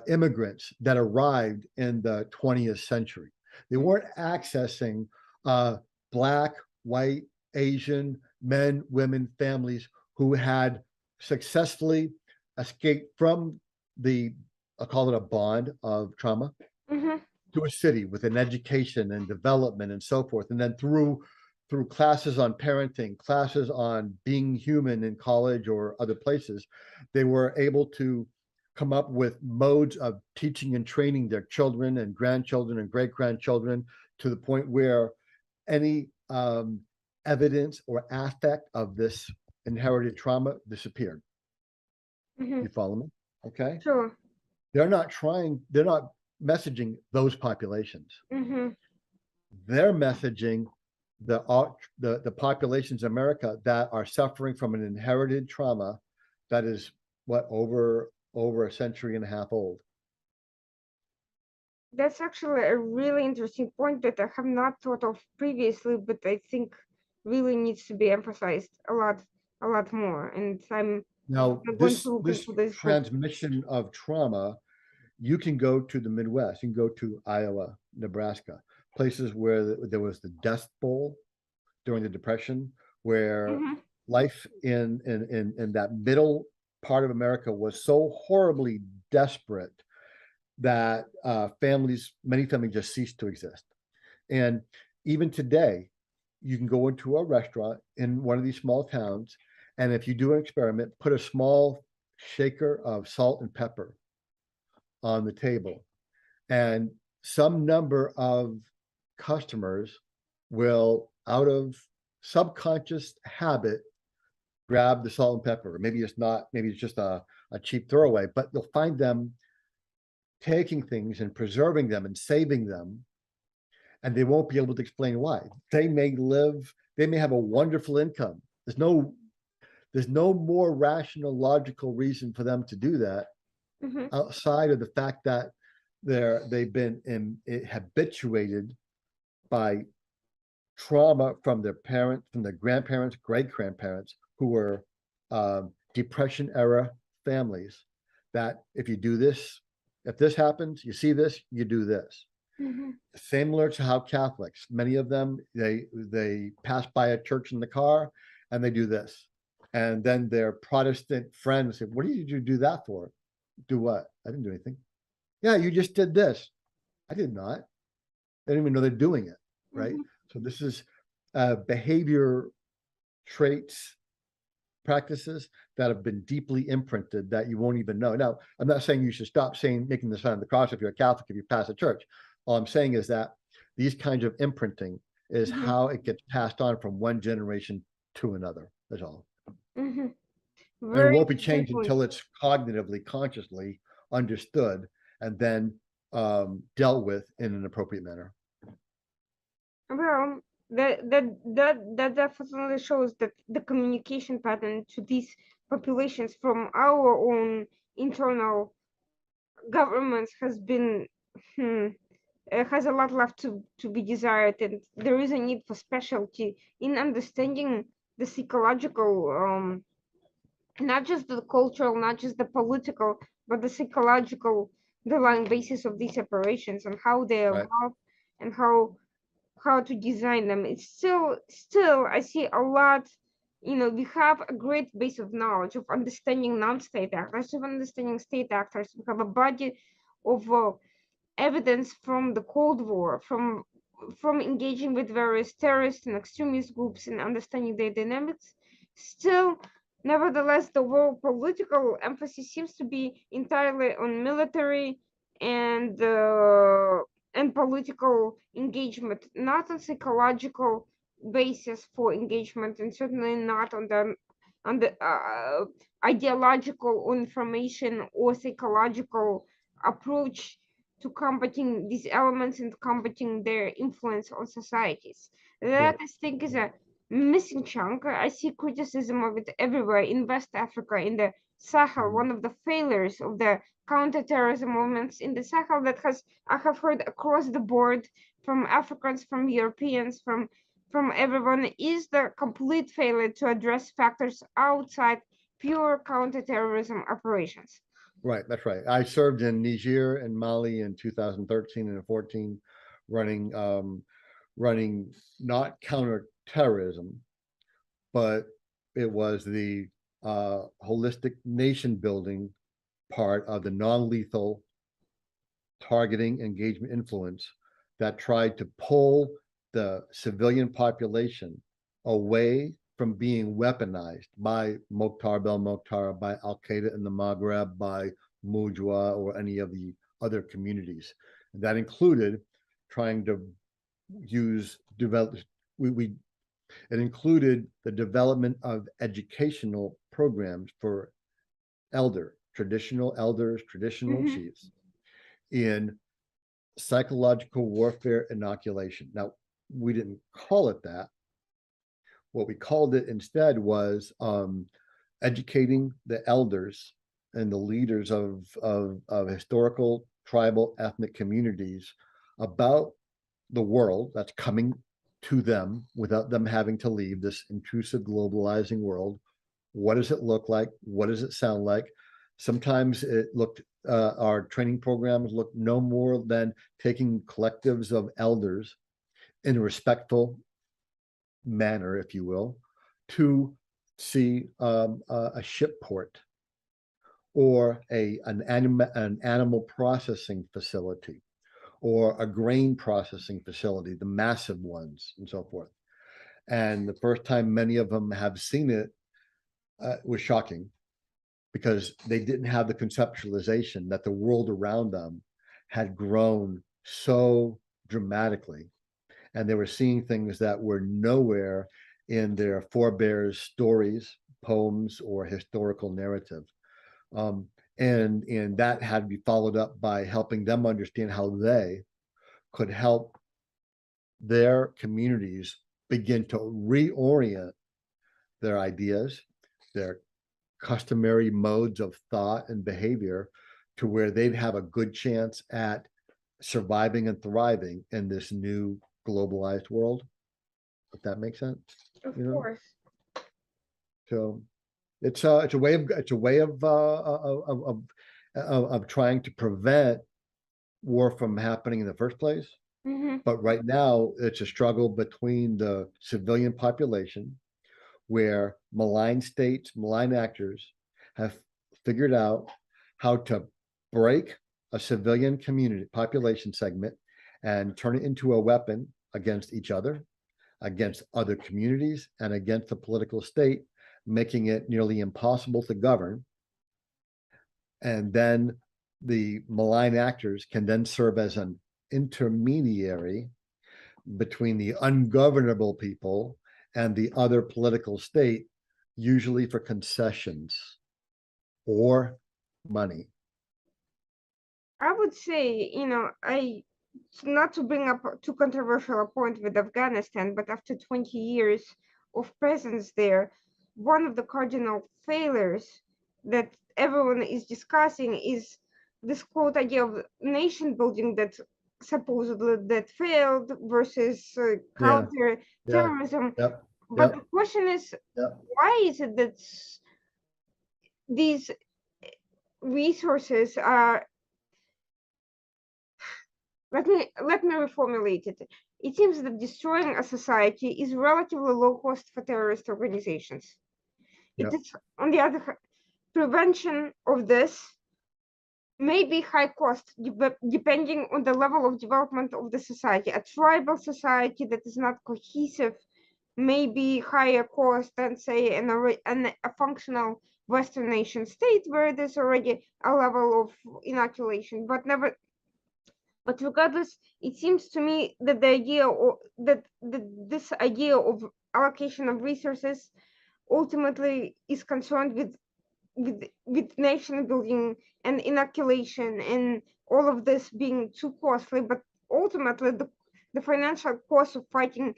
Speaker 4: immigrants that arrived in the 20th century. They weren't accessing Black, white, Asian men, women, families who had successfully escaped from the, I'll call it a bond of trauma, to a city with an education and development and so forth. And then through through classes on parenting, classes on being human in college or other places, they were able to come up with modes of teaching and training their children and grandchildren and great-grandchildren to the point where any evidence or affect of this inherited trauma disappeared.
Speaker 3: Mhm.
Speaker 4: You follow me? Okay.
Speaker 3: Sure.
Speaker 4: They're not messaging those populations.
Speaker 3: Mhm.
Speaker 4: They're messaging the populations in America that are suffering from an inherited trauma that is over a century and a half old.
Speaker 3: That's actually a really interesting point that I have not thought of previously, but I think really needs to be emphasized a lot more. And I'm
Speaker 4: Now,
Speaker 3: going to
Speaker 4: this
Speaker 3: look
Speaker 4: this
Speaker 3: into this book.
Speaker 4: transmission of trauma, you can go to the Midwest, you can go to Iowa, Nebraska, places where there was the Dust Bowl during the Depression, where
Speaker 3: Mhm.
Speaker 4: life in that middle part of America was so horribly desperate that many families just ceased to exist. And even today, you can go into a restaurant in one of these small towns, and if you do an experiment, put a small shaker of salt and pepper on the table, and some number of customers will, out of subconscious habit, grab the salt and pepper. Maybe it's just a cheap throwaway, but you'll find them taking things and preserving them and saving them, and they won't be able to explain why. They may have a wonderful income. There's no more rational, logical reason for them to do that
Speaker 3: Mhm.
Speaker 4: outside of the fact that they've been habituated by trauma from their parents, from their grandparents, great grandparents, who were Depression era families. That if you do this, if this happens, you see this, you do this.
Speaker 3: Mhm.
Speaker 4: Similar to how Catholics, many of them, they pass by a church in the car and they do this. And then their Protestant friends say, what did you do that for? Do what? I didn't do anything. Yeah, you just did this. I did not. They don't even know they're doing it, right?
Speaker 3: Mhm.
Speaker 4: So this is behavior traits, practices that have been deeply imprinted that you won't even know. Now, I'm not saying you should stop making the sign of the cross if you're a Catholic, if you pass a church. All I'm saying is that these kinds of imprinting is
Speaker 3: Mhm.
Speaker 4: how it gets passed on from one generation to another. That's all.
Speaker 3: Mhm.
Speaker 4: And it
Speaker 3: Very
Speaker 4: won't be
Speaker 3: interesting
Speaker 4: changed
Speaker 3: point.
Speaker 4: until it's cognitively, consciously understood and then dealt with in an appropriate manner.
Speaker 3: Well, that definitely shows that the communication pattern to these populations from our own internal governments has been has a lot left to be desired, and there is a need for specialty in understanding the psychological, not just the cultural, not just the political, but the psychological underlying basis of these operations and how they
Speaker 4: Right.
Speaker 3: evolve and how to design them. It's still I see a lot. We have a great base of knowledge of understanding non-state actors, of understanding state actors. We have a body of evidence from the Cold War, from engaging with various terrorist and extremist groups and understanding their dynamics. Still, nevertheless, the world political emphasis seems to be entirely on military and political engagement, not on psychological basis for engagement, and certainly not on the ideological information or psychological approach to combating these elements and combating their influence on societies. That,
Speaker 4: Right.
Speaker 3: I think, is a missing chunk. I see criticism of it everywhere in West Africa, in the Sahel,
Speaker 4: Mhm.
Speaker 3: one of the failures of the counterterrorism movements in the Sahel that I have heard across the board from Africans, from Europeans, from everyone, is the complete failure to address factors outside pure counterterrorism operations.
Speaker 4: Right, that's right. I served in Niger and Mali in 2013 and 14, running not counterterrorism, but it was the holistic nation building part of the non-lethal targeting, engagement, influence that tried to pull the civilian population away from being weaponized by Mokhtar Bel-Mokhtar, by Al-Qaeda in the Maghreb, by Mujwa, or any of the other communities. And that included trying to it included the development of educational programs for traditional elders, traditional
Speaker 3: Mhm.
Speaker 4: chiefs in psychological warfare inoculation. Now, we didn't call it that. What we called it instead was educating the elders and the leaders of historical, tribal, ethnic communities about the world that's coming to them without them having to leave this intrusive, globalizing world. What does it look like? What does it sound like? Sometimes our training programs looked no more than taking collectives of elders in a respectful manner, if you will, to see a ship port or an animal processing facility or a grain processing facility, the massive ones and so forth. And the first time many of them have seen it was shocking, because they didn't have the conceptualization that the world around them had grown so dramatically. And they were seeing things that were nowhere in their forebears' stories, poems, or historical narrative. And that had to be followed up by helping them understand how they could help their communities begin to reorient their ideas, their customary modes of thought and behavior, to where they'd have a good chance at surviving and thriving in this new globalized world. If that makes sense.
Speaker 3: Of
Speaker 4: You know?
Speaker 3: course.
Speaker 4: So it's a way of trying to prevent war from happening in the first place.
Speaker 3: Mhm.
Speaker 4: But right now, it's a struggle between the civilian population, where malign states, malign actors have figured out how to break a civilian community population segment and turn it into a weapon against each other, against other communities, and against the political state, making it nearly impossible to govern. And then the malign actors can then serve as an intermediary between the ungovernable people and the other political state, usually for concessions or money.
Speaker 3: I would say, not to bring up too controversial a point with Afghanistan, but after 20 years of presence there, one of the cardinal failures that everyone is discussing is this quote idea of nation building that supposedly that failed versus
Speaker 4: Yeah,
Speaker 3: counter
Speaker 4: yeah,
Speaker 3: terrorism.
Speaker 4: yep,
Speaker 3: But the
Speaker 4: yep,
Speaker 3: question is,
Speaker 4: yep.
Speaker 3: why is it that these resources are, let me reformulate it. It seems that destroying a society is relatively low cost for terrorist organizations. It
Speaker 4: Yep.
Speaker 3: is, on the other hand, prevention of this may be high cost depending on the level of development of the society. A tribal society that is not cohesive may be higher cost than, say, a functional Western nation state where there's already a level of inoculation. But regardless, it seems to me that this idea of allocation of resources ultimately is concerned with nation building and inoculation and all of this being too costly. But ultimately, the financial cost of fighting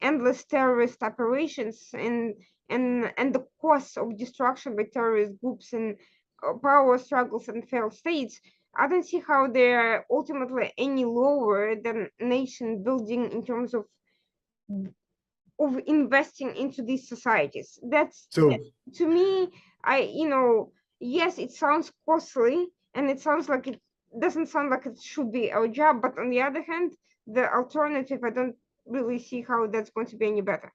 Speaker 3: endless terrorist operations and the costs of destruction by terrorist groups and power struggles and failed states, I don't see how they're ultimately any lower than nation building in terms of investing into these societies.
Speaker 4: So
Speaker 3: To me, yes, it sounds costly and it sounds like it doesn't sound like it should be our job, but on the other hand, the alternative, I don't really see how that's going to be any better.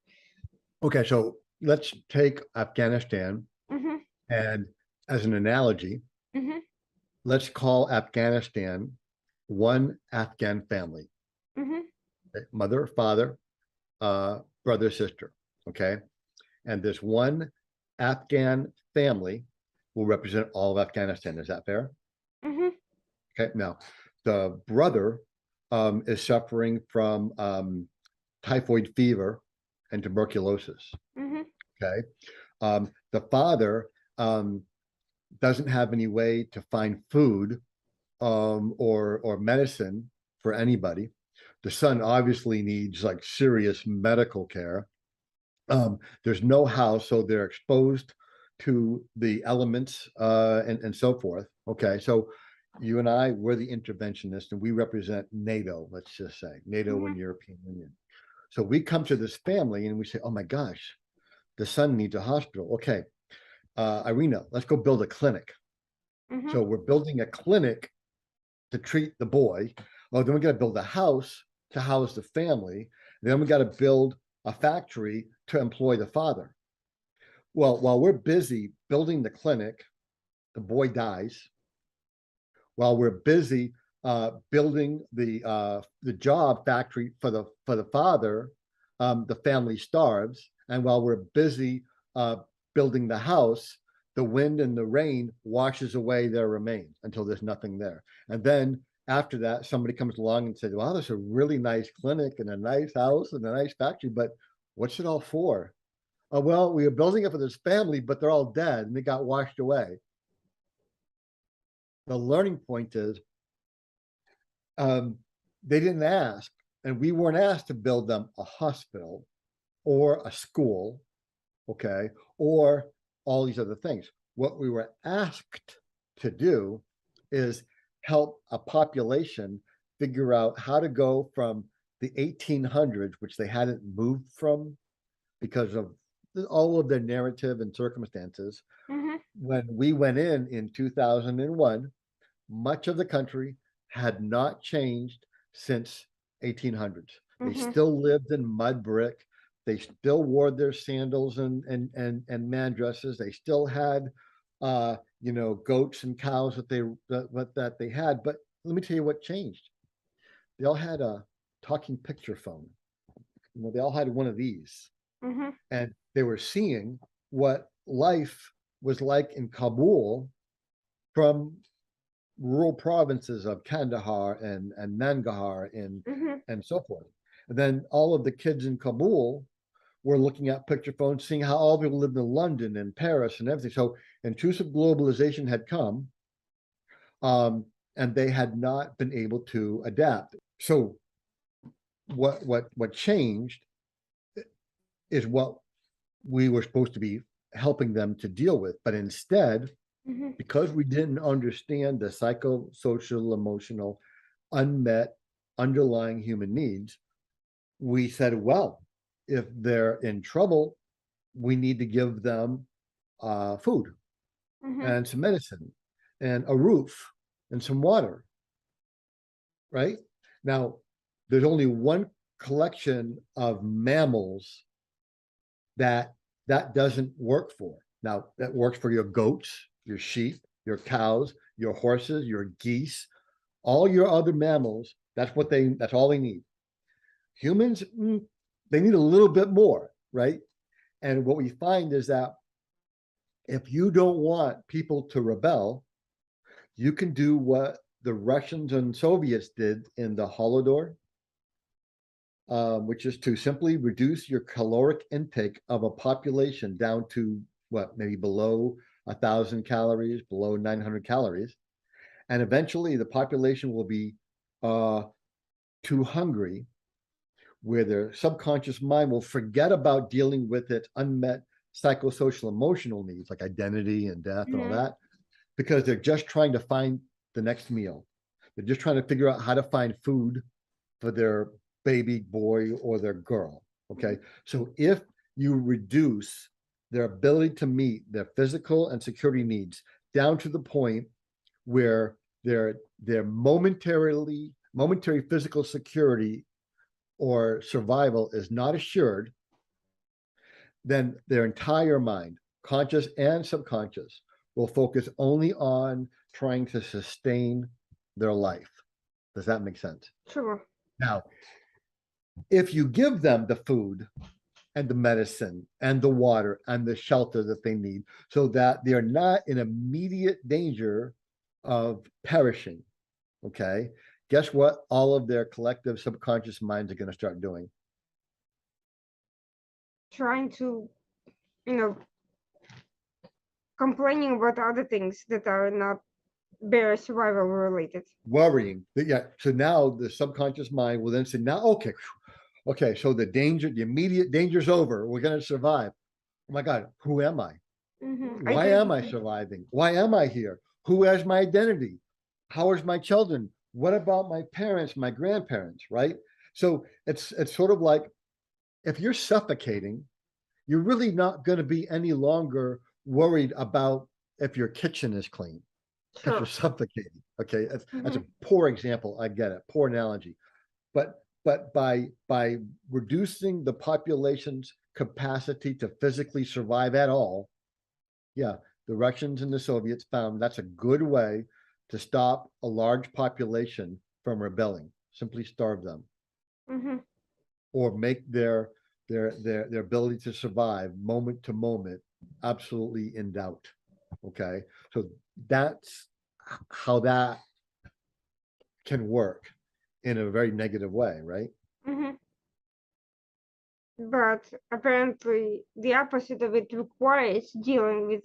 Speaker 4: okay, so let's take Afghanistan,
Speaker 3: Mm-hmm,
Speaker 4: and as an analogy,
Speaker 3: mm-hmm,
Speaker 4: let's call Afghanistan one Afghan family.
Speaker 3: mm-hmm,
Speaker 4: Mother, father, brother, sister. Okay. And this one Afghan family will represent all of Afghanistan. Is that fair?
Speaker 3: Mm-hmm.
Speaker 4: Okay. Now, the brother is suffering from typhoid fever and tuberculosis.
Speaker 3: Mm-hmm.
Speaker 4: Okay. The father doesn't have any way to find food or medicine for anybody. The son obviously needs like serious medical care. There's no house, so they're exposed to the elements and so forth. Okay, so you and I, we're the interventionists, and we represent NATO. Let's just say NATO and European Union. So we come to this family and we say, "Oh my gosh, the son needs a hospital." Okay, Irina, let's go build a clinic.
Speaker 3: Mm-hmm.
Speaker 4: So we're building a clinic to treat the boy. Oh, then we got to build a house to house the family. Then we got to build a factory to employ the father. Well, while we're busy building the clinic, the boy dies. While we're busy building the job factory for the father, the family starves. And while we're busy building the house, the wind and the rain washes away their remains until there's nothing there. And then after that, somebody comes along and says, "Wow, there's a really nice clinic and a nice house and a nice factory, but what's it all for?" "Oh, well, we were building it for this family, but they're all dead and they got washed away." The learning point is they didn't ask, and we weren't asked to build them a hospital or a school, okay, or all these other things. What we were asked to do is help a population figure out how to go from the 1800s, which they hadn't moved from because of all of their narrative and circumstances.
Speaker 3: Mm-hmm.
Speaker 4: When we went in 2001, much of the country had not changed since 1800s. They
Speaker 3: Mm-hmm.
Speaker 4: still lived in mud brick. They still wore their sandals and man dresses. They still had goats and cows that they had. But let me tell you what changed. They all had a talking picture phone. They all had one of these.
Speaker 3: Mm-hmm.
Speaker 4: And they were seeing what life was like in Kabul from rural provinces of Kandahar and Nangarhar
Speaker 3: Mm-hmm.
Speaker 4: and so forth. And then all of the kids in Kabul were looking at picture phones, seeing how all people lived in London and Paris and everything. So intrusive globalization had come, and they had not been able to adapt. So what changed is what we were supposed to be helping them to deal with, but instead,
Speaker 3: Mm-hmm.
Speaker 4: because we didn't understand the psychosocial, emotional, unmet, underlying human needs, we said, well, if they're in trouble, we need to give them food
Speaker 3: Mm-hmm.
Speaker 4: and some medicine and a roof and some water, right? Now, there's only one collection of mammals that doesn't work for. Now, that works for your goats, your sheep, your cows, your horses, your geese, all your other mammals. That's all they need. Humans, they need a little bit more, right? And what we find is that if you don't want people to rebel, you can do what the Russians and Soviets did in the Holodomor, which is to simply reduce your caloric intake of a population down to maybe below 1,000 calories, below 900 calories. And eventually the population will be too hungry, where their subconscious mind will forget about dealing with its unmet psychosocial emotional needs like identity and death and all that, because they're just trying to find the next meal. They're just trying to figure out how to find food for their baby boy or their girl. Okay. So if you reduce their ability to meet their physical and security needs down to the point where their momentary physical security or survival is not assured, then their entire mind, conscious and subconscious, will focus only on trying to sustain their life. Does that make sense?
Speaker 3: Sure.
Speaker 4: Now, If you give them the food and the medicine and the water and the shelter that they need so that they're not in immediate danger of perishing, okay, guess what all of their collective subconscious minds are going to start doing?
Speaker 3: Trying to, you know, complaining about other things that are not bare survival related.
Speaker 4: Worrying. Yeah. So now the subconscious mind will then say, now, okay, okay, so the danger, the immediate danger's over. We're going to survive. Oh my God, who am I? Why am I surviving? Why am I here? Who has my identity? How is my children? What about my parents, my grandparents, right? So it's sort of like if you're suffocating, you're really not going to be any longer worried about if your kitchen is clean because you're
Speaker 3: Sure.
Speaker 4: suffocating. Okay, that's a poor example. I get it, poor analogy, but by reducing the population's capacity to physically survive at all, yeah, the Russians and the Soviets found that's a good way to stop a large population from rebelling. Simply starve them or make their ability to survive moment to moment absolutely in doubt. Okay, so that's how that can work in a very negative way, right?
Speaker 3: But apparently, the opposite of it requires dealing with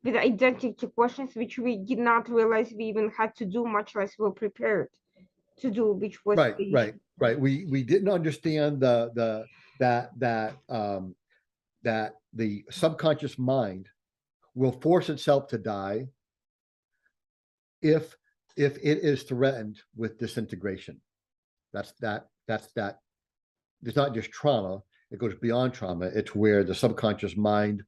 Speaker 3: with identity questions, which we did not realize we even had to do, much less were prepared to do, which was
Speaker 4: Right,
Speaker 3: the
Speaker 4: right,
Speaker 3: issue.
Speaker 4: right. We didn't understand that the subconscious mind will force itself to die if it is threatened with disintegration. That's that. It's not just trauma, it goes beyond trauma. It's where the subconscious mind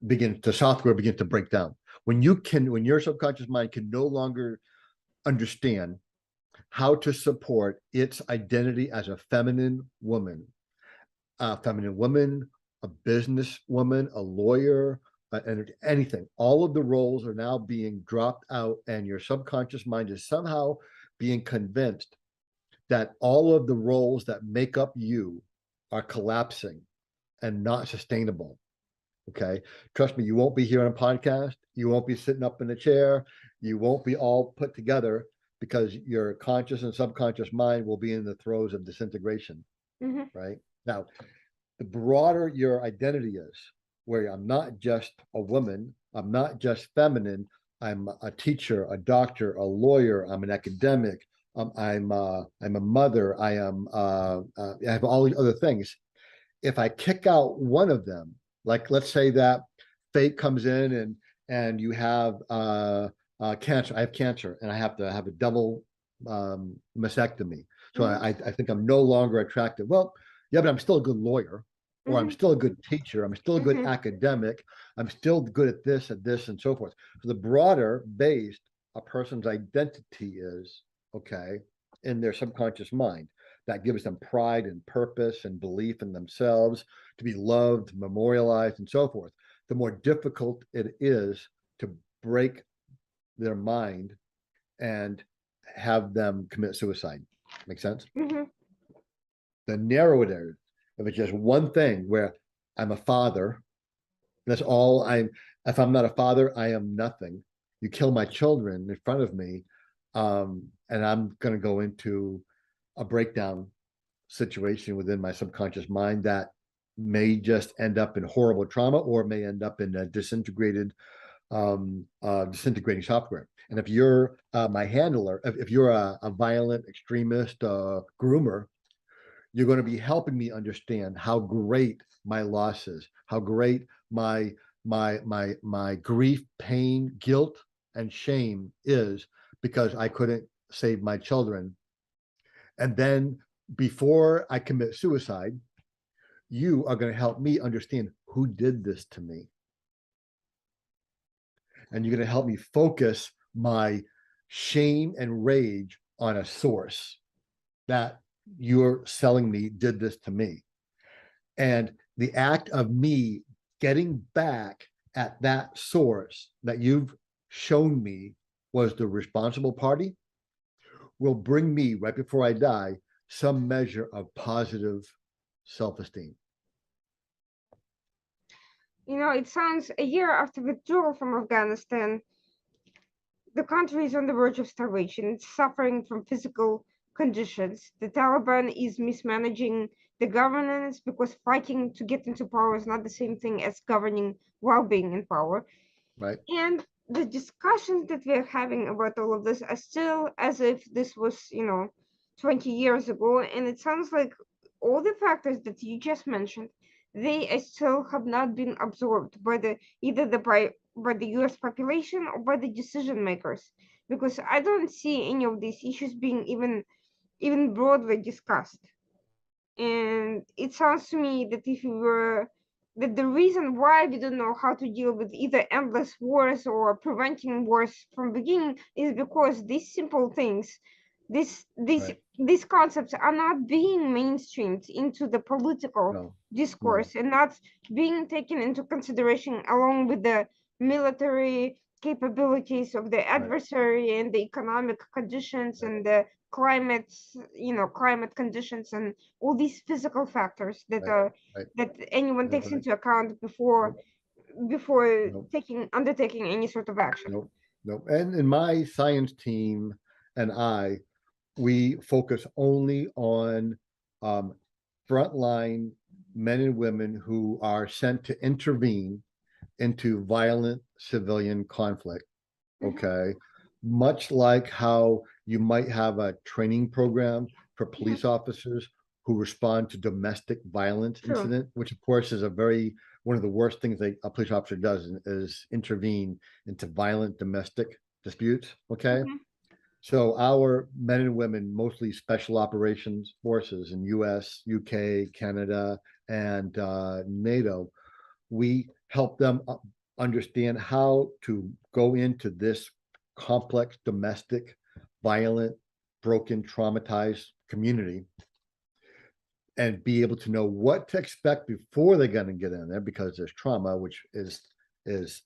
Speaker 4: the software begins to break down. When your subconscious mind can no longer understand how to support its identity as a feminine woman, a business woman, a lawyer, and anything. All of the roles are now being dropped out, and your subconscious mind is somehow being convinced that all of the roles that make up you are collapsing and not sustainable. Okay. Trust me, you won't be here on a podcast. You won't be sitting up in a chair. You won't be all put together because your conscious and subconscious mind will be in the throes of disintegration. Right. Now, the broader your identity is, where I'm not just a woman, I'm not just feminine, I'm a teacher, a doctor, a lawyer, I'm an academic, I'm a mother, I have all these other things. If I kick out one of them, like let's say that fate comes in and you have cancer. I have cancer and I have to have a double mastectomy. So I think I'm no longer attractive. Well, yeah, but I'm still a good lawyer, or I'm still a good teacher. I'm still a good academic. I'm still good at this, and so forth. So the broader based a person's identity is, okay, in their subconscious mind, that gives them pride and purpose and belief in themselves, to be loved, memorialized, and so forth. The more difficult it is to break their mind and have them commit suicide. Make sense? The narrower it is, if it's just one thing where I'm a father, that's all if I'm not a father, I am nothing. You kill my children in front of me, and I'm going to go into a breakdown situation within my subconscious mind that may just end up in horrible trauma or may end up in a disintegrating software. And if you're my handler, if you're a violent extremist groomer, you're going to be helping me understand how great my loss is, how great my grief, pain, guilt, and shame is because I couldn't save my children. And then before I commit suicide, you are going to help me understand who did this to me. And you're going to help me focus my shame and rage on a source that you're selling me did this to me. And the act of me getting back at that source that you've shown me was the responsible party will bring me right before I die some measure of positive self-esteem.
Speaker 3: It sounds a year after withdrawal from Afghanistan, the country is on the verge of starvation. It's suffering from physical conditions. The Taliban is mismanaging the governance because fighting to get into power is not the same thing as governing while being in power.
Speaker 4: Right.
Speaker 3: And the discussions that we're having about all of this are still as if this was, 20 years ago. And it sounds like all the factors that you just mentioned, they still have not been absorbed by by the US population or by the decision makers. Because I don't see any of these issues being even broadly discussed. And it sounds to me that if you were that the reason why we don't know how to deal with either endless wars or preventing wars from beginning is because these simple things,
Speaker 4: Right.
Speaker 3: these concepts are not being mainstreamed into the political
Speaker 4: No.
Speaker 3: discourse and not being taken into consideration along with the military capabilities of the adversary and the economic conditions and the climate conditions and all these physical factors that
Speaker 4: Right. Right.
Speaker 3: that anyone
Speaker 4: Right.
Speaker 3: takes into account before
Speaker 4: Nope.
Speaker 3: undertaking any sort of action.
Speaker 4: Nope. Nope. And in my science team and we focus only on frontline men and women who are sent to intervene into violent civilian conflict. Okay. Much like how you might have a training program for police officers who respond to domestic violence
Speaker 3: True.
Speaker 4: incident, which of course is one of the worst things a police officer does is intervene into violent domestic disputes. Okay. So our men and women, mostly special operations forces in US, UK, Canada, and NATO, we help them understand how to go into this complex domestic, violent, broken, traumatized community and be able to know what to expect before they're going to get in there, because there's trauma, which is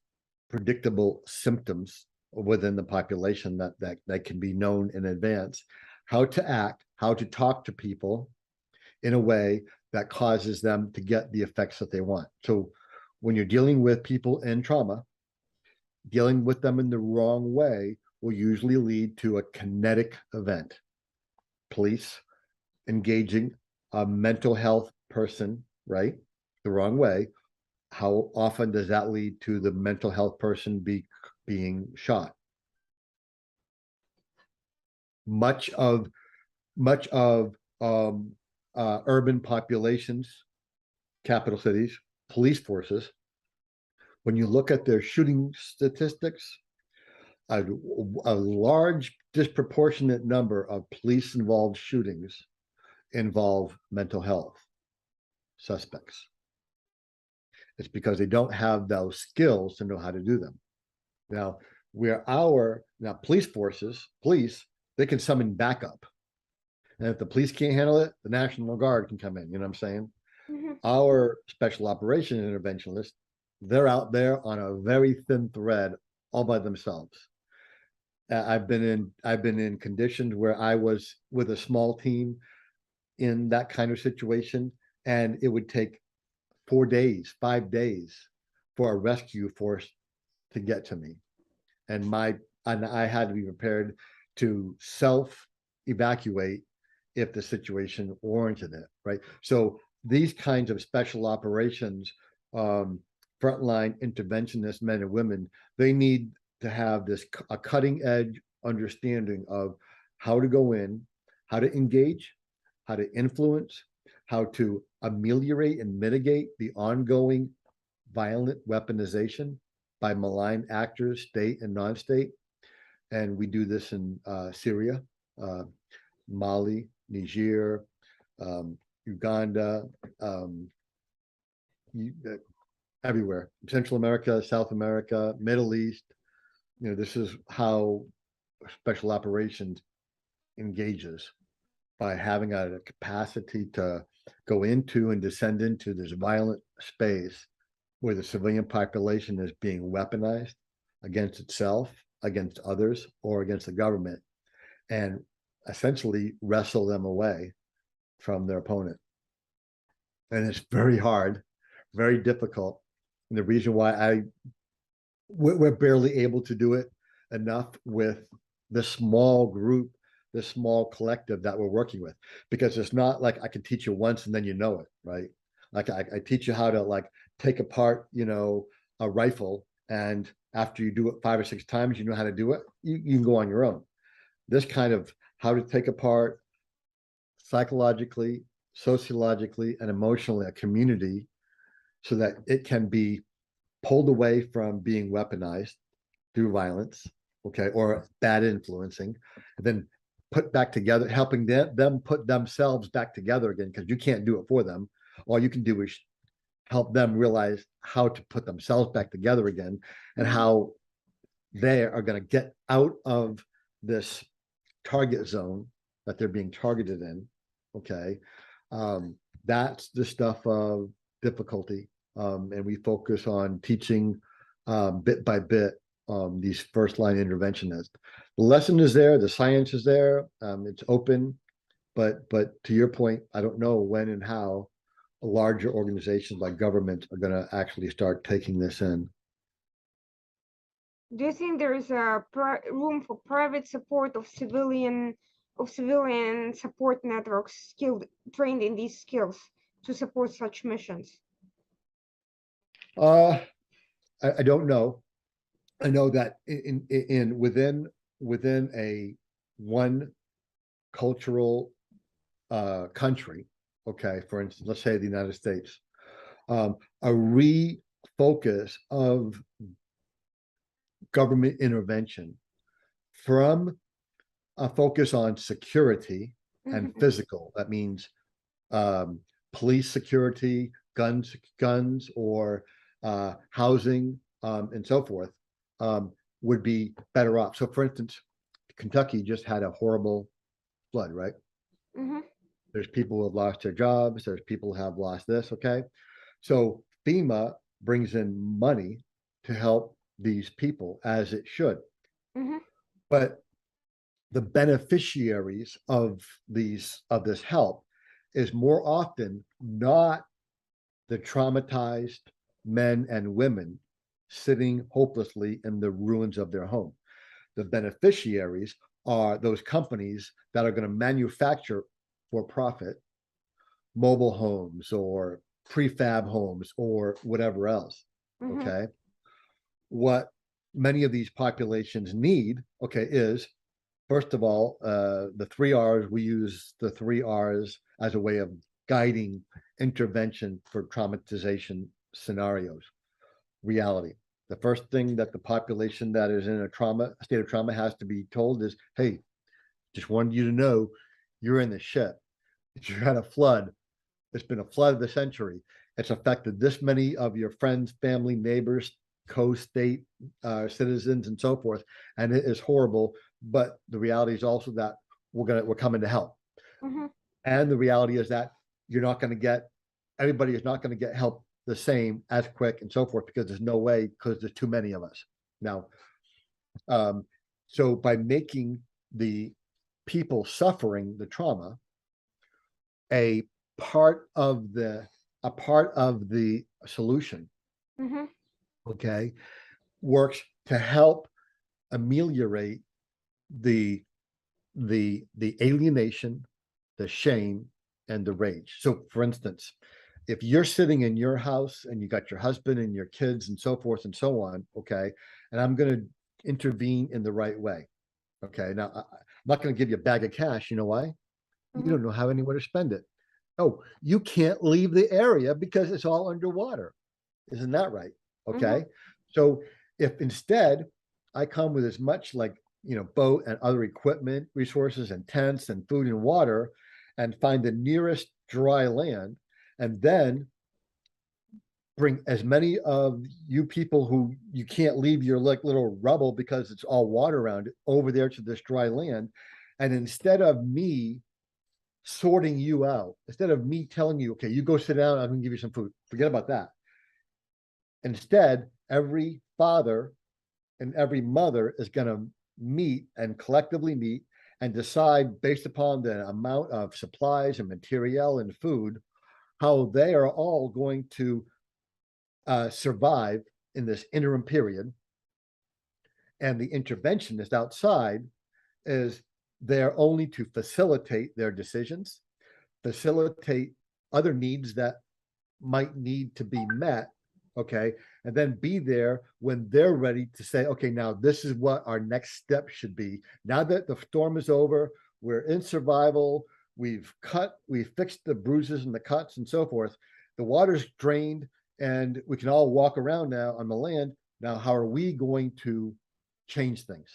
Speaker 4: predictable symptoms within the population that can be known in advance, how to act, how to talk to people in a way that causes them to get the effects that they want. So when you're dealing with people in trauma, dealing with them in the wrong way will usually lead to a kinetic event. Police engaging a mental health person, right, the wrong way. How often does that lead to the mental health person being shot? Much of urban populations, capital cities, police forces, when you look at their shooting statistics, a large disproportionate number of police involved shootings involve mental health suspects. It's because they don't have those skills to know how to do them. Now, police forces, they can summon backup. And if the police can't handle it, the National Guard can come in, you know what I'm saying? Our special operation interventionists, they're out there on a very thin thread all by themselves. I've been in conditions where I was with a small team in that kind of situation, and it would take 4 days, 5 days for a rescue force to get to me. And I had to be prepared to self-evacuate if the situation warranted it, right? So these kinds of special operations, frontline interventionist men and women, they need to have a cutting edge understanding of how to go in, how to engage, how to influence, how to ameliorate and mitigate the ongoing violent weaponization by malign actors, state and non-state. And we do this in Syria, Mali, Niger, Uganda, everywhere, Central America, South America, Middle East. This is how special operations engages, by having a capacity to go into and descend into this violent space where the civilian population is being weaponized against itself, against others, or against the government, and essentially wrestle them away from their opponent. And it's very hard, very difficult. And the reason why we're barely able to do it enough with the small group, the small collective that we're working with, because it's not like I can teach you once and then you know it, right? Like I teach you how to like take apart, a rifle, and after you do it 5 or 6 times, you know how to do it. You can go on your own. This kind of how to take apart psychologically, sociologically, and emotionally a community so that it can be pulled away from being weaponized through violence, okay, or bad influencing, and then put back together, helping them put themselves back together again, because you can't do it for them. All you can do is help them realize how to put themselves back together again, and how they are going to get out of this target zone that they're being targeted in. Okay. That's the stuff of difficulty. And we focus on teaching bit by bit these first line interventionists. The lesson is there, the science is there, it's open, but to your point, I don't know when and how larger organizations like government are going to actually start taking this in.
Speaker 3: Do you think there is a room for private support of civilian support networks trained in these skills to support such missions?
Speaker 4: I don't know. I know that within a one cultural country, okay, for instance, let's say the United States, a refocus of government intervention from a focus on security and physical. That means police security, guns, or housing, and so forth, would be better off. So, for instance, Kentucky just had a horrible flood, right? There's people who have lost their jobs. There's people who have lost this. Okay, so FEMA brings in money to help these people, as it should. But the beneficiaries of this help is more often not the traumatized men and women sitting hopelessly in the ruins of their home. The beneficiaries are those companies that are going to manufacture for profit mobile homes or prefab homes or whatever else. Okay. What many of these populations need, okay, is first of all, the 3 R's. We use the 3 R's as a way of guiding intervention for traumatization scenarios. Reality. The first thing that the population that is in a state of trauma has to be told is, hey, just wanted you to know you're in the shit. You're at a flood. It's been a flood of the century. It's affected this many of your friends, family, neighbors, co-state citizens, and so forth. And it is horrible. But the reality is also that we're coming to help. And the reality is that everybody is not going to get help the same as quick and so forth, because there's no way, because there's too many of us now. So by making the people suffering the trauma a part of the solution, okay, works to help ameliorate the alienation, the shame, and the rage. So, for instance, if you're sitting in your house and you got your husband and your kids and so forth and so on, okay, and I'm going to intervene in the right way, okay. Now, I'm not going to give you a bag of cash. You know why? You don't know how anywhere to spend it. Oh, you can't leave the area because it's all underwater. Isn't that right? Okay. So if instead I come with as much boat and other equipment, resources, and tents and food and water, and find the nearest dry land, and then bring as many of you people who you can't leave your little rubble because it's all water around it over there to this dry land. And instead of me sorting you out, instead of me telling you, okay, you go sit down, I'm gonna give you some food, forget about that. Instead, every father and every mother is gonna meet and collectively meet and decide based upon the amount of supplies and material and food, how they are all going to survive in this interim period. And the interventionist outside is there only to facilitate their decisions, facilitate other needs that might need to be met, okay, and then be there when they're ready to say, okay, now this is what our next step should be. Now that the storm is over, we're in survival, we've fixed the bruises and the cuts and so forth, the water's drained, and we can all walk around now on the land. Now, how are we going to change things?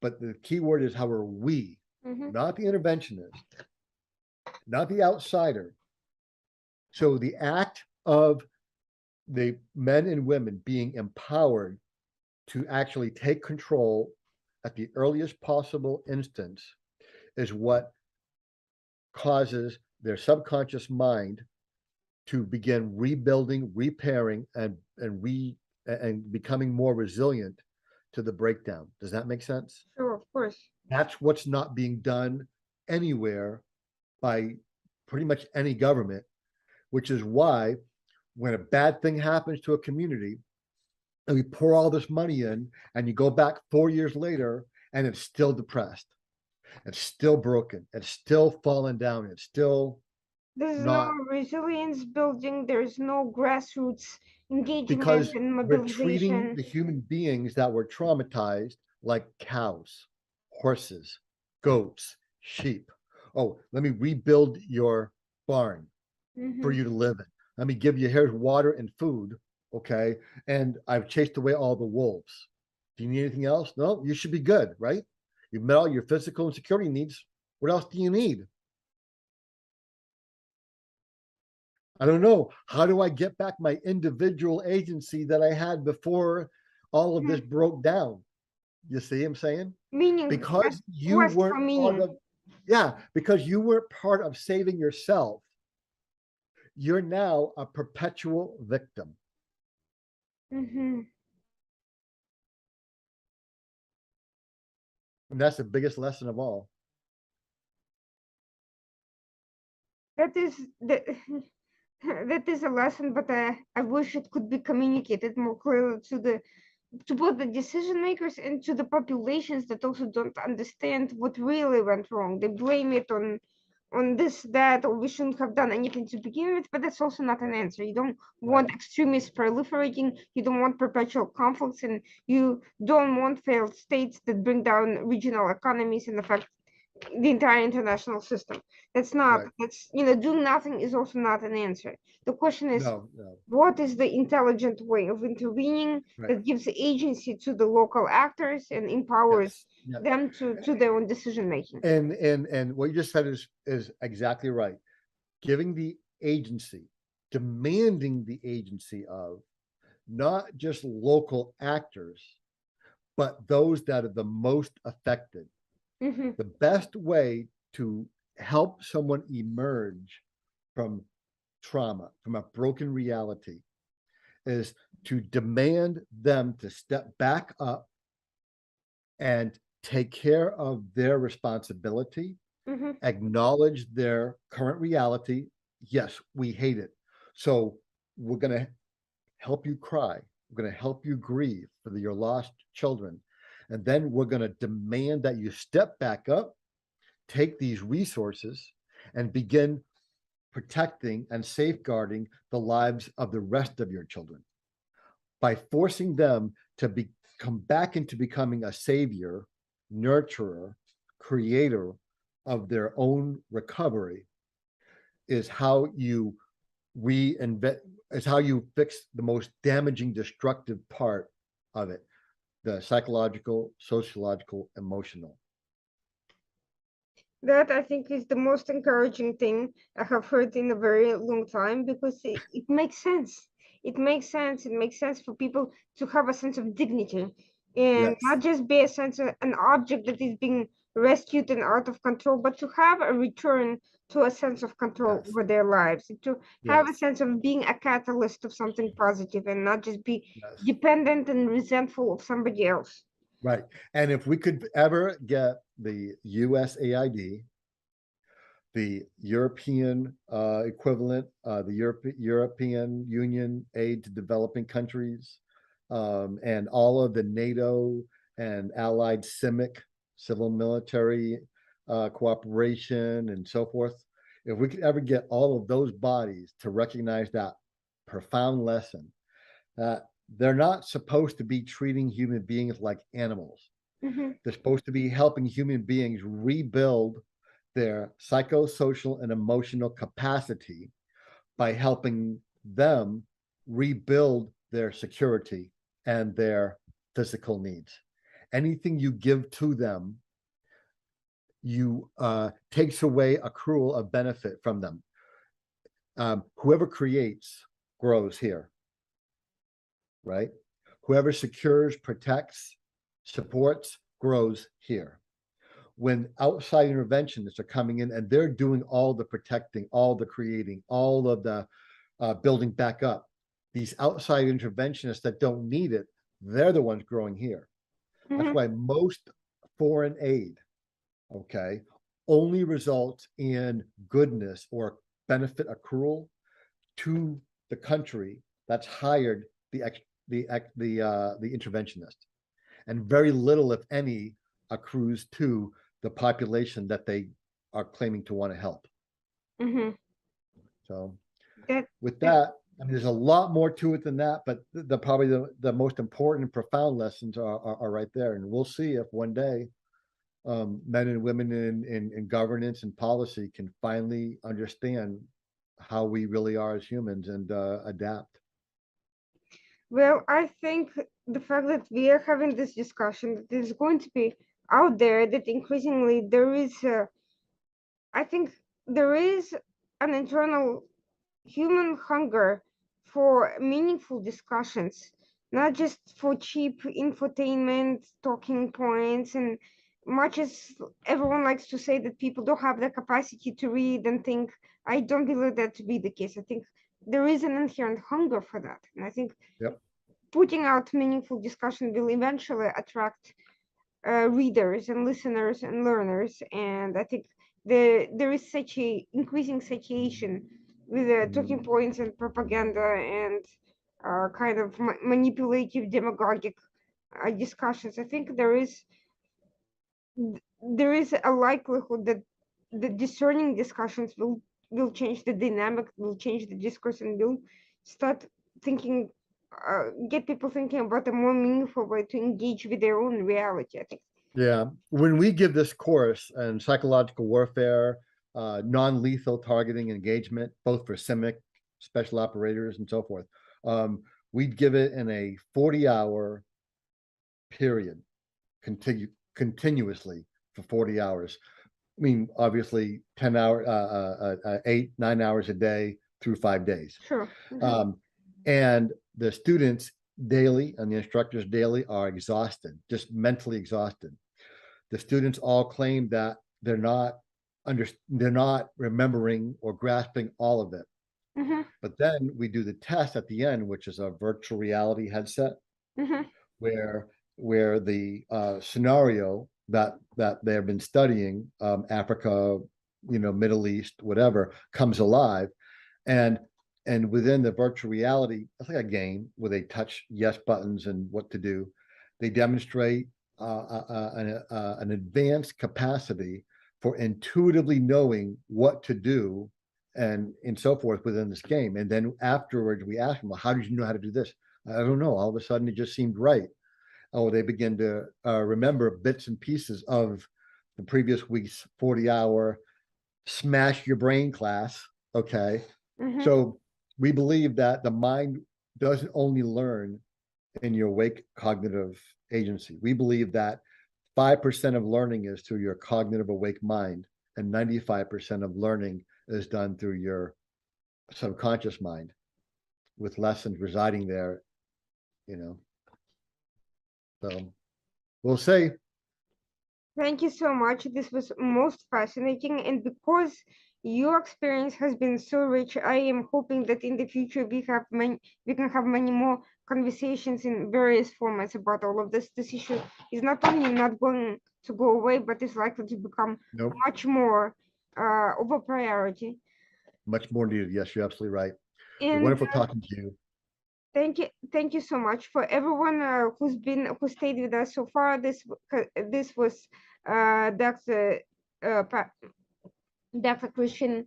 Speaker 4: But the key word is how are we, not the interventionist, not the outsider. So the act of the men and women being empowered to actually take control at the earliest possible instance is what causes their subconscious mind to begin rebuilding, repairing, and becoming more resilient to the breakdown. Does that make sense?
Speaker 3: Sure, of course.
Speaker 4: That's what's not being done anywhere by pretty much any government, which is why when a bad thing happens to a community and we pour all this money in and you go back 4 years later and it's still depressed, it's still broken, it's still falling down, it's still
Speaker 3: There's
Speaker 4: not,
Speaker 3: no resilience building, there's no grassroots engagement
Speaker 4: because
Speaker 3: and
Speaker 4: we're treating
Speaker 3: mobilization.
Speaker 4: the human beings that were traumatized like cows, horses, goats, sheep. Oh, let me rebuild your barn for you to live in. Let me give you, here's water and food, okay? And I've chased away all the wolves. Do you need anything else? No, you should be good, right? You've met all your physical and security needs. What else do you need? I don't know. How do I get back my individual agency that I had before all of this broke down? You see what I'm saying?
Speaker 3: Meaning,
Speaker 4: Because you
Speaker 3: quest for
Speaker 4: weren't part
Speaker 3: meaning.
Speaker 4: of, yeah, because you weren't part of saving yourself. You're now a perpetual victim. And that's the biggest lesson of all.
Speaker 3: That is the that is a lesson, but I wish it could be communicated more clearly to both the decision makers and to the populations that also don't understand what really went wrong. They blame it on this, that, or we shouldn't have done anything to begin with, but that's also not an answer. You don't want extremists proliferating, you don't want perpetual conflicts, and you don't want failed states that bring down regional economies and affect the entire international system. That's not, that's, doing nothing is also not an answer. The question is,
Speaker 4: No.
Speaker 3: what is the intelligent way of intervening that gives agency to the local actors and empowers them to their own decision making?
Speaker 4: And what you just said is exactly right. Giving the agency, demanding the agency of not just local actors, but those that are the most affected. The best way to help someone emerge from trauma, from a broken reality, is to demand them to step back up and take care of their responsibility, acknowledge their current reality. Yes, we hate it. So we're going to help you cry. We're going to help you grieve for your lost children. And then we're going to demand that you step back up, take these resources, and begin protecting and safeguarding the lives of the rest of your children by forcing them to come back into becoming a savior, nurturer, creator of their own recovery. Is how you reinvent, is how you fix the most damaging, destructive part of it. The psychological, sociological, emotional.
Speaker 3: That I think is the most encouraging thing I have heard in a very long time, because it makes sense. It makes sense. It makes sense for people to have a sense of dignity and not just be a sense of an object that is being rescued and out of control, but to have a return to a sense of control over their lives, to have a sense of being a catalyst of something positive and not just be dependent and resentful of somebody else.
Speaker 4: Right. And if we could ever get the USAID, the European equivalent, the European Union aid to developing countries, and all of the NATO and allied CIMIC, civil military cooperation and so forth, if we could ever get all of those bodies to recognize that profound lesson, that they're not supposed to be treating human beings like animals.
Speaker 3: Mhm.
Speaker 4: They're supposed to be helping human beings rebuild their psychosocial and emotional capacity by helping them rebuild their security and their physical needs. Anything you give to them, you takes away accrual of benefit from them. Whoever creates grows here, right? Whoever secures, protects, supports, grows here. When outside interventionists are coming in and they're doing all the protecting, all the creating, all of the building back up, these outside interventionists that don't need it, they're the ones growing here. That's
Speaker 3: Mhm.
Speaker 4: why most foreign aid, okay, only results in goodness or benefit accrual to the country that's hired the interventionist, and very little, if any, accrues to the population that they are claiming to want to help.
Speaker 3: Mhm.
Speaker 4: So
Speaker 3: That
Speaker 4: with
Speaker 3: that
Speaker 4: that, I mean, there's a lot more to it than that, but probably the most important and profound lessons are right there. And we'll see if one day men and women in governance and policy can finally understand how we really are as humans and adapt.
Speaker 3: Well, I think the fact that we are having this discussion, that is going to be out there, that increasingly there is, I think there is an internal human hunger for meaningful discussions, not just for cheap infotainment, talking points, and much as everyone likes to say that people don't have the capacity to read and think, I don't believe that to be the case. I think there is an inherent hunger for that. And I think
Speaker 4: Yep.
Speaker 3: putting out meaningful discussion will eventually attract readers and listeners and learners. And I think there is such a increasing satiation with talking points and propaganda and kind of manipulative demagogic discussions. I think there is a likelihood that the discerning discussions will change the dynamic, will change the discourse, and will start thinking, get people thinking about a more meaningful way to engage with their own reality. I think.
Speaker 4: Yeah. When we give this course on psychological warfare, non-lethal targeting engagement, both for CIMIC, special operators, and so forth, we'd give it in a 40-hour period, continuously for 40 hours. I mean, obviously 10 hour, 8, 9 hours a day through 5 days.
Speaker 3: Sure.
Speaker 4: And the students daily and the instructors daily are exhausted, just mentally exhausted. The students all claim that they're not remembering or grasping all of it.
Speaker 3: Mm-hmm.
Speaker 4: But then we do the test at the end, which is a virtual reality headset,
Speaker 3: Mm-hmm.
Speaker 4: where the scenario that they have been studying, Africa, Middle East, whatever, comes alive, and within the virtual reality, it's like a game where they touch yes buttons and what to do. They demonstrate an advanced capacity for intuitively knowing what to do and so forth within this game. And then afterwards, we ask them, well, how did you know how to do this? I don't know. All of a sudden, it just seemed right. Oh, they begin to remember bits and pieces of the previous week's 40-hour smash your brain class. Okay.
Speaker 3: Mm-hmm.
Speaker 4: So we believe that the mind doesn't only learn in your awake cognitive agency. We believe that 5% of learning is through your cognitive awake mind, and 95% of learning is done through your subconscious mind, with lessons residing there, So we'll see.
Speaker 3: Thank you so much. This was most fascinating, and because Your experience has been so rich. I am hoping that in the future we can have many more conversations in various formats about all of this. This issue is not only not going to go away, but is likely to become
Speaker 4: Nope,
Speaker 3: much more of a priority.
Speaker 4: much more needed. Yes, you're absolutely right.
Speaker 3: And
Speaker 4: Wonderful talking to you.
Speaker 3: thank you so much for everyone who stayed with us so far. This was Dr. Dr. Christian.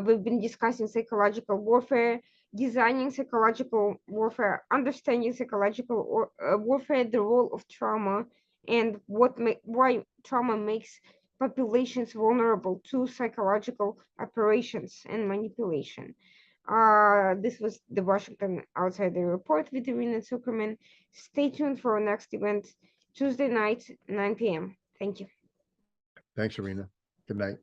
Speaker 3: We've been discussing psychological warfare, designing psychological warfare, understanding psychological warfare, the role of trauma, and why trauma makes populations vulnerable to psychological operations and manipulation. This was the Washington Outsider Report with Irina Zuckerman. Stay tuned for our next event, Tuesday night, 9 p.m. Thank you.
Speaker 4: Thanks, Irina. Good night.